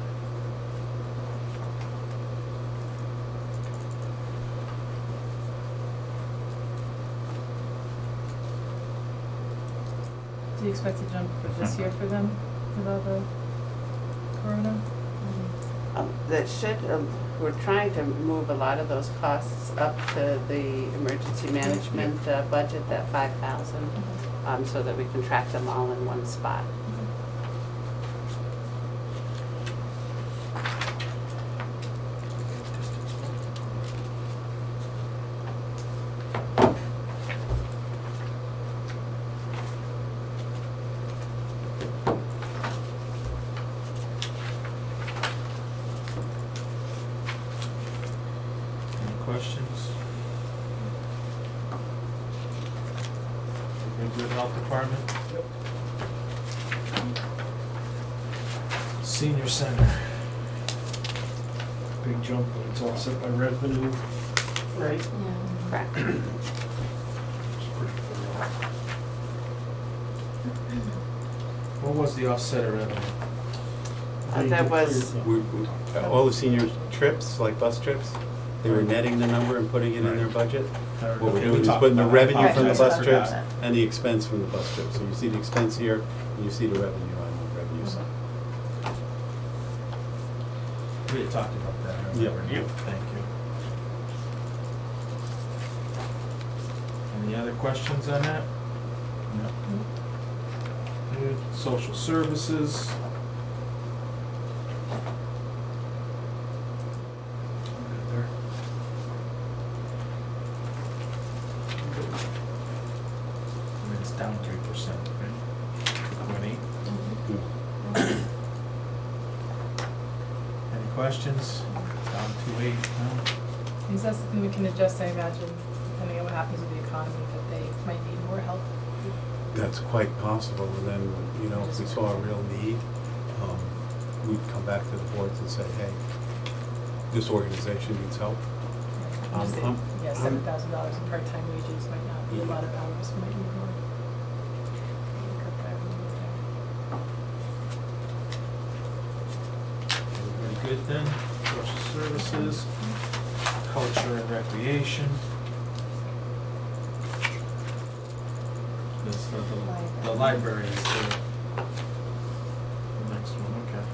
Do you expect a jump for this year for them with all the corona? that should, we're trying to move a lot of those costs up to the emergency management budget, that 5,000, so that we can track them all in one spot. Any questions? Good with Health Department? Senior Center. Big jump, but it's offset by revenue. Right. Yeah. Correct. What was the offset of revenue? That was, All the senior trips, like bus trips, they were netting the number and putting it in their budget. What we're doing is putting the revenue from the bus trips and the expense from the bus trips. So you see the expense here, and you see the revenue on the revenue side. We had talked about that, I Yeah. remember. Yep. Thank you. Any other questions on that? Good. Social Services. I mean, it's down 3%, right? 2.8. Any questions? Down 2.8, no? Is that something we can adjust, I imagine, depending on what happens with the economy, that they might need more help? That's quite possible, and then, you know, if we saw a real need, we'd come back to the boards and say, hey, this organization needs help. Just that, yeah, I'm- $7,000 in part-time wages might not be a lot of hours, might need more. Cut that one Everybody good then? Social Services, Culture and Recreation. This, the library is the next one, okay.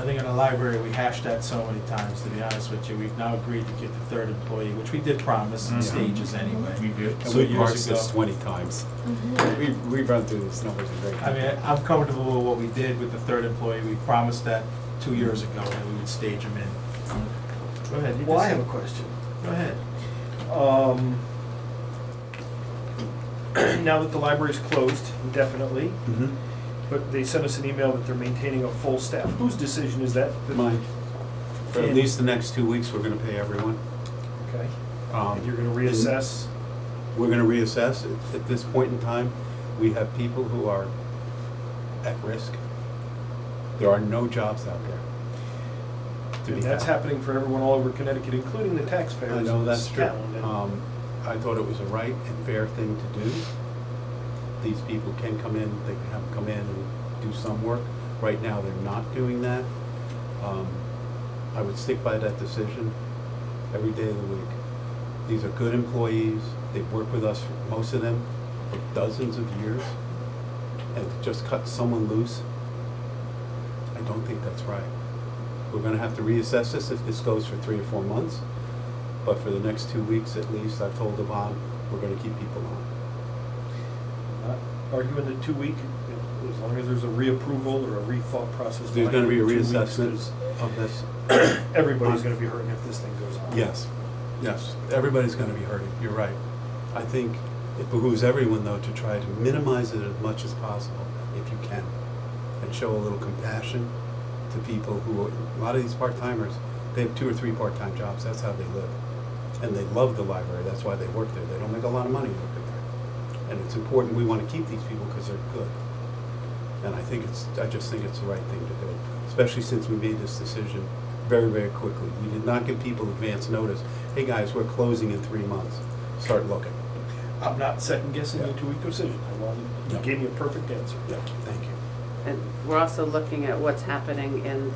I think in the library, we hashed that so many times, to be honest with you. We've now agreed to get the third employee, which we did promise in Mhm. stages anyway. We did. And So we've years parsed this ago. 20 times. We've run through these numbers a great I mean, I'm comfortable with what we did with the third employee. We promised that 2 years ago that we would stage them in. Go ahead. you Well, I can have a say- question. Go ahead. Now that the library's closed indefinitely, Mhm. but they sent us an email that they're maintaining a full staff. Whose decision is that? Mine. For at And- least the next 2 weeks, we're gonna pay everyone. Okay. Um, And you're gonna reassess? We're gonna reassess. At this point in time, we have people who are at risk. There are no jobs out there to And be that's had. happening for everyone all over Connecticut, including the taxpayers I know of that's this true. town. And- I thought it was a right and fair thing to do. These people can come in, they can have them come in and do some work. Right now, they're not doing that. I would stick by that decision every day of the week. These are good employees. They've worked with us, most of them, for dozens of years. And to just cut someone loose, I don't think that's right. We're gonna have to reassess this if this goes for 3 or 4 months. But for the next 2 weeks at least, I've told Yvonne, we're gonna keep people on. Not arguing the 2 week, as long as there's a reapproval or a rethought process. There's why gonna be a 2 weeks? reassessment 'Cause of this. everybody's gonna be hurting if this thing goes on. Yes, yes, everybody's gonna be hurting, you're right. I think it behooves everyone, though, to try to minimize it as much as possible, if you can, and show a little compassion to people who, a lot of these part-timers, they have 2 or 3 part-time jobs, that's how they live. And they love the library, that's why they work there. They don't make a lot of money working there. And it's important, we wanna keep these people because they're good. And I just think it's the right thing to do, especially since we made this decision very, very quickly. We did not give people advance notice. Hey, guys, we're closing in 3 months. Start looking. I'm not second guessing your Yeah. 2 week decision. You Yeah. gave me a perfect answer. Yeah, thank you. And we're also looking at what's happening in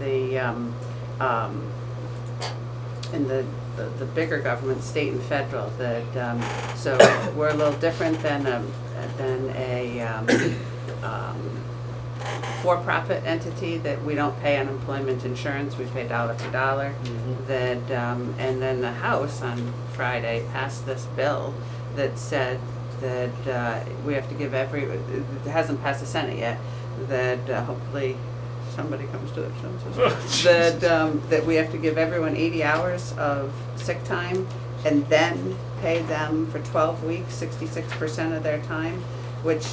the bigger government, state and federal, that, so we're a little different than a for-profit entity, that we don't pay unemployment insurance, we pay dollar for dollar. Mhm. That, and then the House on Friday passed this bill that said that we have to give it hasn't passed the Senate yet, that hopefully somebody comes to it, that we have to give everyone 80 hours of sick time and then pay them for 12 weeks, 66% of their time, which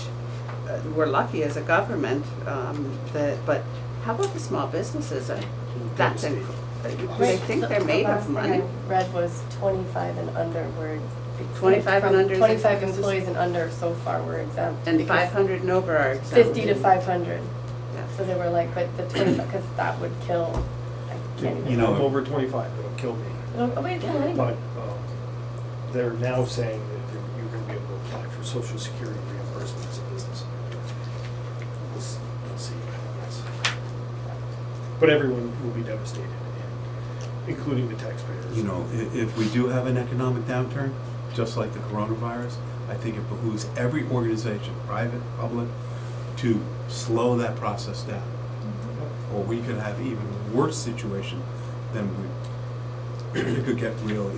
we're lucky as a government, but how about the small businesses? That's, they think they're made of money. The last thing I read was 25 and under were. 25 and under is 25 exempt. employees and under so far were exempt. And because 500 and over are exempt. 50 to 500. Yeah. So they were like, but the 25, because that would kill, I can't even. You know, I'm over 25, it'll kill me. Oh, wait, kill anyone. But they're now saying that you're going to be able to apply for Social Security reimbursement as a business. We'll see, I guess. But everyone will be devastated, including the taxpayers. You know, if we do have an economic downturn, just like the coronavirus, I think it behooves every organization, private, public, to slow that process down. Or we could have even worse situation than it could get real.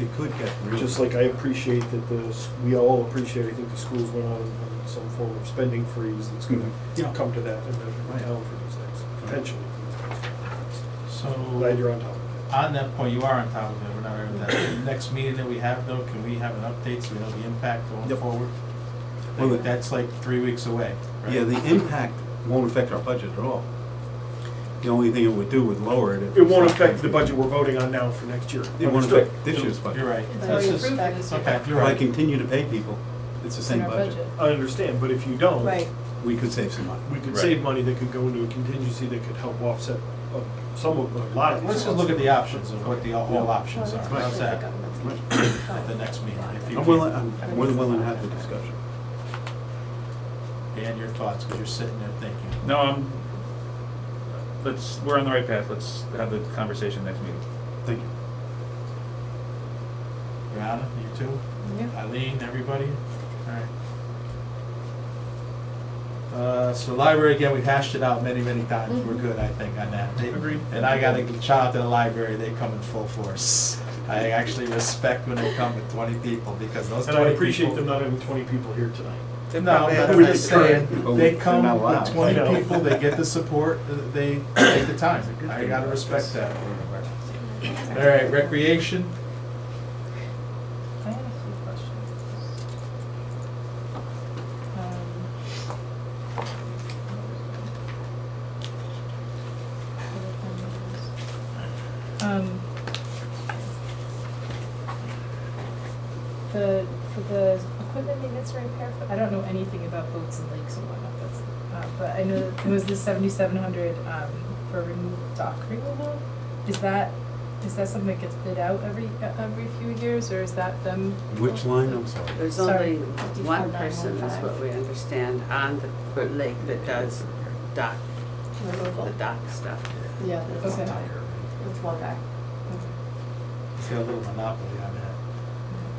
Just like I appreciate that we all appreciate, I think the schools went on some form of spending freeze that's going to Yeah. come to that in the town for these things, potentially for these things. So, Glad you're on top of it. on that point, you are on top of it, we're not over that. The next meeting that we have though, can we have an update so we know the impact going Yep. forward? Well, Like, that's like 3 weeks away, right? Yeah, the impact won't affect our budget at all. The only thing it would do would lower it. if It won't it's not- affect the budget we're voting on now for next year. It won't Understood. affect this year's budget. You're right. It's That's already just- approved for this year. Okay, you're If I right. continue to pay people, it's the It's same in our budget. I understand, but if you don't, Right. We could save some money. we could Right. save money that could go into a contingency that could help offset some of, a lot of these. Let's just look at the options of what the whole options are. Well, How's that? Right. At the next meeting. If you I'm more than willing to have the discussion. Dan, your thoughts, because you're sitting there thinking. No, we're on the right path, let's have the conversation next meeting. Thank you. Brianna, you too? Yeah. Eileen, everybody? All right. So library, again, we've hashed it out many, many times. We're good, I think, on that. Agreed. And I gotta shout out to the library, they come in full force. I actually respect when they come with 20 people, because those 20 And people. I appreciate them not having 20 people here tonight. No, but I'm With just the saying, Oh, they they're come not with allowed. 20 I know. people, they get the support, they take the time. I gotta respect that. All right, recreation, I have a few questions. For the equipment maintenance and repair, I don't know anything about boats and lakes and whatnot, but I know that it was the 7,700, for dock removal. Is that something that gets bid out every few years, or is that them? Which line, I'm sorry? There's Sorry. only one person, is what we understand, on the lake that does dock, Removal. the dock stuff. Yeah, there's Okay. it's one guy. it's got a little monopoly on that.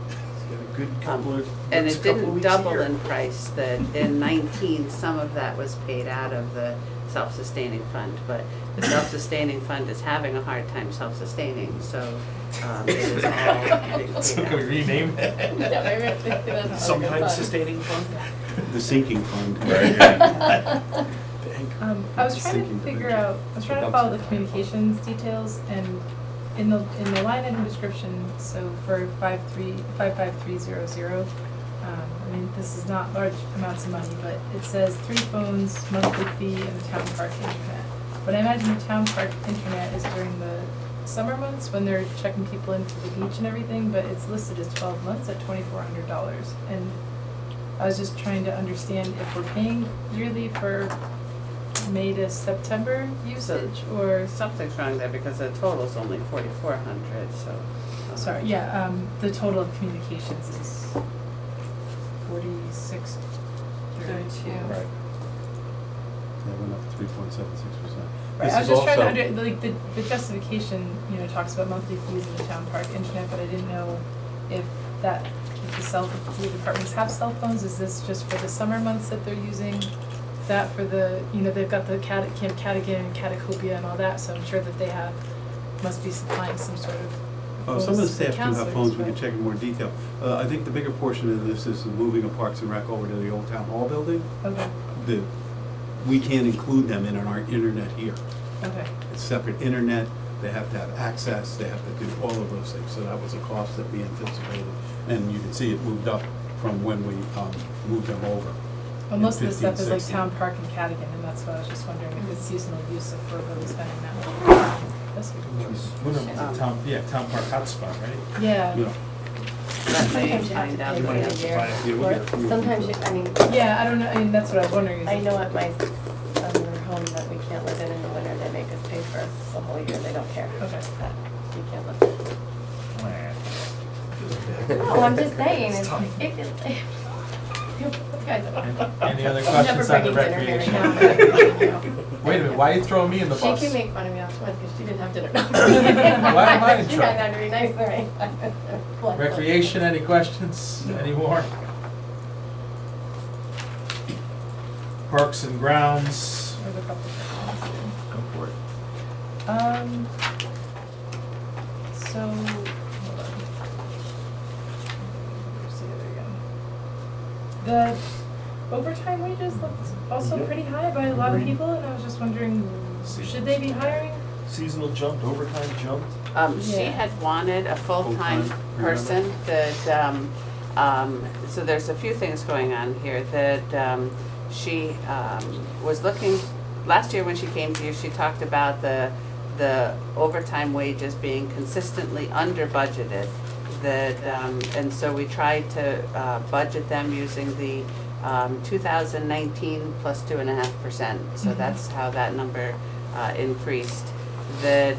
It's got a good couple of, And works it a couple didn't weeks a double year. in price, that in 19, some of that was paid out of the self-sustaining fund, but the self-sustaining fund is having a hard time self-sustaining, so it is all being So paid can we out. rename it? Yeah, maybe that's not a Some good kind of thought. sustaining fund? The sinking fund. I was trying to figure out, I was trying to follow the communications details, and in the line item description, so for 55300, I mean, this is not large amounts of money, but it says 3 phones, monthly fee, and the town park internet. But I imagine the town park internet is during the summer months when they're checking people in for the beach and everything, but it's listed as 12 months at $2,400. And I was just trying to understand if we're paying yearly for May to September usage, or, Something's wrong there, because the total's only 4,400, so. sorry, yeah, the total of communications is 4632. Right. That went up 3.76%. Right, I was just trying to like, the justification, talks about monthly fees in the town park internet, but I didn't know if the departments have cell phones. Is this just for the summer months that they're using that for the, they've got the Camp Cadigan and Catacopia and all that, so I'm sure that they must be supplying some sort of Some of the phones to staff do have counselors, phones, we can but- check in more detail. I think the bigger portion of this is the moving of Parks and Rec over to the old town hall building. Okay, We can't include them in our internet here. okay, It's separate internet, they have to have access, they have to do all of those things. So that was a cost that we anticipated. And you can see it moved up from when we moved them over. well, in most of the stuff 15, is like 16. town park and Cadigan, and that's why I was just wondering if it's seasonal use, if we're really spending that much. That's good. Wyndham was a town, town park hotspot, right? Yeah. Yeah. Let me Sometimes you have find to out pay for for you. the year. Yeah, we'll Or get it. sometimes I mean, Yeah, I don't know, I mean, that's what I was wondering. is I if- know at my other home that we can't live in the winter, they make us pay for the whole year, they don't care. Okay. That you can't live. No, I'm just saying, it's ridiculous. You guys are- Any other I'm questions on the never bringing dinner recreation? here now. Wait a minute, why are you throwing me in the She bus? can make fun of me afterwards because she didn't have dinner. Why am I in You trouble? guys have to be nice to me. Recreation, any questions? Any more? Parks and grounds. There's a couple of things. Go for it. So, hold on. See it again. The overtime wages looked also Yep. pretty high by a lot of Agreed. people, and I was just wondering, should they be hiring? Seasonal jumped, overtime jumped. She Yeah. had wanted a full-time Full-time, person that, so there's a few things going on here, that she was looking, last year when she came to you, she talked about the overtime wages being consistently under budgeted, that, and so we tried to budget them using the 2019 plus 2.5%, so Mhm. that's how that number increased. That,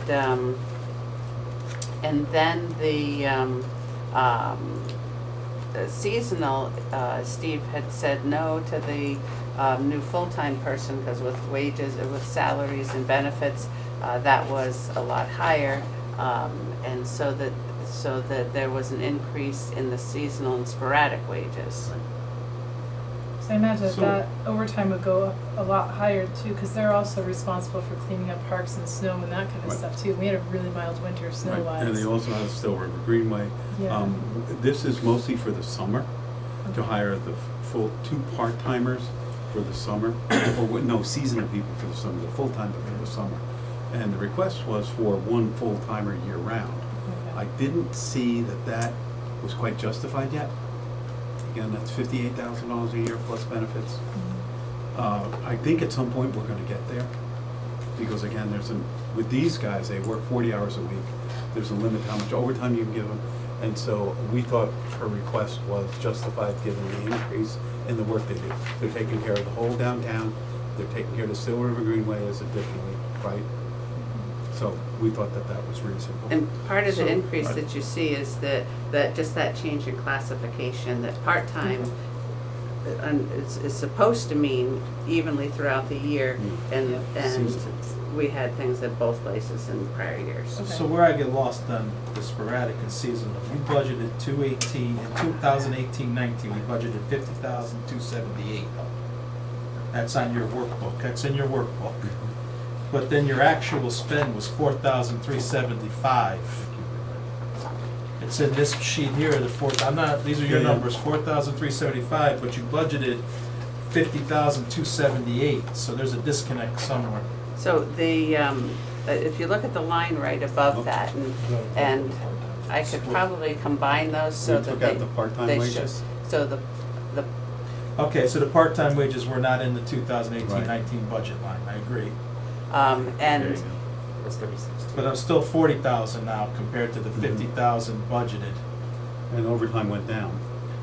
and then the seasonal, Steve had said no to the new full-time person, because with wages, with salaries and benefits, that was a lot higher, and so that there was an increase in the seasonal and sporadic wages. So I imagine So- that overtime would go up a lot higher too, because they're also responsible for cleaning up parks and snow and that kind of Right. stuff too. We had a really mild winter Right, snow-wise. and they also have Still River Greenway. Yeah. This is mostly for the summer, to Okay. hire the full, 2 part-timers for the summer, no, seasonal people for the summer, the full-time for the summer. And the request was for 1 full-timer year-round. Okay. I didn't see that that was quite justified yet. Again, that's $58,000 a year plus benefits. Mhm. I think at some point we're gonna get there, because again, with these guys, they work 40 hours a week. There's a limit to how much overtime you can give them, and so we thought her request was justified given the increase in the work they do. They're taking care of the whole downtown, they're taking care of the Still River Greenway as additionally, right? So we thought that that was reasonable. And part of the So- increase that you see is that just that change in classification, that part-time is supposed to mean evenly throughout the year, and Seems we had things at both places in prior years. Okay. So where I get lost on the sporadic and seasonal, we budgeted 218, in 2018-19, we budgeted 50,278. That's on your workbook, that's in your workbook. But then your actual spend was 4,375. It's in this sheet here, these are your Yeah, yeah. numbers, 4,375, but you budgeted 50,278, so there's a disconnect somewhere. So if you look at the line right above that, and I could probably combine those so We that took they. out the part-time they wages? show- So the, Okay, so the part-time wages were not in the 2018-19 Right. budget line, I agree. and That's 36. But I'm still 40,000 now compared to the 50,000 budgeted. And overtime went down.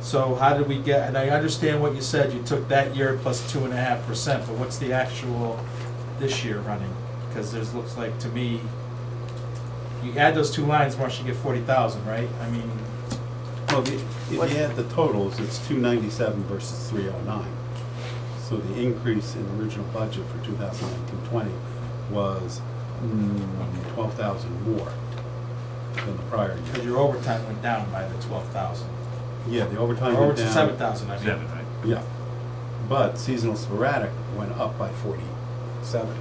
So how did we get, and I understand what you said, you took that year plus 2.5%, but what's the actual this year running? Because there's, looks like to me, you add those 2 lines, Marcia, you get 40,000, right? I mean, Well, if you add the totals, it's 297 versus 309. So the increase in the original budget for 2019-20 was 12,000 more than the prior because year. your overtime went down by the 12,000. Yeah, the overtime Or went down. 7,000, I mean. 7, right? Yeah. But seasonal sporadic went up by 47.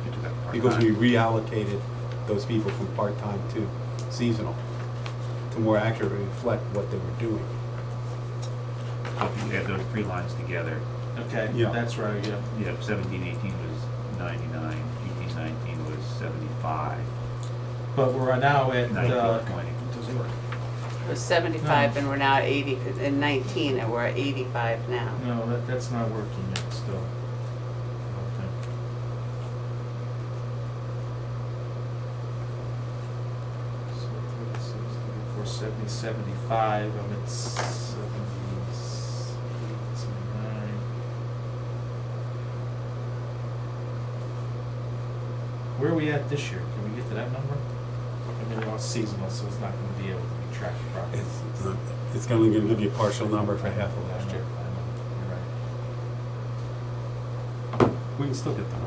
You took out the Because we part-time. reallocated those people from part-time to seasonal to more accurately reflect what they were doing. So if you add those 3 lines together, Okay, Yeah. that's right, yeah. yeah, 17-18 was 99, 18-19 was 75, But we're now at, 19-20. it was 75 and we're now at 80, in 19 and we're at 85 now. no, that's not working yet still. Okay. So 36, 34, 70, 75, I'm at 78, 79. Where are we at this year? Can we get to that number? I mean, it's seasonal, so it's not gonna be able to be tracked properly. It's only going to give you a partial number for half of last year. You're right. We can still get the number.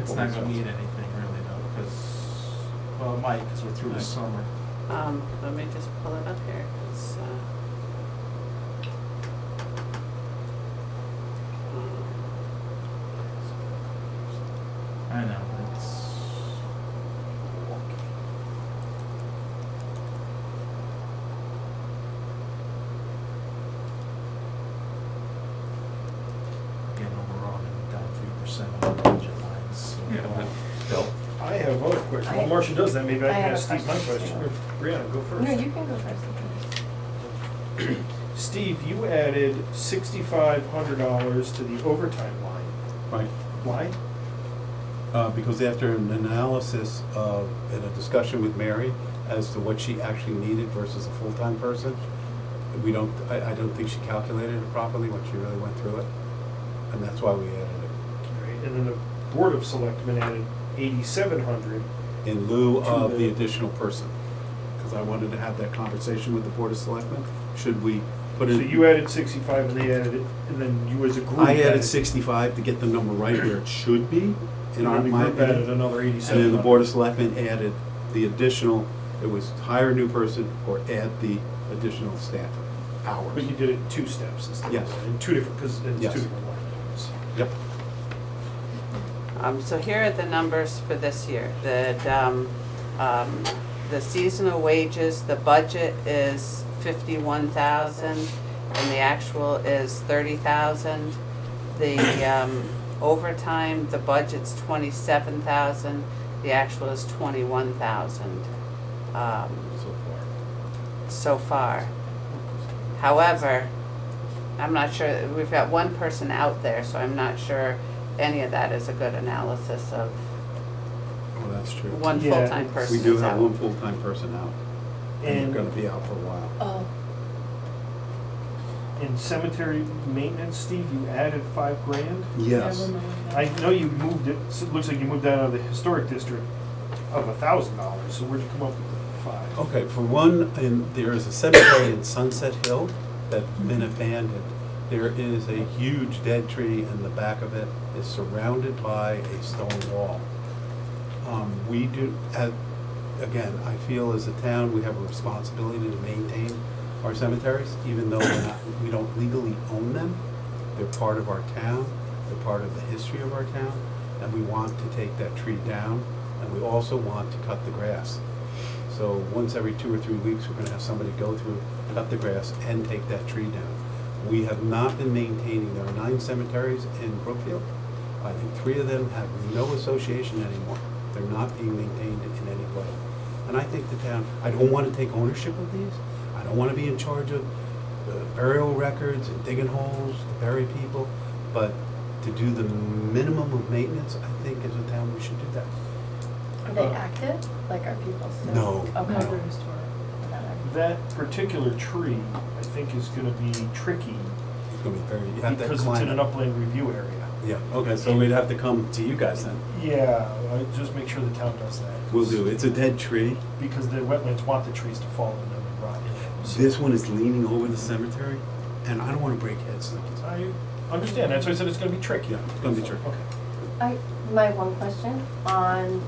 It's not gonna mean anything really though, because, well, it might, because we're through the Right. summer. Let me just pull it up here. I know, it's. Again, overall, I'm down 3% on the budget lines, so. Yeah, but still, I have other questions. While Marcia does that, maybe I I can have ask a Steve my question. question. Or Brianna, go first. No, you can go first. Steve, you added $6,500 to the overtime line. Right. Why? Because after an analysis of, and a discussion with Mary as to what she actually needed versus a full-time person, I don't think she calculated it properly when she really went through it. And that's why we added it. And then the Board of Selectmen added $8,700. In lieu of To the the- additional person. Because I wanted to have that conversation with the Board of Selectmen. Should we put So it? you added 65 and they added it, and then you as a group I added 65 to get the number right where it should be, in And then the my group added opinion. another And 8,700. then the Board of Selectmen added the additional, it was hire a new person or add the additional staff. hours. But you did it in 2 steps instead Yes. of in 2 different, because it's 2 Yes. different line items. Yep. So here are the numbers for this year. The seasonal wages, the budget is 51,000, and the actual is 30,000. The overtime, the budget's 27,000, the actual is 21,000 so far. However, I'm not sure, we've got one person out there, so I'm not sure any of that is a good analysis of Oh, that's true. one Yeah, full-time it's- person We do is have out. one full-time person out, and And they're gonna be out for a while. Oh, in cemetery maintenance, Steve, you added $5,000? Yes. I know you moved it, so it looks like you moved that out of the historic district of $1,000, so where'd you come up with the 5? Okay, for one, there is a cemetery in Sunset Hill that's been abandoned. There is a huge dead tree, and the back of it is surrounded by a stone wall. We do, again, I feel as a town, we have a responsibility to maintain our cemeteries, even though we don't legally own them. They're part of our town, they're part of the history of our town, and we want to take that tree down, and we also want to cut the grass. So once every 2 or 3 weeks, we're gonna have somebody go through, cut the grass, and take that tree down. We have not been maintaining, there are 9 cemeteries in Brookfield. I think 3 of them have no association anymore. They're not being maintained in any way. And I think the town, I don't want to take ownership of these. I don't want to be in charge of burial records and digging holes to bury people. But to do the minimum of maintenance, I think as a town, we should do that. Are they active? Like, are people still? No. Okay. No. Never restored. That particular tree, I think, is gonna be tricky It's going to be very, you have to because it's climb in an it. upland review area. Yeah, okay, so we'd have to come to you guys then. Yeah, just make sure the town does that. We'll do. It's a dead tree. Because the wetlands want the trees to fall in them and rot in them. So This one is leaning over the cemetery, and I don't want to break heads. I understand, that's why I said it's gonna be tricky. Yeah, it's gonna be tricky. Okay. My one question on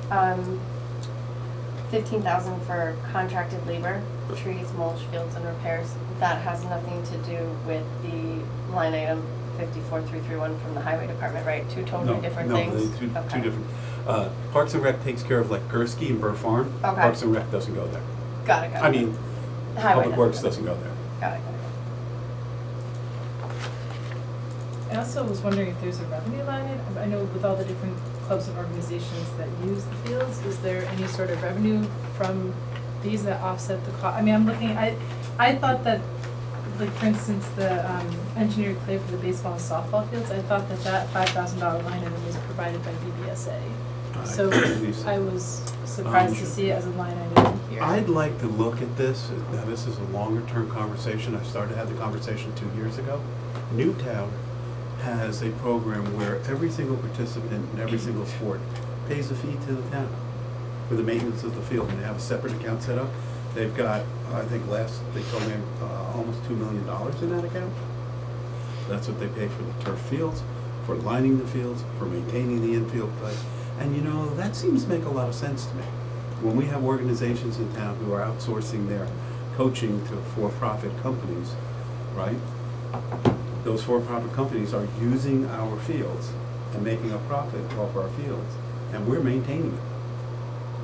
15,000 for contracted labor, trees, mulch, fields, and repairs. That has nothing to do with the line item 54331 from the highway department, right? Two totally different things? No, two Okay. different. Parks and Rec takes care of like Gursky and Burr Farm. Okay. Parks and Rec doesn't go there. Got it. I mean, Highway Public Works doesn't go there. Got it. I also was wondering if there's a revenue line item. I know with all the different clubs and organizations that use the fields, is there any sort of revenue from these that offset the cost? I mean, I'm looking, I thought that, like, for instance, the engineered clay for the baseball and softball fields, I thought that $5,000 line item was provided by BBSA. So believe so. I was surprised to see it as a line item here. I'd like to look at this. Now, this is a longer-term conversation. I started to have the conversation 2 years ago. Newtown has a program where every single participant in every single sport pays a fee to the town for the maintenance of the field, and they have a separate account set up. They've got, I think they told me, almost $2 million in that account. That's what they pay for the turf fields, for lining the fields, for maintaining the infield play. And you know, that seems to make a lot of sense to me. When we have organizations in town who are outsourcing their coaching to for-profit companies, right? Those for-profit companies are using our fields and making a profit off our fields, and we're maintaining them.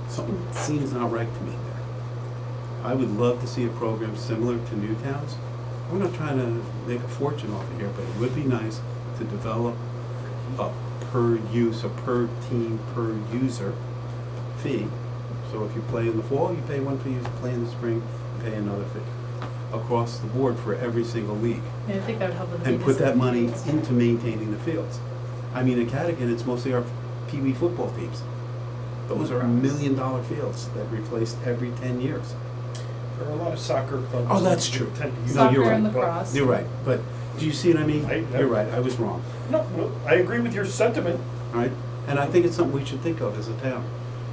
Something seems not right to me there. I would love to see a program similar to Newtown's. We're not trying to make a fortune off of here, but it would be nice to develop a per use, a per team, per user fee. So if you play in the fall, you pay one fee. If you play in the spring, you pay another fee. Across the board for every single league. Yeah, I think that would help with the And put that maintenance money of the fields. into maintaining the fields. I mean, in Cadigan, it's mostly our Pee Wee football teams. Those are $1 million fields that replaced every 10 years. There are a lot of soccer clubs. Oh, that's that true. tend to use No, it, you're Soccer and right. lacrosse. You're right, but do you see what I mean? I- You're right, I was wrong, No, I agree with your sentiment. all right? And I think it's something we should think of as a town.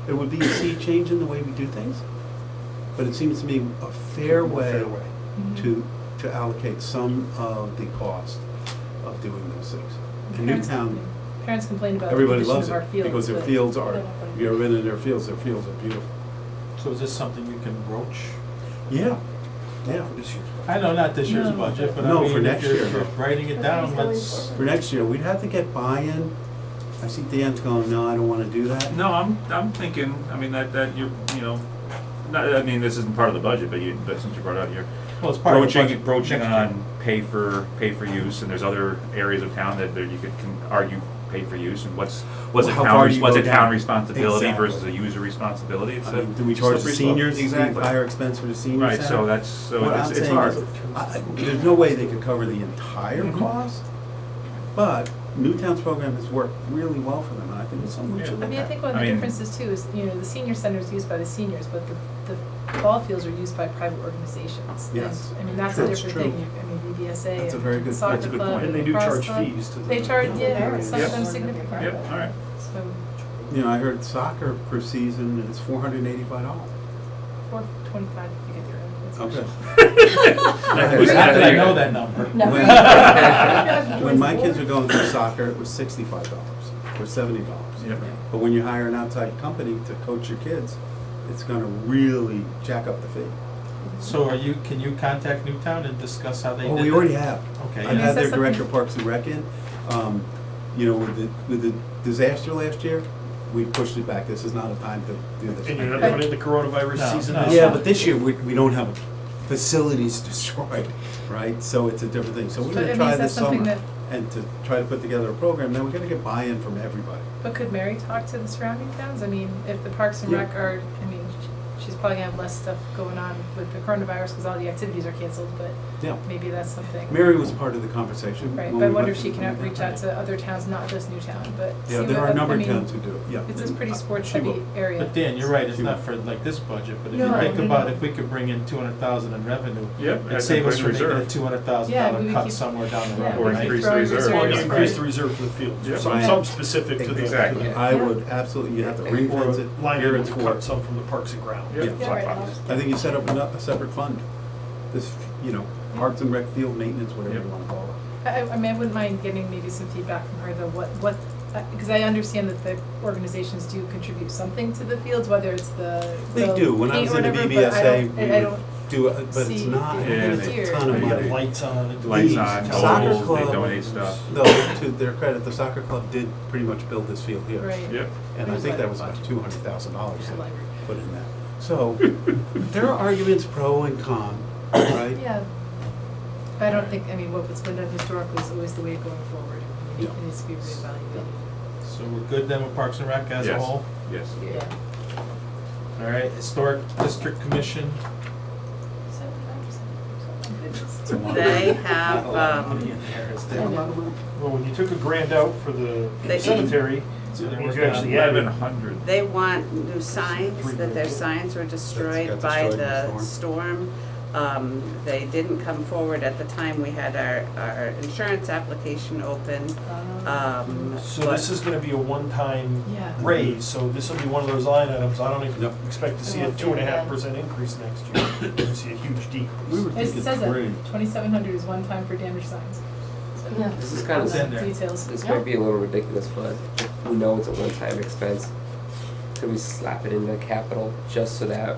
It would be a sea change in the way we do things, but it seems to me a fair way Mhm. to allocate some of the cost of doing those things. In Parents Newtown, complain- Parents complain about the everybody condition loves of our it, fields. because their but fields are, they don't put if you ever been in their fields are beautiful. So is this something you can broach? Yeah, Yeah. not for this year's budget. I know, not this year's No. budget, but I No, mean, for if next you're year. if you're writing it down, let's, For next year, we'd have to get buy-in. I see Dan's going, no, I don't wanna do that. No, I'm thinking, I mean, that you're, you know, not, I mean, this isn't part of the budget, but since you brought it up, you're well, it's part of the budget broaching next year. on pay for use, and there's other areas of town that you can argue pay for use, and what's Well, how far do you what's go a town down? responsibility Exactly. versus a user responsibility? It's I a mean, do we charge the slippery slope. seniors, Exactly. higher expense for the senior Right, center? so that's, so What I'm it's saying hard. is, there's no way they could cover the entire Mhm. cost, but Newtown's program has worked really well for them, and I think it's something we should I look mean, I at. think one of I the mean- differences too is, you know, the senior center is used by the seniors, but the ball fields are used by private organizations. Yes. And, I mean, that's a That's different true. thing. I mean, VBSA That's a and very good- soccer that's a good club point. And they and do lacrosse charge club. fees to the. They charge, yeah, some of Yep. them significant. Yep, all right. So, You know, I heard soccer per season, it's $485. $425 if you get your own. That's Okay. Not that I know that number. No. When my kids were going through soccer, it was $65 or $70. Yep. But when you hire an outside company to coach your kids, it's gonna really jack up the fee. So can you contact Newtown and discuss how they did Oh, we it? already have. Okay. I've yeah. had their Is that director something- of Parks and Rec in. You know, with the disaster last year, we pushed it back. This is not a time to do this. And you're not doing it in the coronavirus No, season no. this Yeah, year? but this year, we don't have facilities destroyed, right? So it's a different thing. So we're But, gonna I mean, try is that this something summer that- and to try to put together a program. Then we're gonna get buy-in from everybody. But could Mary talk to the surrounding towns? I mean, if the Parks and Yeah. Rec are, I mean, she's probably gonna have less stuff going on with the coronavirus because all the activities are canceled, but Yeah. maybe that's something. Mary was part of the conversation. Right, when but I we wonder went if she to can the- reach out to other towns, not just Newtown, but see Yeah, what, there are a number I of mean, towns who do it, yeah. It's a pretty sports She will. heavy area. But Dan, you're right, it's She not will. for like this budget, but if No, you think no, about no. if we could bring in 200,000 in revenue, Yep, it'd and save put us in from making a reserve. $200,000 Yeah, we would cut keep- somewhere down the yeah, road, Or we right? keep increase the throwing reserve. Or reserves. increase the reserve for the fields, Yeah. or Right. some specific to the. Exactly. to the- I would absolutely, you have to ring Or fence it, line here item it's to for. cut some from the parks and grounds. Yep. Yeah. Yeah, right now. I think you set up a separate fund. This, you know, Parks and Rec field maintenance, whatever Yep. you wanna call it. I mean, I wouldn't mind getting maybe some feedback from her though, because I understand that the organizations do contribute something to the fields, whether it's the They do. When I paint was or in the whatever, but I BBSA, don't- we I would don't do it, but it's see not it Yeah, a here. ton of They got money. lights on. and Lights These on, soccer goals, they club- donate stuff. Though, to their credit, the soccer club did pretty much build this field here. Right. Yep. And I think that was about $200,000 Yeah, they library. put in that. So, there are arguments pro and con, right? Yeah. But I don't think, I mean, what's been done historically is always the way going forward. I mean, Yeah. it needs to be reevaluated. So we're good then with Parks and Rec as a Yes. whole? Yes. Yeah. All right, Historic District Commission, 75%. They have, Well, when you took a grant out for the They- cemetery, So they're you working on actually added. 1,100. they want new signs, that their signs were destroyed got by destroyed in the the storm. They didn't come forward at the time we had our insurance application open. So but- this is gonna be a one-time Yeah. raise, so this will be one of those line items, I don't even Yep. expect to see a 2.5% increase next year. You're gonna see a huge decrease. We were It thinking says three. it, 2,700 is one time for damaged signs. So, Yeah. This is kind It's of, in there. details. this might be a little ridiculous, but we know it's a one-time expense. Could we slap it in the capital just so that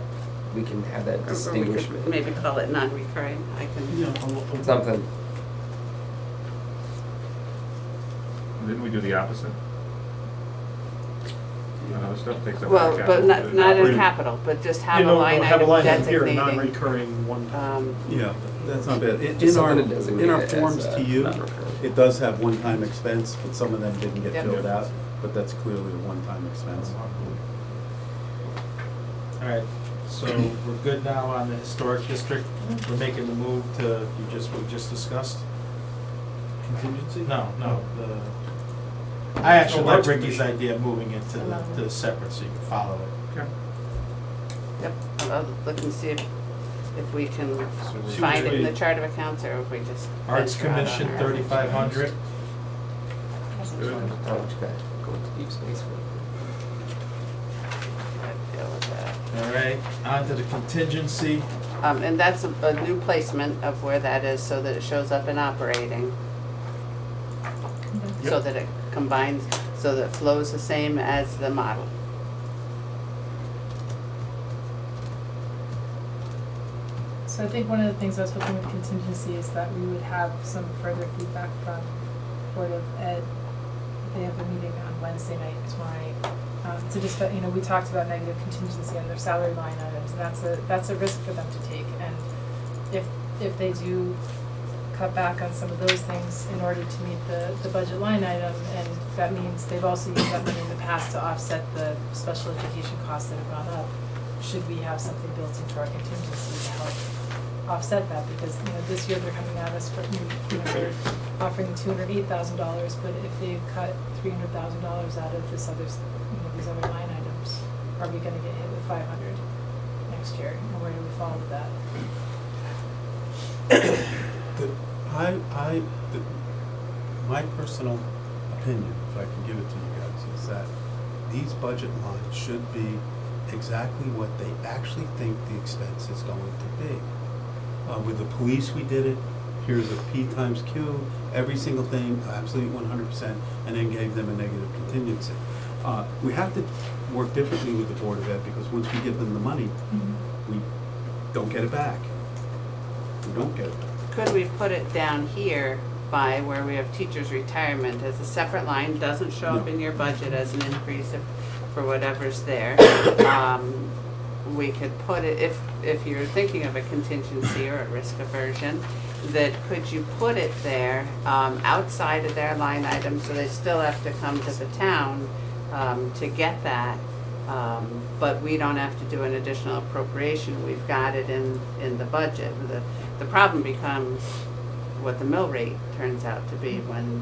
we can have that Or we could distinguishment? maybe call it non-recurring, I can. Something. Didn't we do the opposite? Stuff takes up. Well, our but capital. not in Operating. capital, but just have You a know, line have a item line item here, designating. non-recurring one. Yeah, that's not bad. In Just our, something to designate in our it as, forms to you, non-recurring. it does have one-time expense, but some of them didn't get Yep. filled out, but that's clearly a one-time expense. all right, so we're good now on the Historic District, we're making the move to, we just discussed? Contingency? No, I actually Oh, like Parks Ricky's Commission. idea of moving it to the separate, so you can follow it. Okay. Yep, I'll look and see if we can we're- find it in the chart of accounts, or if we just. Arts venture out on Commission, our own. 3,500. Good. How much you got going to deep space for? I deal with that. All right, on to the contingency. And that's a new placement of where that is, so that it shows up in operating, so Yep. that it combines, so that it flows the same as the model. So So I think one of the things I was hoping with contingency is that we would have some further feedback from Board of Ed. They have a meeting on Wednesday night, tomorrow night, to discuss, you know, we talked about negative contingency on their salary line items, and that's a risk for them to take. And if they do cut back on some of those things in order to meet the budget line item, and that means they've also used that money in the past to offset the special education costs that have gone up, should we have something built into our contingency to help offset that? Because, you know, this year they're coming at us for, you know, they're offering $208,000, but if they cut $300,000 out of this other, you know, these other line items, are we gonna get hit with 500 next year? And where do we fall with that? My personal opinion, if I can give it to you guys, is that these budget lines should be exactly what they actually think the expense is going to be. With the police, we did it. Here's a P times Q, every single thing, absolutely 100%, and then gave them a negative contingency. We have to work differently with the Board of Ed, because once we give them the money, we don't get it back. We don't get it back. Could we put it down here by where we have teachers' retirement as a separate line, doesn't show up in your budget as an increase for whatever's there? We could put it, if you're thinking of a contingency or a risk aversion, that could you put it there outside of their line item, so they still have to come to the town to get that, but we don't have to do an additional appropriation, we've got it in the budget. The problem becomes what the mill rate turns out to be when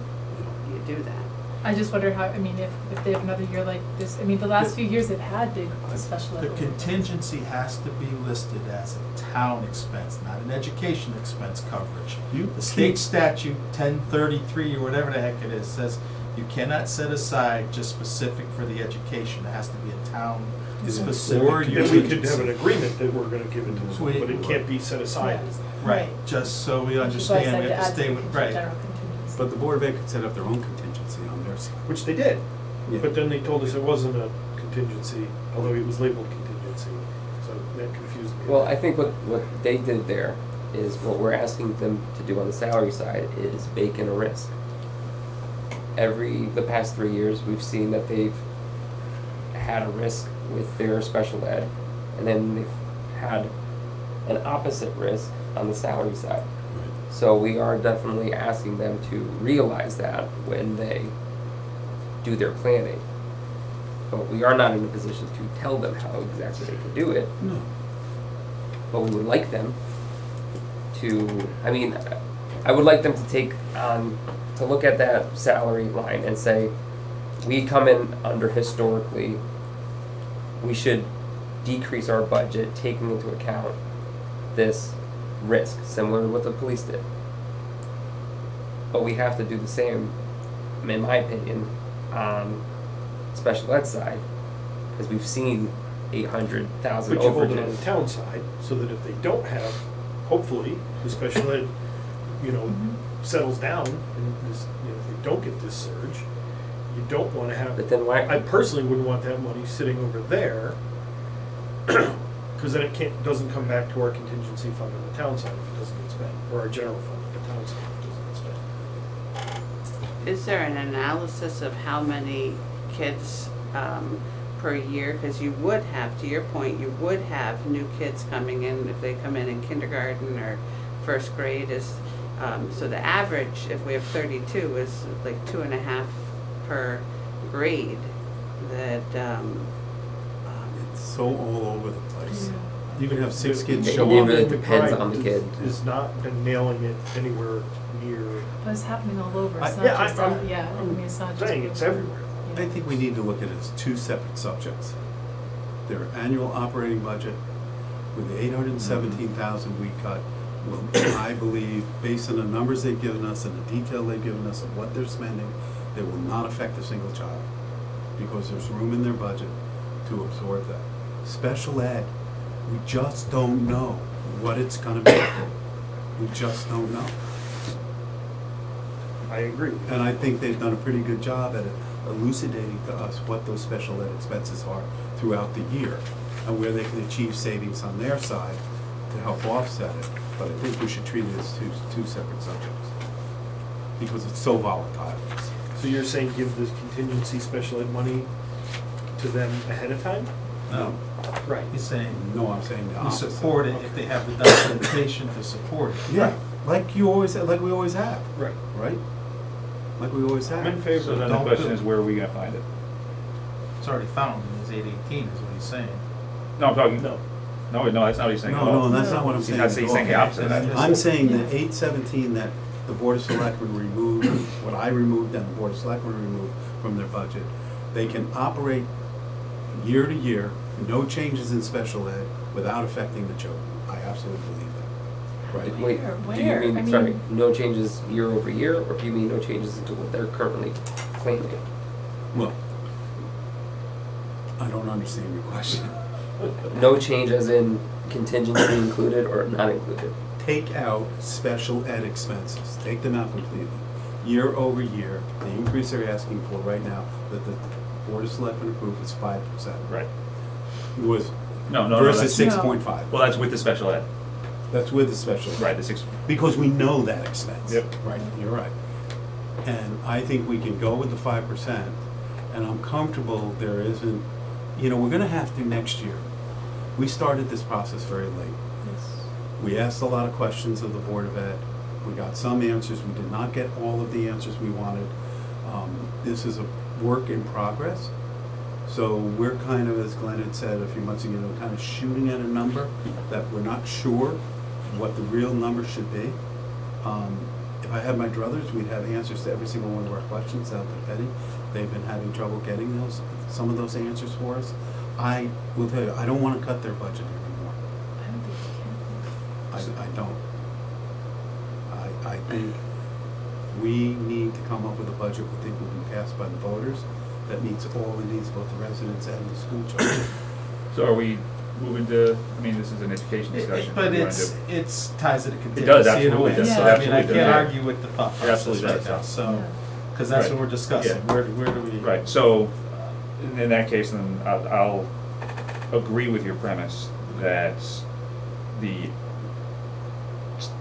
you do that. I just wonder how, I mean, if they have another year like this, I mean, the last few years they've had big special ed. The contingency has to be listed as a town expense, not an education expense coverage. The state statute 1033 or whatever the heck it is says you cannot set aside just specific for the education. It has to be a town specific Or we could have an contingency. agreement that we're gonna give it to them, but it can't be set aside. Right, just so we understand, we have to stay with, right. But the Board of Ed could set up their own contingency on their side. Which they did, Yeah. but then they told us it wasn't a contingency, although it was labeled contingency, so that confused me. Well, I think what they did there is what we're asking them to do on the salary side is bake in a risk. The past 3 years, we've seen that they've had a risk with their special ed, and then they've had an opposite risk on the salary side. So we are definitely asking them to realize that when they do their planning. But we are not in a position to tell them how exactly they can do it. No. But we would like them to, I mean, I would like them to take on, to look at that salary line and say, we come in under historically, we should decrease our budget taking into account this risk, similar to what the police did. But we have to do the same, in my opinion, on special ed side, because we've seen 800,000 But you hold it on the overages. town side, so that if they don't have, hopefully, the special ed, settles down, and this, if they don't get this surge, you don't wanna have. But then why? I personally wouldn't want that money sitting over there, because then it doesn't come back to our contingency fund on the town side if it doesn't get spent, or our general fund on the town side if it doesn't get spent. Is there an analysis of how many kids per year? Because you would have, to your point, you would have new kids coming in if they come in kindergarten or first grade. So the average, if we have 32, is like 2.5 per grade. That It's so all over the place. You can have 6 kids It show really up. really depends on the kid. Has not been nailing it anywhere near. But it's happening all over, it's I- not yeah, just, I'm- I mean, it's not just. saying it's everywhere. I think we need to look at it as 2 separate subjects. Their annual operating budget with the 817,000 we cut will, I believe, based on the numbers they've given us and the detail they've given us of what they're spending, they will not affect a single child, because there's room in their budget to absorb that. Special ed, we just don't know what it's gonna be. We just don't know. I agree. And I think they've done a pretty good job at elucidating to us what those special ed expenses are throughout the year, and where they can achieve savings on their side to to help offset it, but I think we should treat it as two separate subjects, because it's so volatile. So you're saying give the contingency special ed money to them ahead of time? No, Right. he's saying, No, I'm saying the we opposite. support it if they have the documentation to support it. Yeah, like we always have, Right. right? Like we always have. I'm in favor So of then that. the question is, where are we gonna find it? It's already found in his 818 is what he's saying. No, I'm talking, No. no, that's not what he's saying at No, all. no, that's not what I'm He's saying. not saying, he's saying the opposite. Okay. I'm saying that 817 that the Board of Selectmen removed, what I removed and the Board of Selectmen removed from their budget, they can operate year to year, no changes in special ed, without affecting the children. I absolutely believe that. Right? Wait, Where? do you I mean, mean- sorry, no changes year over year, or do you mean no changes into what they're currently claiming? Well, I don't understand your question. No change as in contingency included or not included? Take out special ed expenses, take them out completely. Year over year, the increase they're asking for right now, that the Board of Selectmen approved is 5%. Right. Was No, versus that's, No. 6.5. well, that's with the special ed. That's with the special ed. Right, the six, Because we know that expense. Yep. Right, you're right. And I think we can go with the 5%, and I'm comfortable there isn't, we're gonna have to next year. We started this process very late. We asked a lot of questions of the Board of Ed. We got some answers. We did not get all of the answers we wanted. This is a work in progress. So we're kind of, as Glenn had said a few months ago, kind of shooting at a number that we're not sure what the real number should be. If I had my druthers, we'd have answers to every single one of our questions out to Penny. They've been having trouble getting some of those answers for us. I will tell you, I don't want to cut their budget anymore. I don't think we can. I don't. I think we need to come up with a budget we think will be passed by the voters that meets all the needs, both the residents and the school children. so are we moving to, I mean, this is an education discussion. But What do you wanna it's ties to the does, contingency in a way. absolutely does. So Yeah. I mean, I Absolutely can't does. argue with the thought It process absolutely right does. now, so, Yeah. because that's Right. what we're discussing. Yeah. Where do we? Right, so, in that case, then I'll agree with your premise that the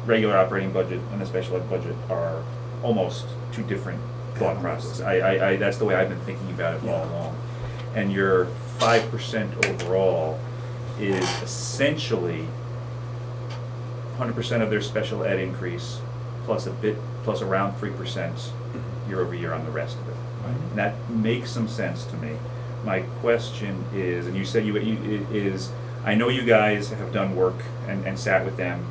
regular operating budget and the special ed budget are almost two different thought processes. That's the way I've been thinking about it all along. And your 5% overall is essentially 100% of their special ed increase plus around 3% year over year on the rest of it. And that makes some sense to me. My question is, and you said I know you guys have done work and sat with them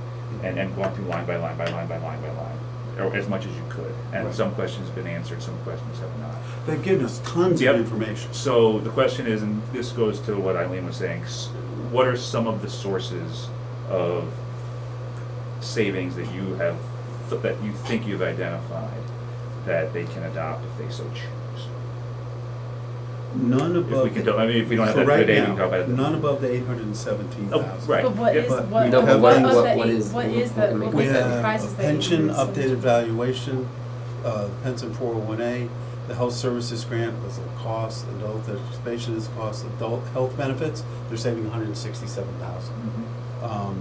and gone through line by line by line by line by line, or as much as you could. And Right. some questions have been answered, some questions have not. They've given us tons Yep. of information. So the question is, and this goes to what Eileen was saying, what are some of the sources of savings that you think you've identified that they can adopt if they so choose? None If we above. can, I mean, if we don't have that for right today, we now, can talk about it. None above the 817,000. Oh, right. But what Yep. is, But what, we what have- of what the is- eight, what is what the, make what We that comprises have the pension 817? updated valuation, pension 401A, the health services grant was a cost, adult education is a cost, adult health benefits, they're saving 167,000. Mhm.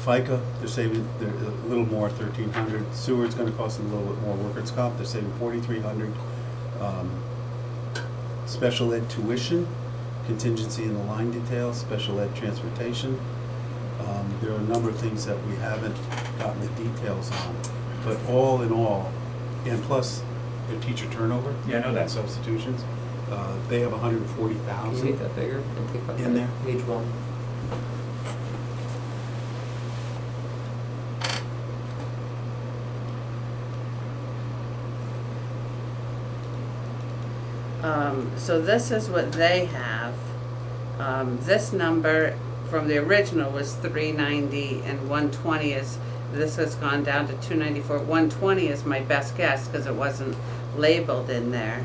FICA, they're a little more, 1,300. Sewer's gonna cost them a little bit more. Workers' comp, they're saving 4,300. Special ed tuition, contingency in the line details, special ed transportation. There are a number of things that we haven't gotten the details on. But all in all, and plus their teacher turnover. Yeah, I know that. and substitutions, they have Can you 140,000. make that bigger and think about In that? there. Page one. So this is what they have. This number from the original was 390 and 120 is, this has gone down to 294. 120 is my best guess because it wasn't labeled in there.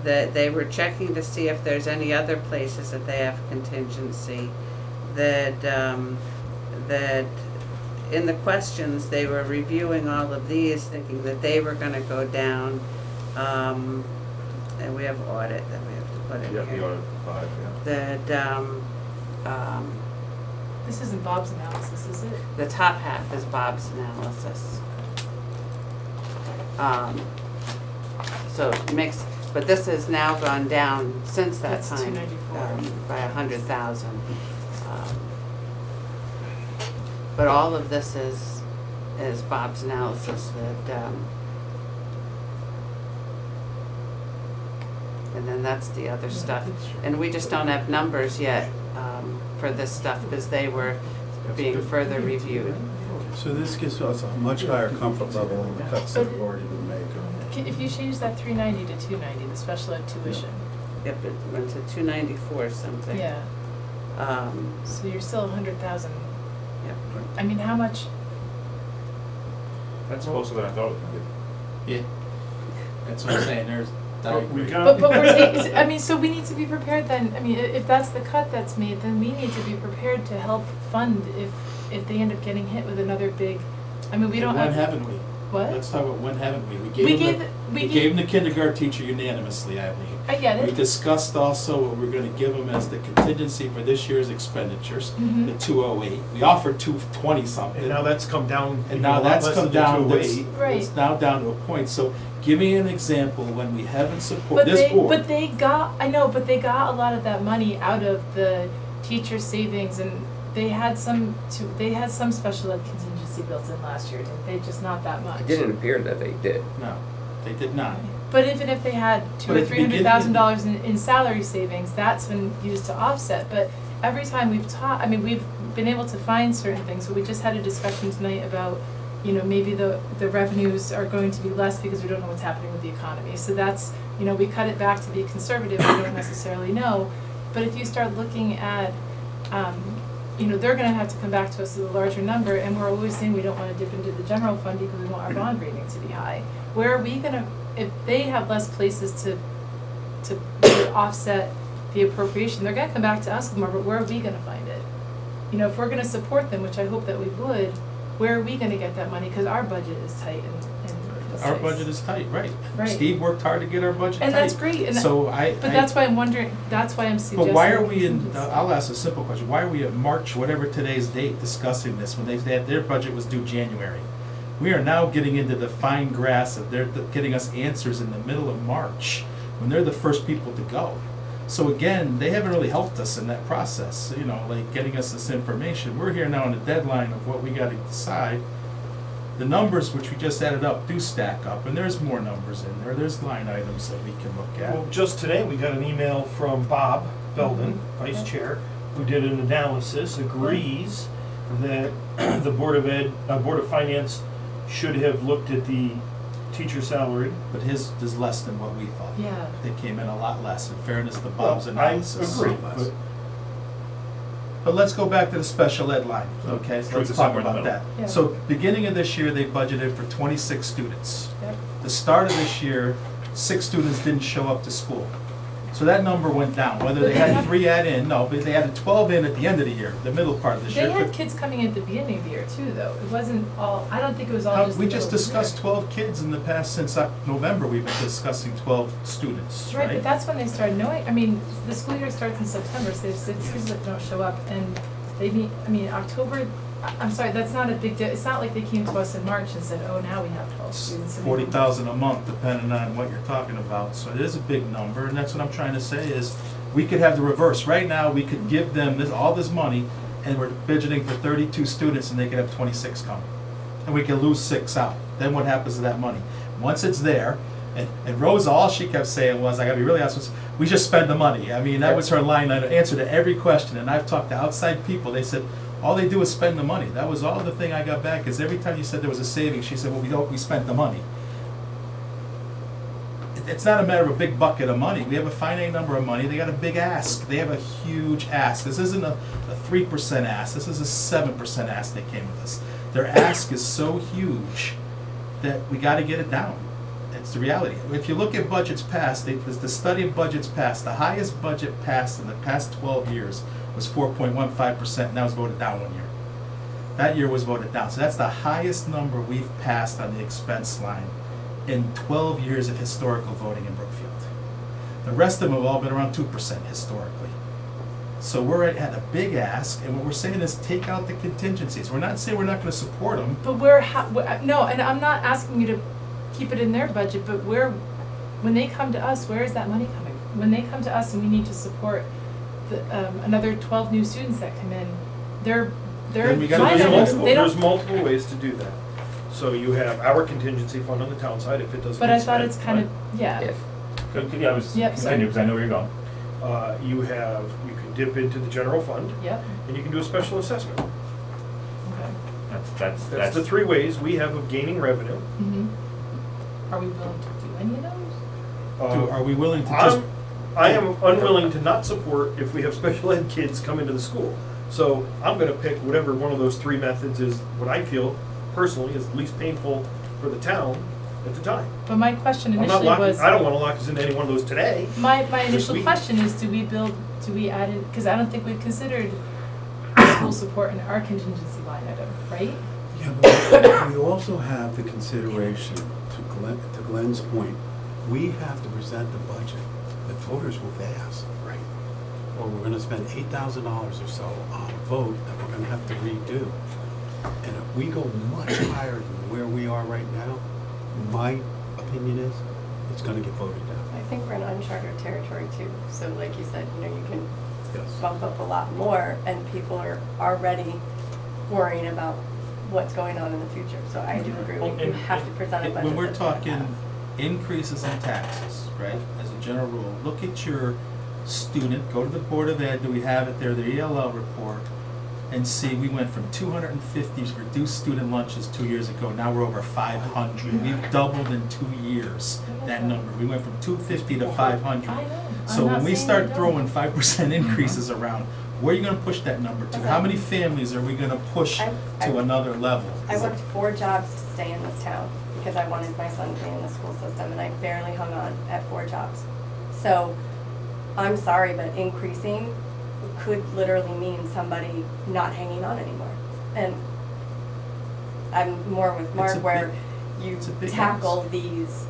That they were checking to see if there's any other places that they have contingency. That in the questions, they were reviewing all of these, thinking that they were gonna go down. And we have audit that we have to put in Yeah, here. the order 5, yeah. That, This isn't Bob's analysis, is it? The top half is Bob's analysis. So it makes, but this has now gone down since that That's time. 294. By 100,000. But all of this is Bob's analysis that, and then that's the other stuff. And we just don't have numbers yet for this stuff because they were being further reviewed. So this gives us a much higher comfort level in the cuts that have already been made. If you change that 390 to 290, the special ed tuition, Yep, it went to 294 something. yeah, Um, so you're still 100,000. yep. I mean, how much, That's closer than I thought it was gonna be. Yeah. That's what I'm saying, there's, I But we agree. got- but we're taking, I mean, so we need to be prepared then, I mean, if that's the cut that's made, then we need to be prepared to help fund if they end up getting hit with another big, I mean, we don't When have. haven't we? What? Let's talk about when haven't we? We We gave gave them the kindergarten teacher unanimously, Eileen. I get We it. discussed also what we're gonna give them as the contingency for this year's expenditures, Mhm. the 208. We offered 220 something. And now that's come down. And even now a lot that's less come than the down, 208. Right. it's now down to a point. So give me an example when we haven't But supported this they, board. but they got, I know, but they got a lot of that money out of the teacher savings and they had some special ed contingency built in last year, didn't they? Just not that much. It didn't appear that they did. No, they did not. But even if they had $200,000 But or at the beginning- $300,000 in salary savings, that's been used to offset. But every time we've taught, I mean, we've been able to find certain things, but we just had a discussion tonight about, you know, maybe the revenues are going to be less because we don't know what's happening with the economy. So that's, you know, we cut it back to be conservative, we don't necessarily know. But if you start looking at, you know, they're gonna have to come back to us with a larger number, and we're always saying we don't wanna dip into the general fund because we want our bond rating to be high. Where are we gonna, if they have less places to really offset the appropriation, they're gonna come back to us with more, but where are we gonna find it? You know, if we're gonna support them, which I hope that we would, where are we gonna get that money? Cause our budget is tight and Our budget is tight, right. Right. Steve worked hard to get our budget tight. And that's great, and So but that's why I'm wondering, that's why I'm suggesting. But why are we in, I'll ask a simple question, why are we at March, whatever today's date, discussing this, when their budget was due January? We are now getting into the fine grass of they're getting us answers in the middle of March, when they're the first people to go. So again, they haven't really helped us in that process, you know, like getting us this information. We're here now on the deadline of what we gotta decide. The numbers which we just added up do stack up, and there's more numbers in there, there's line items that we can look at. Well, just today, we got an email from Bob Belden, Vice Chair, who did an analysis, agrees that the Board of Finance should have looked at the teacher salary. But his is less than what we thought. Yeah. They came in a lot less, in fairness to Bob's Well, I analysis. agree, But let's go back to the special ed line, okay, so Truth let's is talk somewhere in the about that. middle. Yeah. So, beginning of this year, they budgeted for 26 students. Yep. The start of this year, 6 students didn't show up to school. So that number went down, whether they had 3 add in, no, but they added 12 in at the end of the year, the middle part of this year. They had But kids coming in at the beginning of the year too, though. It wasn't all, I don't think it was all how- just. we the just middle of the year. discussed 12 kids in the past, since November, we've been discussing 12 students, Right, right? but that's when they started knowing, I mean, the school year starts in September, so there's kids that don't show up, and they meet, I mean, October, I'm sorry, that's not a big deal. It's not like they came to us in March and said, oh, now we have 12 students. 40,000 a month, depending on what you're talking about, so it is a big number, and that's what I'm trying to say is, we could have the reverse, right now, we could give them all this money, and we're budgeting for 32 students, and they could have 26 come. And we could lose 6 out, then what happens to that money? Once it's there, and Rosa, all she kept saying was, I gotta be really honest, was, we just spend the money. I mean, that was her line, answer to every question, and I've talked to outside people, they said, all they do is spend the money. That was all the thing I got back, is every time you said there was a savings, she said, well, we spent the money. It's not a matter of a big bucket of money, we have a finite number of money, they got a big ask, they have a huge ask. This isn't a 3% ask, this is a 7% ask they came with us. Their ask is so huge that we gotta get it down. It's the reality. If you look at budgets passed, the study of budgets passed, the highest budget passed in the past 12 years was 4.15%, and that was voted down 1 year. That year was voted down. So that's the highest number we've passed on the expense line in 12 years of historical voting in Brookfield. The rest of them have all been around 2% historically. So we're at a big ask, and what we're saying is take out the contingencies. We're not saying we're not gonna support them. But no, and I'm not asking you to keep it in their budget, but when they come to us, where is that money coming? When they come to us and we need to support another 12 new students that come in, they're Then we gotta line do items, multiple- they don't. There's multiple ways to do that. So you have our contingency fund on the town side if it doesn't But get I thought spent, it's kind of, right? yeah. If, I was Yep, sorry. continue, because I know where you're going. You can dip into the general fund, Yep, and you can do a special assessment. okay. That's the three ways we have of gaining revenue. Mm-hmm. Are we willing to do any of those? Are we willing to just? I am unwilling to not support if we have special ed kids come into the school. So I'm gonna pick whatever one of those three methods is what I feel personally is least painful for the town at the time. But my question I'm not initially locking, was. I don't wanna lock us into any one of those today. My Just initial we- question is, do we add in, because I don't think we've considered school support in our contingency line item, right? Yeah, but we also have the consideration, to Glenn's point, we have to present the budget that voters will pass. Right. Or we're gonna spend $8,000 or so on a vote that we're gonna have to redo. And if we go much higher than where we are right now, my opinion is, it's gonna get voted down. I think we're in uncharted territory too, so like you said, you can Yes. bump up a lot more, and people are already worrying about what's going on in the future, so I do agree, Well, you have to present a budget. When we're that's gonna talking pass. increases in taxes, right, as a general rule, look at your student, go to the Board of Ed, do we have it there, the ELL report, and see, we went from 250 reduced student lunches 2 years ago, now we're over 500. We've doubled in 2 years, that number. We went from 250 to 500. I know. So I'm not when we saying start we don't. throwing 5% increases around, where are you gonna push that number to? How many families are we gonna push I- to another level? I worked 4 jobs to stay in this town because I wanted my son to be in the school system, and I barely hung on at 4 jobs. So, I'm sorry, but increasing could literally mean somebody not hanging on anymore. And I'm more with Mark a where big- you it's a big tackle ask. these,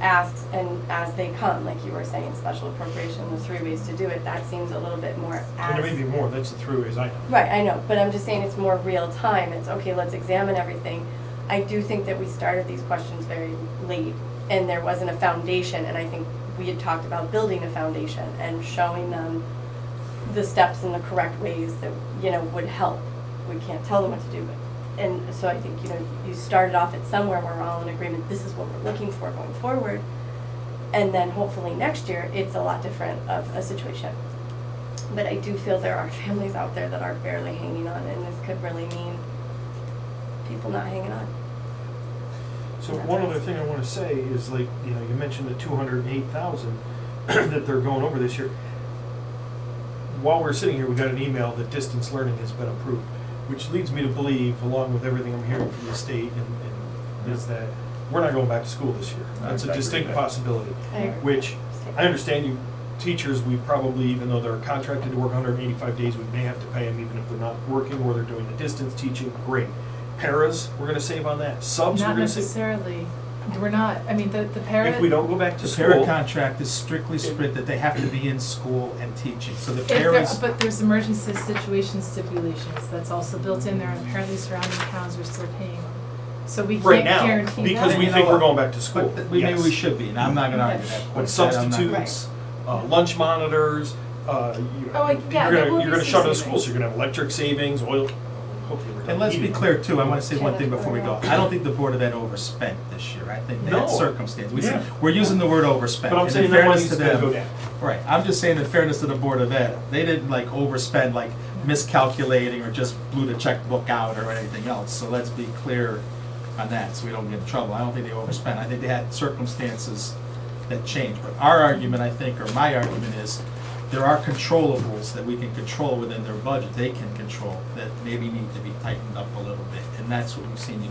asks and as they come, like you were saying, special appropriation, the 3 ways to do it, that seems a little bit more as. And there may be more, that's the three ways I know. Right, I know, but I'm just saying it's more real time, it's, okay, let's examine everything. I do think that we started these questions very late, and there wasn't a foundation, and I think we had talked about building a foundation and showing them the steps in the correct ways that, would help. We can't tell them what to do, and so I think, you started off at somewhere where we're all in agreement, this is what we're looking for going forward, and then hopefully next year, it's a lot different of a situation. But I do feel there are families out there that are barely hanging on, and this could really mean people not hanging on. So one other thing I wanna say is like, you mentioned the 208,000 that they're going over this year. While we're sitting here, we got an email that distance learning has been approved, which leads me to believe, along with everything I'm hearing from the state, and is that we're not going back to school this year. That's a I agree distinct with that. possibility, I agree. which I understand you teachers, we probably, even though they're contracted to work 185 days, we may have to pay them even if they're not working or they're doing the distance teaching, great. Paras, we're gonna save on that. Subs, we're Not gonna save. necessarily, we're not, I mean, the para. If we don't go back to The school. para contract is strictly split that they have to be in school and teaching, so the If there, paras. but there's emergency situation stipulations, that's also built in there, and apparently surrounding towns are still paying them. So we Right can't now, guarantee that. because we You know think we're what? going back to school. But maybe Yes. we should be, and I'm not gonna argue that. But that I'm not- substitutes, lunch monitors, Oh, yeah, there will you're be gonna some shut the savings. schools, you're gonna have electric savings, oil, hopefully we're done. And let's be eating. clear too, I wanna say one thing before we go. I don't think the Board of Ed overspent this year. I think they No. had circumstance. Yeah. We're using the word overspent. But I'm And saying in that fairness money's to gonna them- go down. Right, I'm just saying in fairness to the Board of Ed, they didn't like overspend, like miscalculating or just blew the checkbook out or anything else. So let's be clear on that, so we don't get in trouble. I don't think they overspent. I think they had circumstances that changed. But our argument, I think, or my argument is, there are controllables that we can control within their budget, they can control, that maybe need to be tightened up a little bit. And that's what we've seen.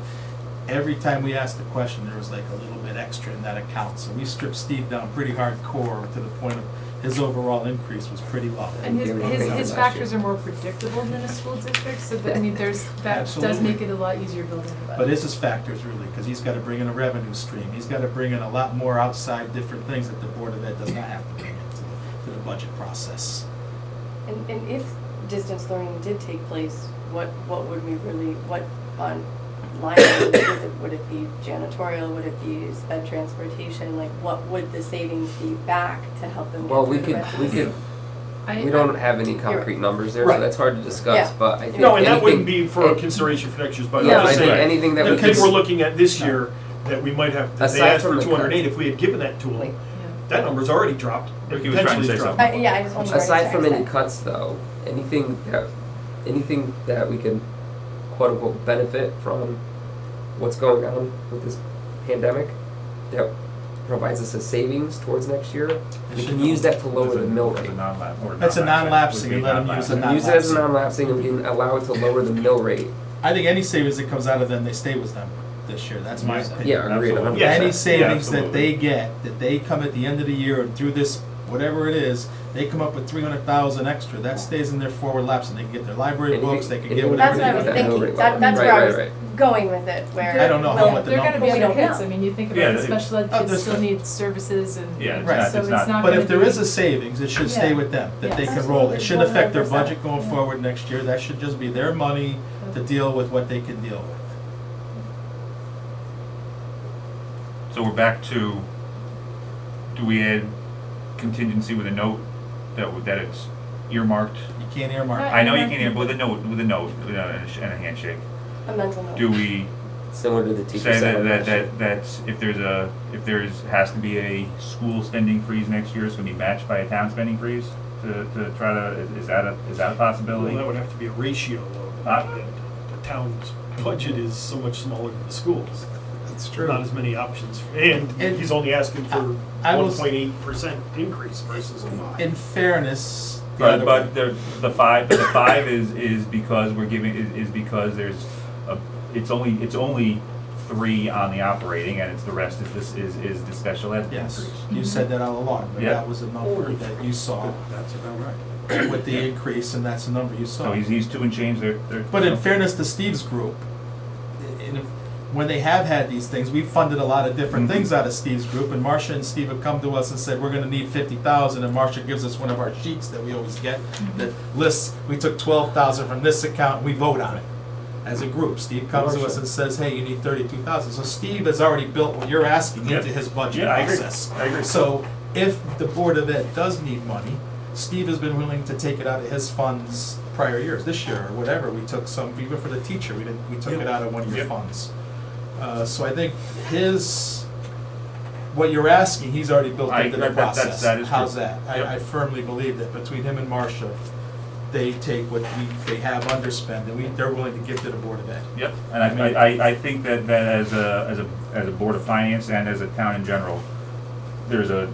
Every time we asked the question, there was like a little bit extra in that account. So we stripped Steve down pretty hardcore to the point of his overall increase was pretty low. And his Yeah, we did that his last factors year. are more predictable than a school district, so that, I mean, that does Absolutely. make it a lot easier building a budget. But it's his factors really, because he's got to bring in a revenue stream. He's got to bring in a lot more outside different things that the Board of Ed does not have to bring into the budget process. And if distance learning did take place, what would we really, what on line item, would it be janitorial, would it be sped transportation, like what would the savings be back to help them get Well, through we the rest of the could, season? we don't have any concrete numbers there, so Right. that's hard to discuss, Yeah. but I think No, and that wouldn't anything- be for consideration for next year's budget. Yeah, I'm I just think saying, anything that the we thing could. we're looking at this year, that we might have, that they Aside asked from for the 208, cuts. if we had given that to them, Yeah. that number's already dropped. Ricky was trying to say Potentially dropped. something. Yeah, I just wanted to. Aside from any cuts though, anything that we can quote unquote benefit from what's going on with this pandemic that provides us a savings towards next year, we can use that to lower the mill rate. That's a non-lapsing, and let them use a We can use it as a non-lapsing. non-lapsing and we can allow it to lower the mill rate. I think any savings that comes out of them, they stay with them this year, that's my Yeah. opinion. Yeah, agreed, Absolutely. 100%. Any savings that absolutely. they get, that they come at the end of the year and through this, whatever it is, they come up with 300,000 extra, that stays in their forward lapse, and they can get their library And you books, can- they can and get you whatever That's they what I want. was That mill thinking, rate that's lower. where Right, I right, was right. going with it, where. I don't know how well, much the They're gonna be numbers- we other don't kids, know. I mean, you think Yeah, about the they- special ed Oh, kids there's still not- need services and. Yeah, it's Right. not, So it's it's not. not But gonna if there be- is a savings, it should stay Yeah. with them, that they Yes. can roll, it shouldn't affect their 100%. budget going forward next year, that should just be their money to deal with what they can deal with. So we're back to, do we add contingency with a note that it's earmarked? You can't earmark. I know you can, but with a note, and a handshake. A mental note. Do we Similar to the teacher say salary that question. that's, if there's, has to be a school spending freeze next year, it's gonna be matched by a town spending freeze to try to, is that a Well, possibility? that would have to be a ratio of, the town's budget is so much smaller than the schools. That's Not as many options, and And- he's only asking for I will 1.8% increase versus a 5. In fairness, the other But way- the five is because we're giving, is because there's a, it's only 3 on the operating, and it's the rest is the special ed yes, increase. you said that all along, but Yeah. that was a number that you saw That's about right. with the increase, and that's the number you saw. So he's 2 and change, they're. But in fairness to Steve's group, when they have had these things, we've funded a lot of different Mhm. things out of Steve's group, and Marcia and Steve have come to us and said, we're gonna need 50,000, and Marcia gives us one of our sheets that we always get, that lists, we took 12,000 from this account, and we vote on it as a group. Steve comes to us and says, hey, you need 32,000. So Steve has already built what you're asking Yep. into his budget Yeah, I agree. process. I agree. So if the Board of Ed does need money, Steve has been willing to take it out of his funds prior years, this year or whatever, we took some, even for the teacher, we took it out of one of your Yep. funds. So I think what you're asking, he's already built into the process. that is true. How's that? Yep. I firmly believe that between him and Marcia, they take what they have underspent, and they're willing to give to the Board of Ed. Yep, and I think that as a Board of Finance and as a town in general, there's a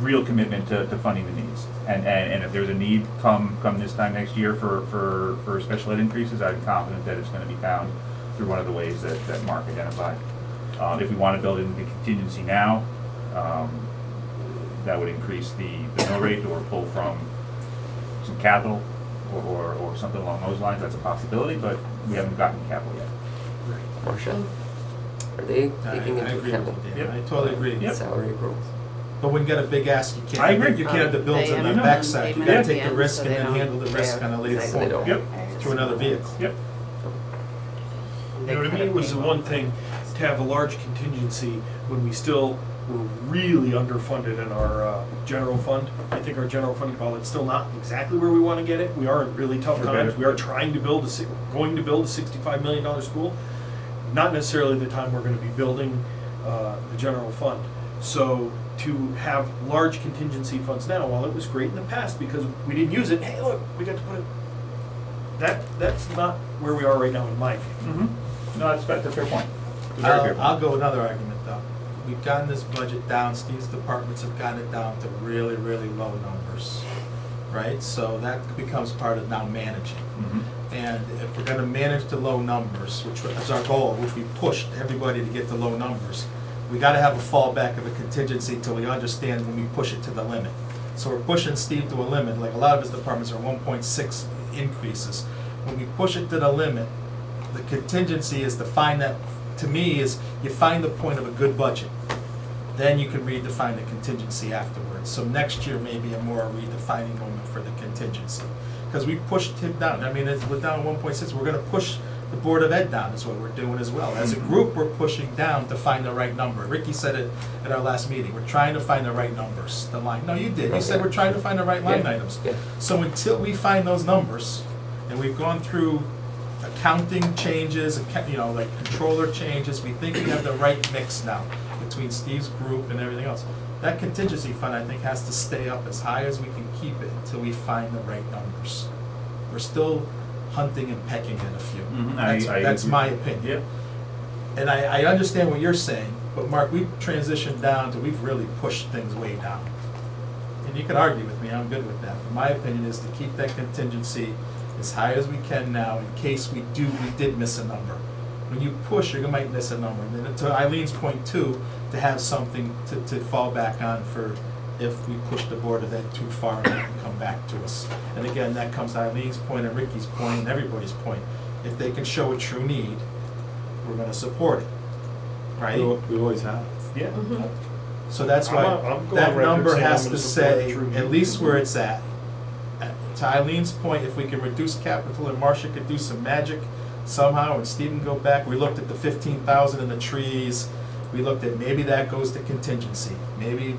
real commitment to funding the needs. And if there's a need come this time next year for special ed increases, I'm confident that it's gonna be found through one of the ways that Mark identified. If we wanna build in the contingency now, that would increase the mill rate or pull from some capital or something along those lines, that's a possibility, but we haven't gotten capital yet. Marcia, are they taking I into agree with account you, Dan. I totally agree. Yep. salary growth? But when you get a big ask, you can't. I agree. You can't have the bills They on the have- backside. they You gotta might take the be, risk so and they then don't- handle the risk on a later They point don't. Yep. through another vehicle. Yep. You know, to me, it was the one thing to have a large contingency when we still were really underfunded in our general fund. I think our general fund, while it's still not exactly where we want to get it, we are in really tough We're times. better. We are trying to build going to build a $65 million school. Not necessarily the time we're going to be building the general fund. So to have large contingency funds now, while it was great in the past because we didn't use it, hey, look, we got to put it. That's not where we are right now in my opinion. Mm-hmm. No, that's a fair point. It's a very fair point. I'll go another argument though. We've gotten this budget down, Steve's departments have gotten it down to really, really low numbers, right? So that becomes part of now managing. Mhm. And if we're gonna manage the low numbers, which is our goal, which we pushed everybody to get to low numbers, we gotta have a fallback of a contingency till we understand when we push it to the limit. So we're pushing Steve to a limit, like a lot of his departments are 1.6 increases. When we push it to the limit, the contingency is to find that, to me, is you find the point of a good budget. then you can redefine the contingency afterwards. So next year may be a more redefining moment for the contingency. Because we pushed him down, I mean, we're down 1.6, we're gonna push the Board of Ed down is what we're doing as well. As a group, we're pushing down to find the right number. Ricky said it at our last meeting, we're trying to find the right numbers, the line, no, you did, you said we're trying to find the right line Yeah, items. yeah. So until we find those numbers, and we've gone through accounting changes, like controller changes, we think we have the right mix now between Steve's group and everything else. That contingency fund, I think, has to stay up as high as we can keep it until we find the right numbers. We're still hunting and pecking at a few. That's my opinion. Yeah. And I understand what you're saying, but Mark, we've transitioned down to, we've really pushed things way down. And you can argue with me, I'm good with that. But my opinion is to keep that contingency as high as we can now in case we did miss a number. When you push, you might miss a number. And then to Eileen's point too, to have something to fall back on for if we push the Board of Ed too far and they can come back to us. And again, that comes to Eileen's point and Ricky's point and everybody's point. If they can show a true need, we're gonna support it, right? We always have. Yeah. So that's why I'm going that record number saying I'm has gonna to support say, a true at need. least where it's at. To Eileen's point, if we can reduce capital and Marcia could do some magic somehow and Steve can go back, we looked at the 15,000 in the trees, we looked at maybe that goes to contingency. Maybe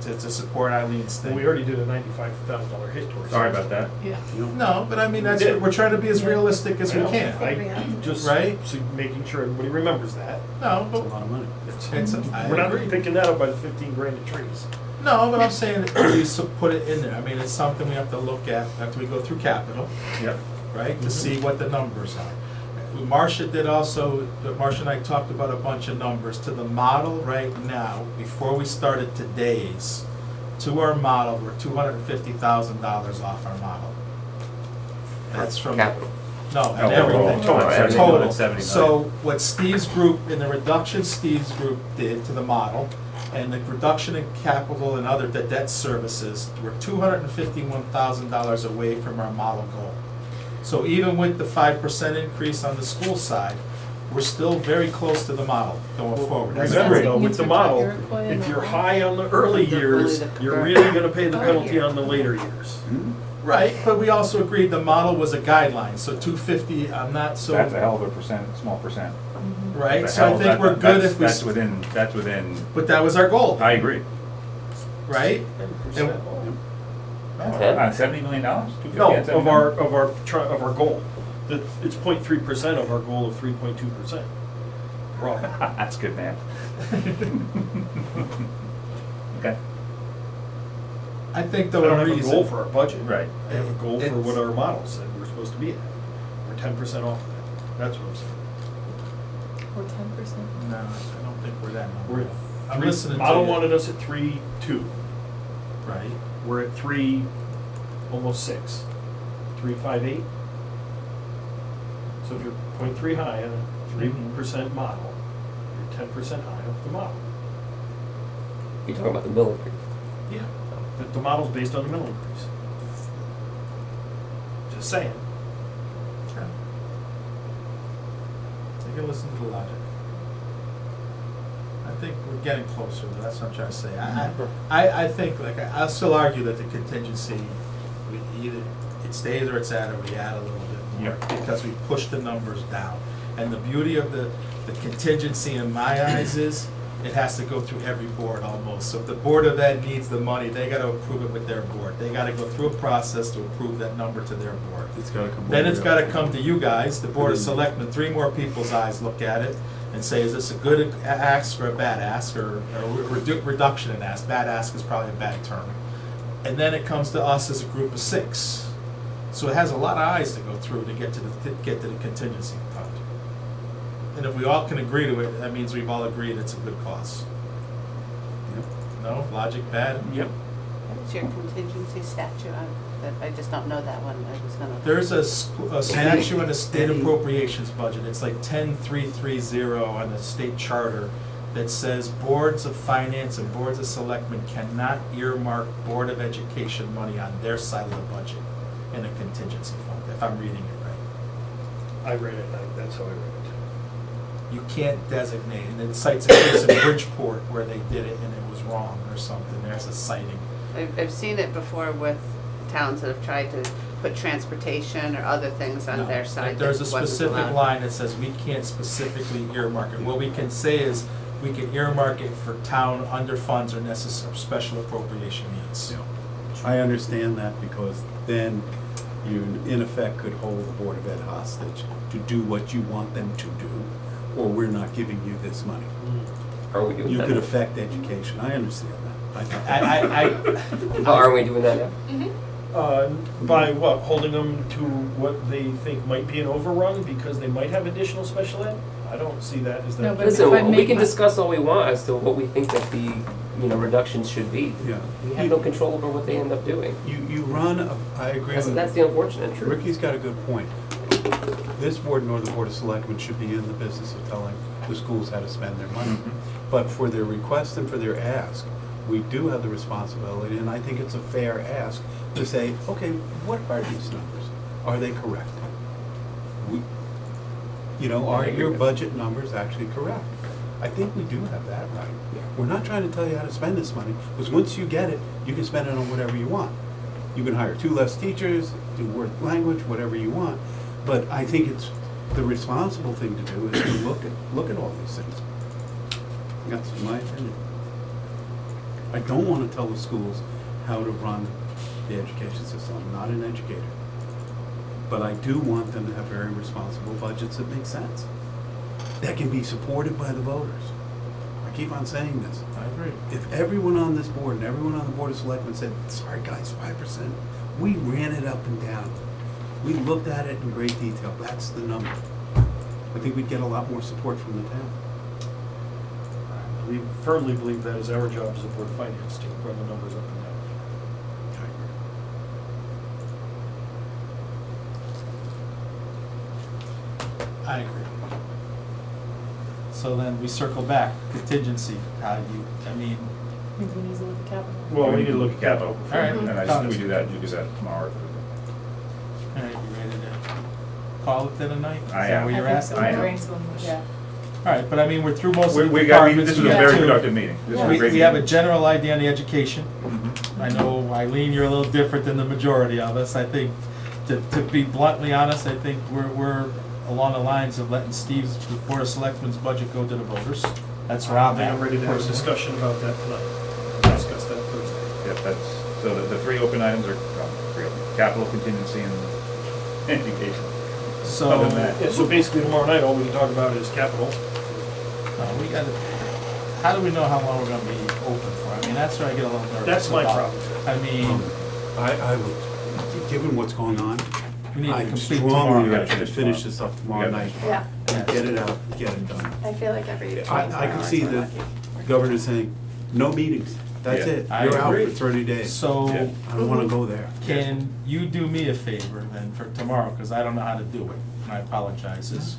to support Eileen's thing. We already did a $95,000 hit towards. Sorry about that. Yeah. No, but I mean, that's, We did. we're trying to be as realistic as we can. I just, Right? so making sure everybody remembers that. No, It's a but lot of money. I We're not agree. picking that up by the 15 grand of trees. No, but I'm saying at least to put it in there. I mean, it's something we have to look at after we go through capital, Yep. right? To see what the numbers are. Marcia did also, Marcia and I talked about a bunch of numbers to the model right now, before we started today's, to our model, we're $250,000 off our model. That's from. Capital. No, and Oh, everything. total, everything. Total. 70 million. So what Steve's group, in the reduction Steve's group did to the model, and the reduction in capital and other debt services, we're $251,000 away from our model goal. So even with the 5% increase on the school side, we're still very close to the model going forward. That's Remember great. though, with the model, if you're high on the early years, you're really gonna pay the penalty on the later years. Right, but we also agreed the model was a guideline, so 250, I'm not so. That's a hell of a percent, small percent. Right, That's a so I hell of- think we're good if we, That's within, but that was our goal, I agree. right? And- $70 million? No, of our goal. It's 0.3% of our goal of 3.2%. Wrong. That's good, man. Okay, I think I the don't have a reason. goal for our budget. right. I have a goal for It's- what our model said we're supposed to be at. We're 10% off of that. That's what I'm saying. Or 10%. No, I don't think we're that We're number. at I'm three- listening to Model you. wanted us at 3.2. Right, We're at 3, almost 6. 3.58. So if you're 0.3 high on a 3% model, you're 10% high off the model. You talking about the mill increase? Yeah. But the model's based on the mill increase. Just saying. take a listen to the logic. I think we're getting closer, but that's what I'm trying to say. I think, like, I'll still argue that the contingency, we either, it stays or it's at, or we add a little bit more, Yeah. because we push the numbers down. And the beauty of the contingency in my eyes is, it has to go through every board almost. So if the Board of Ed needs the money, they gotta approve it with their board. They gotta go through a process to approve that number to their board. It's gotta come. Then over it's here. gotta come to you guys, the Board of Selectmen, 3 more people's eyes look at it and say, is this a good ask or a bad ask, or a reduction in ask? Bad ask is probably a bad term. And then it comes to us as a group of 6. So it has a lot of eyes to go through to get to the contingency fund. And if we all can agree to it, that means we've all agreed it's a good cause. Yep. No, logic bad? Yep. What is your contingency statute? I just don't know that one. I was gonna. There's a statute in the state appropriations budget, it's like 10330 on the state charter, that says boards of finance and boards of selectmen cannot earmark Board of Education money on their side of the budget in a contingency fund, if I'm reading it right. I read it, that's how I read it. you can't designate, and it cites a case in Bridgeport where they did it and it was wrong or something, there's a citing. I've seen it before with towns that have tried to put transportation or other things on No, their side. There's a that wasn't specific allowed. line that says we can't specifically earmark it. What we can say is, we can earmark it for town underfunds or necessary special appropriation needs. I understand that because then you, in effect, could hold the Board of Ed hostage to do what you want them to do, or we're not giving you this money. Are we doing You that could now? affect education, I understand that. I think I, Oh, are we doing that now? By what, holding them to what they think might be an overrun because they might have additional special ed? I don't see that as No, that. but Listen, if I we make can my- discuss all we want as to what we think that the, reductions should be. Yeah. We have no control over what they end up doing. You run, I agree with. That's the unfortunate truth. Ricky's got a good point. This board nor the Board of Selectmen should be in the business of telling the schools how to spend their money. But for their request and for their ask, we do have the responsibility, and I think it's a fair ask, to say, okay, what are these numbers? Are they correct? Are your budget numbers actually correct? I think we do have that right. We're not trying to tell you how to spend this money, because once you get it, you can spend it on whatever you want. You can hire 2 less teachers, do word language, whatever you want. But I think it's, the responsible thing to do is to look at all these things. That's my opinion. I don't want to tell the schools how to run the education system. I'm not an educator. But I do want them to have very responsible budgets that make sense, that can be supported by the voters. I keep on saying this. I agree. If everyone on this board and everyone on the Board of Selectmen said, sorry guys, 5%, we ran it up and down. We looked at it in great detail. That's the number. I think we'd get a lot more support from the town. We firmly believe that is our job as a board of finance to run the numbers up and down. I agree. So then we circle back, contingency, how do you, Maybe we need to look at capital. Well, we need to look at capital. All right. And I just, we do that, you do that tomorrow. all right, you ready to call it then a night? Is I that am. what you're I think asking? so, I my am. brain's going mush. All right, but I mean, we're through most of the We departments. this was a got very two. productive meeting. This was a We, great we have a meeting. general idea on the education. Mhm. I know, Eileen, you're a little different than the majority of us. I think, to be bluntly honest, I think we're along the lines of letting Steve's Board of Selectmen's budget go to the voters. That's where I I'm think at. I'm ready to have a discussion about that tonight. We'll discuss that Thursday. Yep, that's, so the 3 open items are, capital, contingency, and education. So, Other than that- Yeah, so basically tomorrow night, all we can talk about is capital. we gotta, how do we know how long we're gonna be open for? I mean, that's where I get a little nervous. That's my about. problem. I mean, I would, given what's going on, we need to I complete tomorrow. strongly night. urge you to finish this up tomorrow night. Yeah, And get it out, get it done. I feel like every 24 I can hours see we're the lucky. governor saying, no meetings, that's Yeah. it, I you're out for agree. 30 days. So, Yeah. I don't wanna go there. can you do me a favor then for tomorrow, because I don't know how to do it, and I apologize, is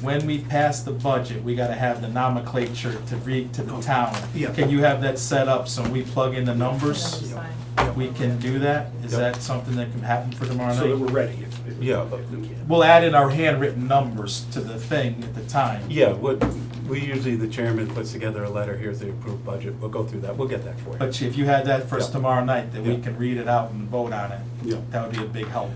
when we pass the budget, we gotta have the nomenclature to read to the town. Yeah. Can you have that set up so when we plug in the And then numbers, just sign. we can do that? Is Yep. that something that can happen for tomorrow So that night? we're ready if Yeah. if we can. We'll add in our handwritten numbers to the thing at the time. Yeah, we usually, the chairman puts together a letter, here's the approved budget, we'll go through that, we'll get that for you. But if you had that for us Yeah. tomorrow night, then we Yeah. can read it out and vote on it. Yeah. That would be a big help.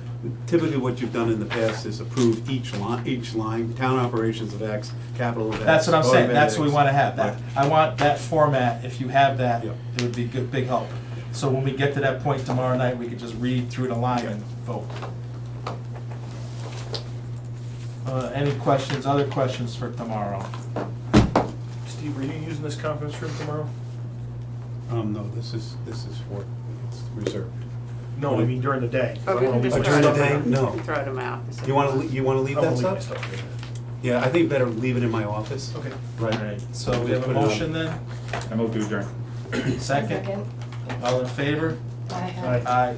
Typically, what you've done in the past is approve each line, town operations of X, capital of X. That's what I'm saying, overhead that's what we X. wanna have, that, Right. I want that format, if you have that, Yeah. it would be good, big help. So when we get to that point tomorrow night, we could just read through the line and vote. Any questions, other questions for tomorrow? Steve, are you using this conference room tomorrow? No, this is for, it's reserved. No, I mean during the day. But we can just Oh, throw during the them day? out. No. We can throw them out. You wanna leave I'm that gonna leave my stuff? stuff here. Yeah, I think better leave it in my office. Okay. Right. So we have a Put it on. motion then, I move to adjourn. second, all in favor? I have- Aye. Aye.